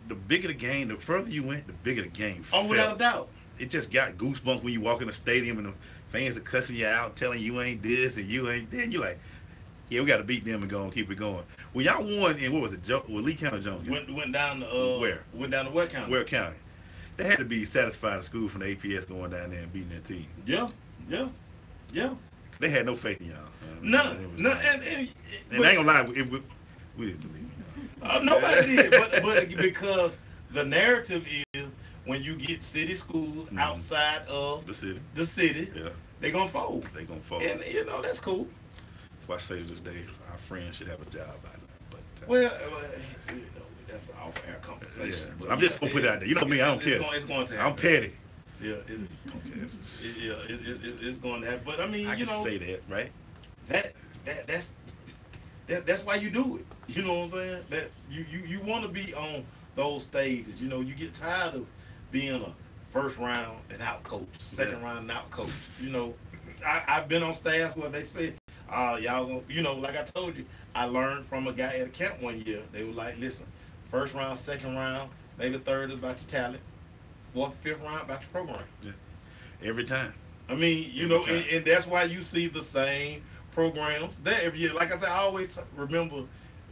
Speaker 3: the bigger the game, the further you went, the bigger the game felt.
Speaker 2: Oh, without a doubt.
Speaker 3: It just got goosebumps when you walk in the stadium and the fans are cussing you out, telling you ain't this and you ain't that. You're like, yeah, we got to beat them and go and keep it going. When y'all won in, what was it, Lee County, Jones?
Speaker 2: Went down to,
Speaker 3: where?
Speaker 2: Went down to Ware County.
Speaker 3: Ware County. They had to be satisfied at school from the APS going down there and beating that team.
Speaker 2: Yeah.
Speaker 3: They had no faith in y'all.
Speaker 2: No, and
Speaker 3: I ain't gonna lie, we didn't believe it.
Speaker 2: Nobody did, but because the narrative is when you get city schools outside of
Speaker 3: the
Speaker 2: city,
Speaker 3: yeah,
Speaker 2: they gonna fold. And that's cool.
Speaker 3: That's why I say to this day, our friends should have a job by now. But
Speaker 2: well, that's an off-air conversation.
Speaker 3: Yeah, but I'm just gonna put it out there. You know me, I don't care.
Speaker 2: It's going to happen.
Speaker 3: I'm petty.
Speaker 2: Yeah, it's going to happen. But I mean,
Speaker 3: I can say that, right?
Speaker 2: That's why you do it. You know what I'm saying? That you want to be on those stages. You get tired of being a first round and out coach, second round and out coach. I've been on staffs where they say, y'all gonna, like I told you, I learned from a guy at a camp one year. They were like, listen, first round, second round, maybe third is about your talent, fourth, fifth round about your program.
Speaker 3: Yeah. Every time.
Speaker 2: I mean, and that's why you see the same programs there every year. Like I said, I always remember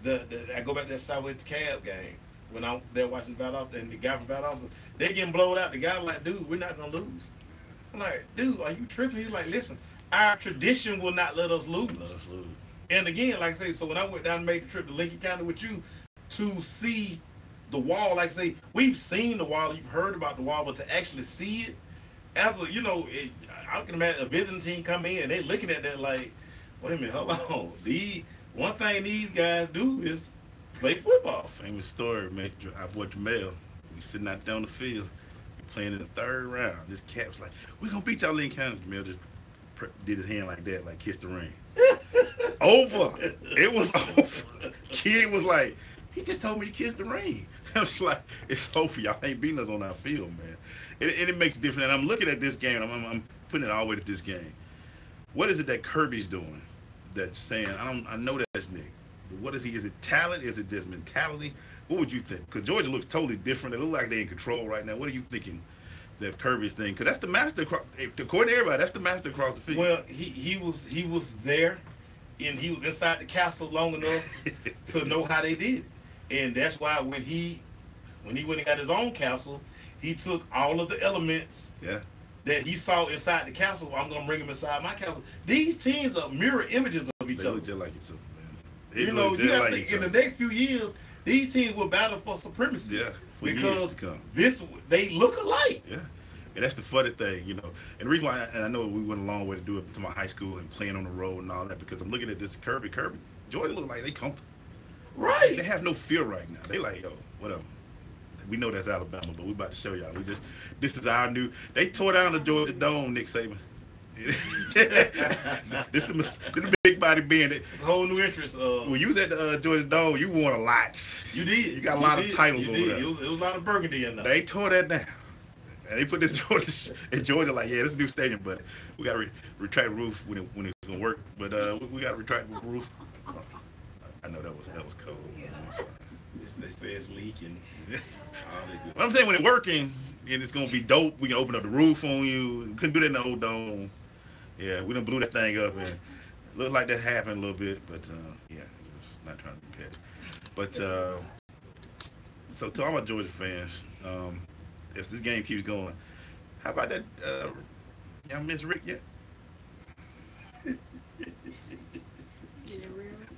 Speaker 2: I go back to that Southwest Cab game when I'm there watching Valdosta, and the guy from Valdosta, they getting blowed out. The guy was like, dude, we're not gonna lose. I'm like, dude, are you tripping? He's like, listen, our tradition will not let us lose. And again, like I say, so when I went down and made the trip to Lincoln County with you to see the wall, like I say, we've seen the wall, you've heard about the wall, but to actually see it, as a, I can imagine a visiting team come in and they looking at that like, wait a minute, hold on. One thing these guys do is play football.
Speaker 3: Famous story, man. I bought Jamel. We sitting out there on the field. We playing in the third round. This cat was like, we're going to beat y'all Lincoln County. Jamel just did his hand like that, like kissed the ring. Over. It was over. Kid was like, he just told me to kiss the ring. I was like, it's over. Y'all ain't beating us on our field, man. And it makes different. And I'm looking at this game. I'm putting it all the way to this game. What is it that Kirby's doing that's saying, I know that's Nick, but what is he? Is it talent? Is it just mentality? What would you think? Because Georgia looks totally different. It looks like they're in control right now. What are you thinking that Kirby's thing? Because that's the master, according to everybody, that's the master across the field.
Speaker 2: Well, he was there, and he was inside the castle long enough to know how they did it. And that's why when he went and got his own castle, he took all of the elements that he saw inside the castle. I'm gonna bring him inside my castle. These teams are mirror images of each other.
Speaker 3: Look just like each other, man.
Speaker 2: You have to think, in the next few years, these teams will battle for supremacy.
Speaker 3: Yeah, for
Speaker 2: because
Speaker 3: years to come.
Speaker 2: They look alike.
Speaker 3: Yeah. And that's the funny thing, And the reason why, and I know we went a long way to do it to my high school and playing on the road and all that, because I'm looking at this Kirby, Georgia look like they comfortable.
Speaker 2: Right.
Speaker 3: They have no fear right now. They like, yo, whatever. We know that's Alabama, but we about to show y'all. This is our new. They tore down the Georgia Dome, Nick Saban. this the big body being it.
Speaker 2: It's a whole new interest.
Speaker 3: When you was at the Georgia Dome, you won a lot.
Speaker 2: You did.
Speaker 3: You got a lot of titles over there.
Speaker 2: It was a lot of burgundy in there.
Speaker 3: They tore that down. And they put this in Georgia like, yeah, this is a new stadium, but we got to retract the roof when it's going to work. But we got to retract the roof. I know that was cold.
Speaker 2: Yeah. They say it's leaking.
Speaker 3: But I'm saying when it's working and it's gonna be dope, we can open up the roof on you. We couldn't do that in the old dome. Yeah, we done blew that thing up and looked like that happened a little bit, but yeah, just not trying to be petty. But so to all my Georgia fans, if this game keeps going, how about that? Y'all miss Rick yet?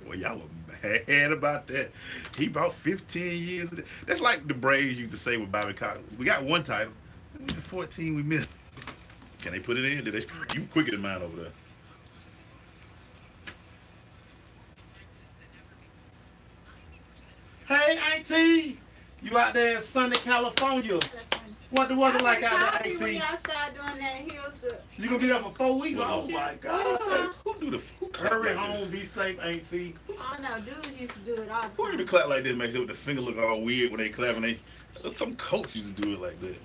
Speaker 3: Well, y'all were bad about that. He brought 15 years of that. That's like the Braves used to say with Bobby Cox. We got one title. We got 14 we missed. Can they put it in? You quicker than mine over there.
Speaker 2: Hey, Auntie. You out there in sunny California. What the weather like out there, Auntie?
Speaker 1: When y'all start doing that hill
Speaker 2: You gonna be there for 4 weeks?
Speaker 3: Well,
Speaker 2: Oh my
Speaker 1: Who
Speaker 2: God.
Speaker 3: Who clap
Speaker 2: Hurry
Speaker 3: like
Speaker 2: home,
Speaker 3: this?
Speaker 2: be safe, Auntie.
Speaker 1: I don't know. Dudes used to do it all
Speaker 3: Who
Speaker 1: the
Speaker 3: do the
Speaker 1: time.
Speaker 3: clap like this, makes it with the finger look all weird when they clap and they some coach used to do it like that.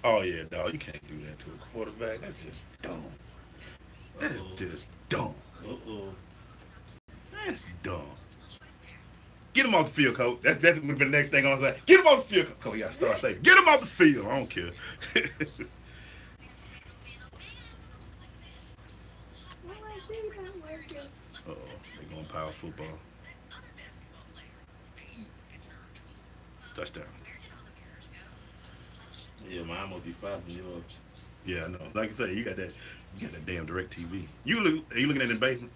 Speaker 3: Oh yeah, dog, you can't do that to a quarterback. That's just dumb. That's just dumb.
Speaker 2: Uh-oh.
Speaker 3: That's dumb. Get him off the field, coach. That would have been the next thing on say. Get him off the field, coach. You gotta start saying, get him off the field. I don't care. Uh-oh, they going power football. Touchdown.
Speaker 2: Yeah, mine must be faster than yours.
Speaker 3: Yeah, I know. Like I say, you got that damn direct TV. Are you looking at it in the basement?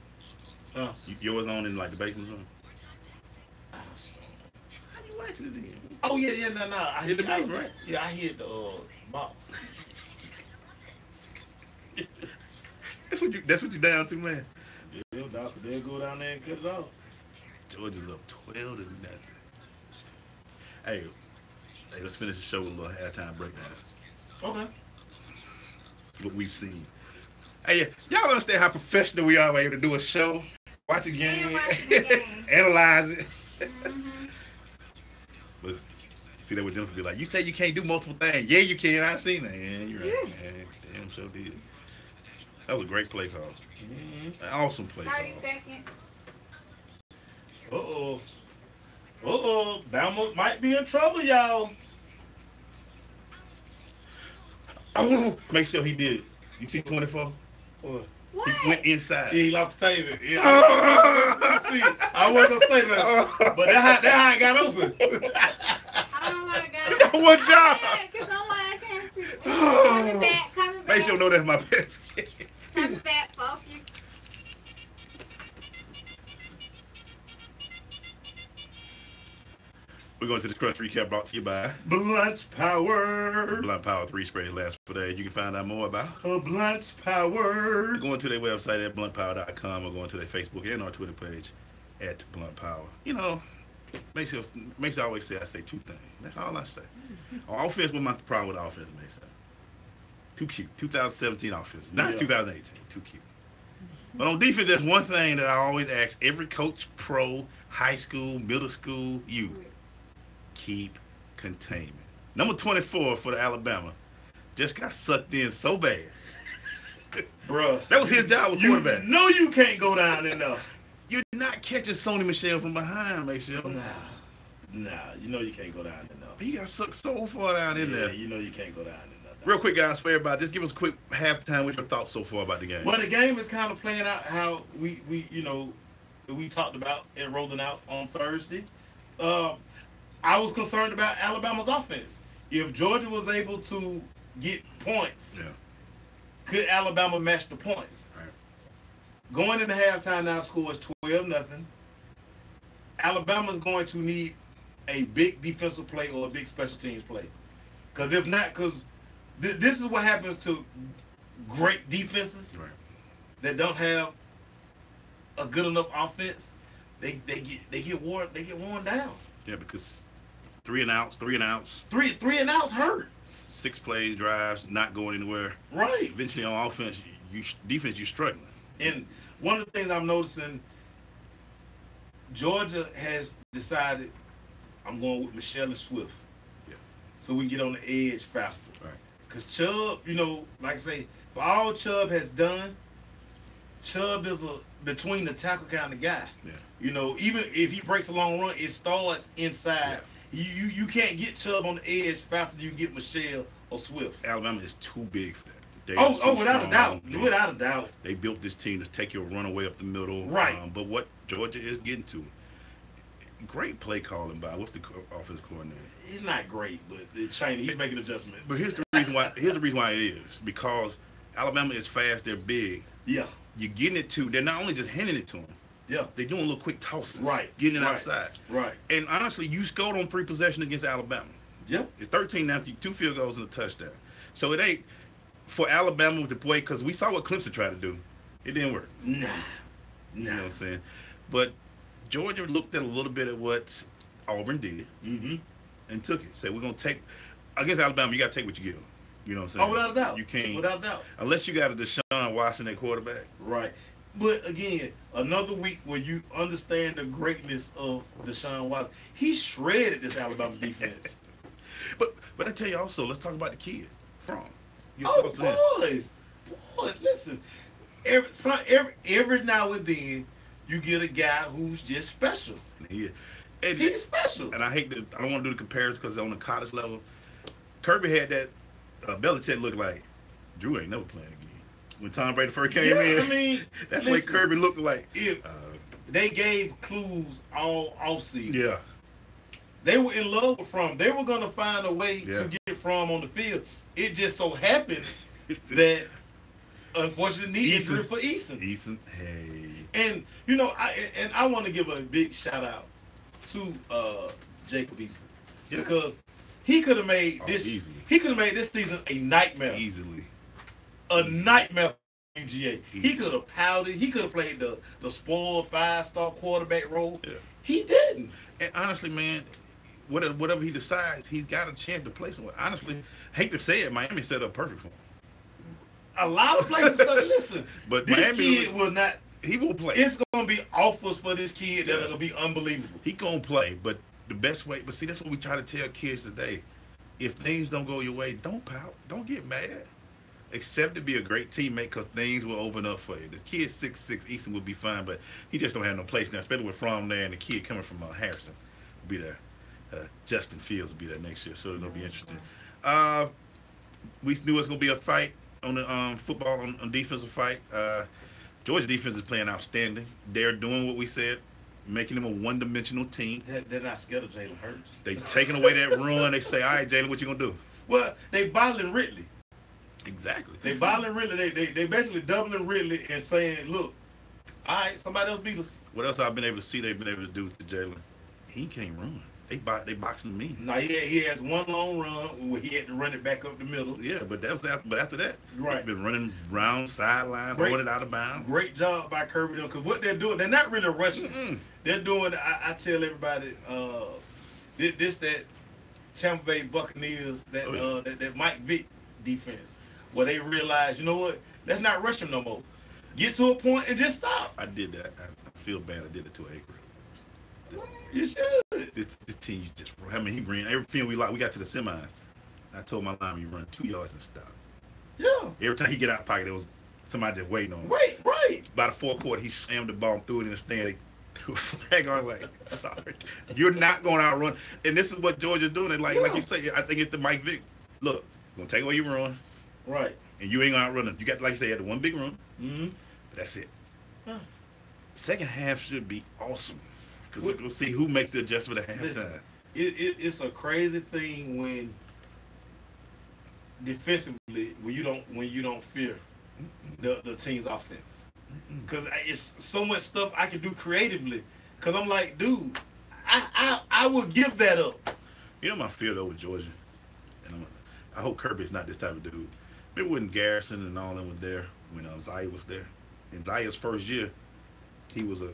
Speaker 3: Yours on in like the basement or something? How you watching it then?
Speaker 2: Oh yeah, no. I
Speaker 3: Hit the basement, right?
Speaker 2: Yeah, I hit the box.
Speaker 3: That's what you down to, man.
Speaker 2: Yeah, doctor, they'll go down there and cut it off.
Speaker 3: Georgia's up 12 to nothing. Hey, let's finish the show with a little halftime breakdown.
Speaker 2: Okay.
Speaker 3: What we've seen. Hey, y'all understand how professional we are able to do a show, watch a game,
Speaker 1: And watch the game.
Speaker 3: analyze it.
Speaker 1: Mm-hmm.
Speaker 3: But see that what Jennifer be like, you say you can't do multiple things. Yeah, you can. I seen that. Yeah, you're right, man. Damn sure did. That was a great play call.
Speaker 2: Mm-hmm.
Speaker 3: An awesome play
Speaker 1: 30
Speaker 3: call.
Speaker 1: seconds.
Speaker 2: Bama might be in trouble, y'all.
Speaker 3: Oh, make sure he did it. You see 24?
Speaker 2: What?
Speaker 1: What?
Speaker 3: He went inside.
Speaker 2: Yeah, he lost the table. Yeah. See, I wasn't gonna say that, but that how it got open.
Speaker 1: Oh my God.
Speaker 3: You got one job.
Speaker 1: Because I'm like, I can't see. Coming back, coming back.
Speaker 3: Make sure you know that's my pet.
Speaker 1: Coming back, focus.
Speaker 3: We're going to the Crush Recap brought to you by
Speaker 2: Blunt's power.
Speaker 3: Blunt Power 3 sprays last for days. You can find out more about
Speaker 2: Blunt's power.
Speaker 3: going to their website at bluntpower.com or going to their Facebook and our Twitter page at Blunt Power. You know, makes you always say I say two things. That's all I say. On offense, what's my problem with offense, Mason? Too cute. 2017 offense, not
Speaker 2: Yeah.
Speaker 3: 2018. Too cute. But on defense, there's one thing that I always ask every coach, pro, high school, middle school, you. Keep containment. Number 24 for the Alabama just got sucked in so bad.
Speaker 2: Bruh.
Speaker 3: That was his job with
Speaker 2: You
Speaker 3: quarterback.
Speaker 2: know you can't go down in there.
Speaker 3: You're not catching Sony Michelle from behind, make sure.
Speaker 2: Nah, you know you can't go down in there.
Speaker 3: He got sucked so far down in there.
Speaker 2: You know you can't go down in there.
Speaker 3: Real quick, guys, for everybody, just give us a quick halftime. What's your thoughts so far about the game?
Speaker 2: Well, the game is kind of playing out how we talked about it rolling out on Thursday. I was concerned about Alabama's offense. If Georgia was able to get points, could Alabama match the points?
Speaker 3: Right.
Speaker 2: Going into halftime now, score is 12-0. Alabama's going to need a big defensive play or a big special teams play. Because if not, this is what happens to great defenses that don't have a good enough offense. They get worn down.
Speaker 3: Yeah, because three and outs.
Speaker 2: Three and outs hurt.
Speaker 3: 6 plays, drives, not going anywhere.
Speaker 2: Right.
Speaker 3: Eventually on offense, defense, you're struggling.
Speaker 2: And one of the things I'm noticing, Georgia has decided I'm going with Michelle and Swift.
Speaker 3: Yeah.
Speaker 2: So we can get on the edge faster.
Speaker 3: Right.
Speaker 2: Because Chubb, like I say, for all Chubb has done, Chubb is a between the tackle kind of guy.
Speaker 3: Yeah.
Speaker 2: Even if he breaks a long run, it starts inside.
Speaker 3: Yeah.
Speaker 2: You can't get Chubb on the edge faster than you get Michelle or Swift.
Speaker 3: Alabama is too big for that. They
Speaker 2: Oh,
Speaker 3: are too
Speaker 2: without a
Speaker 3: strong.
Speaker 2: doubt.
Speaker 3: They-
Speaker 2: Without a doubt.
Speaker 3: They built this team to take your runaway up the middle.
Speaker 2: Right.
Speaker 3: But what Georgia is getting to, great play calling by, what's the offensive coordinator?
Speaker 2: He's not great, but he's making adjustments.
Speaker 3: But here's the reason why. Here's the reason why it is, because Alabama is fast. They're big.
Speaker 2: Yeah.
Speaker 3: You're getting it to. They're not only just handing it to them.
Speaker 2: Yeah.
Speaker 3: They're doing little quick tosses.
Speaker 2: Right.
Speaker 3: Getting it
Speaker 2: Right.
Speaker 3: outside.
Speaker 2: Right.
Speaker 3: And honestly, you scored on 3 possessions against Alabama.
Speaker 2: Yep.
Speaker 3: It's 13-0, 2 field goals and a touchdown. So it ain't for Alabama with the play, because we saw what Clemson tried to do. It didn't work.
Speaker 2: Nah.
Speaker 3: You know what I'm saying? But Georgia looked at a little bit at what Auburn did
Speaker 2: Mm-hmm.
Speaker 3: and took it. Said, we're going to take, against Alabama, you got to take what you give them. You know what I'm saying?
Speaker 2: Oh, without a doubt.
Speaker 3: You can't.
Speaker 2: Without a doubt.
Speaker 3: Unless you got a Deshaun Watson at quarterback.
Speaker 2: Right. But again, another week where you understand the greatness of Deshaun Watson. He shredded this Alabama defense.
Speaker 3: But I tell you also, let's talk about the kid, From.
Speaker 2: Boys, listen. Every now and then, you get a guy who's just special. He's special.
Speaker 3: And I don't want to do the comparison because on the college level, Kirby had that Belichick look like Drew ain't never playing again. When Tom Brady first came in,
Speaker 2: I mean,
Speaker 3: that's the way Kirby looked like.
Speaker 2: They gave clues all offseason.
Speaker 3: Yeah.
Speaker 2: They were in love with From. They were going to find a way to get From on the field. It just so happened that, unfortunately, knee injury for Eason.
Speaker 3: Hey.
Speaker 2: And, you know, I want to give a big shout-out to Jacob Eason. Yeah. Because he could have made this season a nightmare.
Speaker 3: Easily.
Speaker 2: A nightmare for UGA. He could have pouted. He could have played the spoiled 5-star quarterback role. Yeah. He didn't.
Speaker 3: And honestly, man, whatever he decides, he's got a chance to play somewhere. Honestly, hate to say it, Miami set up perfect for him.
Speaker 2: A lot of places say, listen,
Speaker 3: but
Speaker 2: this
Speaker 3: Miami
Speaker 2: kid will not.
Speaker 3: He will play.
Speaker 2: It's going to be offers for this kid that are going to be unbelievable.
Speaker 3: He going to play, but the best way, but see, that's what we try to tell kids today. If things don't go your way, don't pout. Don't get mad. Accept to be a great teammate because things will open up for you. The kid 6'6", Easton will be fine, but he just don't have no place now, especially with From there and the kid coming from Harrison will be there. Justin Fields will be there next year, so it'll be interesting. We knew it was going to be a fight on the football, on defensive fight. Georgia defense is playing outstanding. They're doing what we said, making them a one-dimensional team.
Speaker 2: They're not scared of Jalen Hurts.
Speaker 3: They taking away that run. They say, all right, Jalen, what you going to do?
Speaker 2: Well, they bottling Ridley.
Speaker 3: Exactly.
Speaker 2: They bottling Ridley. They basically doubling Ridley and saying, look, all right, somebody else beat us.
Speaker 3: What else I've been able to see they've been able to do to Jalen? He can't run. They boxing me.
Speaker 2: Now he has one long run where he had to run it back up the middle.
Speaker 3: Yeah, but after that,
Speaker 2: right,
Speaker 3: he's been running round sidelines, throwing it out of bounds.
Speaker 2: Great job by Kirby though, because what they're doing, they're not really rushing. They're doing. I tell everybody, that Tampa Bay Buccaneers, that Mike Vick defense, where they realize, you know what, let's not rush him no more. Get to a point and just stop.
Speaker 3: I did that. I feel bad. I did it to Akron.
Speaker 2: You should.
Speaker 3: This team, you just, I mean, he ran everything we got to the semis. I told my lineman, you run 2 yards and stop.
Speaker 2: Yeah.
Speaker 3: Every time he get out of pocket, there was somebody just waiting on him.
Speaker 2: Right.
Speaker 3: By the fourth quarter, he slammed the ball and threw it in the stand. They threw a flag on, like, sorry, you're not going to outrun. And this is what Georgia's doing. And like you say, I think it's the Mike Vick. Look, I'm going to take away your run.
Speaker 2: Right.
Speaker 3: And you ain't going to outrun them. You got, like you say, you had the one big run.
Speaker 2: Mm-hmm.
Speaker 3: But that's it. Second half should be awesome. Because we'll see who makes the adjustment at halftime.
Speaker 2: Listen, it's a crazy thing when defensively when you don't fear the team's offense. Because it's so much stuff I can do creatively. Because I'm like, dude, I will give that up.
Speaker 3: You know my fear though with Georgia, and I hope Kirby's not this type of dude. Maybe when Garrison and all them were there, when Zaya was there. In Zaya's first year, he was a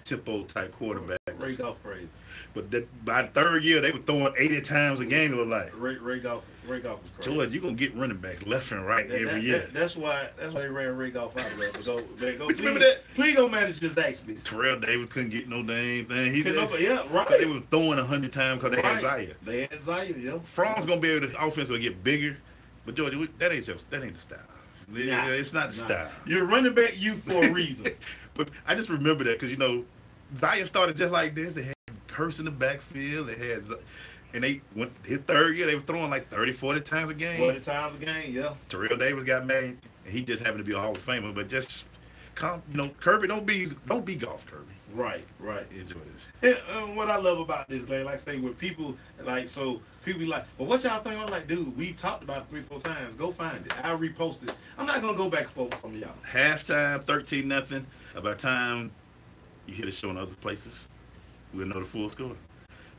Speaker 3: tempo type quarterback.
Speaker 2: Ray Goff crazy.
Speaker 3: But by the third year, they were throwing 80 times a game. It was like
Speaker 2: Ray Goff was crazy.
Speaker 3: George, you're gonna get running backs left and right every year.
Speaker 2: That's why they ran Ray Goff out of there. But
Speaker 3: you remember that?
Speaker 2: Please go manage this Zaxby's.
Speaker 3: Terrell Davis couldn't get no dang thing.
Speaker 2: Yeah, right.
Speaker 3: They was throwing 100 times because they had Zaya.
Speaker 2: They had Zaya, yeah.
Speaker 3: From's gonna be able to offense will get bigger, but George, that ain't the style.
Speaker 2: Nah,
Speaker 3: it's not the style.
Speaker 2: You're running back for a reason.
Speaker 3: But I just remember that because Zaya started just like this. They had Hurst in the backfield. And they went his third year. They were throwing like 30, 40 times a game.
Speaker 2: 40 times a game, yeah.
Speaker 3: Terrell Davis got mad, and he just happened to be a Hall of Famer. But just, Kirby, don't be golf, Kirby.
Speaker 2: Right.
Speaker 3: Enjoy this.
Speaker 2: And what I love about this, like I say, when people people be like, well, what y'all think? I'm like, dude, we talked about it 3-4 times. Go find it. I'll repost it. I'm not gonna go back and forth with some of y'all.
Speaker 3: Halftime, 13-0. By the time you hear the show in other places, we'll know the full score.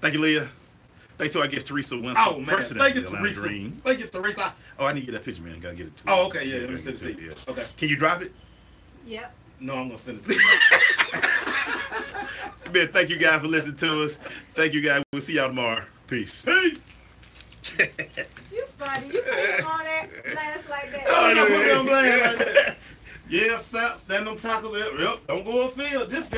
Speaker 3: Thank you, Leah. Thanks to our guest Theresa Wenzel.
Speaker 2: Oh man, thank you, Theresa. Thank you, Theresa.
Speaker 3: Oh, I need to get that picture, man. Gotta get it to
Speaker 2: you. Oh, okay, yeah. Let me send it to you. Okay.
Speaker 3: Can you drop it?
Speaker 1: Yep.
Speaker 2: No, I'm gonna send it to you.
Speaker 3: Man, thank you guys for listening to us. Thank you guys. We'll see y'all tomorrow. Peace.
Speaker 1: You funny. You put him on that blast like that.
Speaker 2: Oh, you put me on blast like that. Yeah, Sap, stand on tackle there. Yep, don't go upfield. Just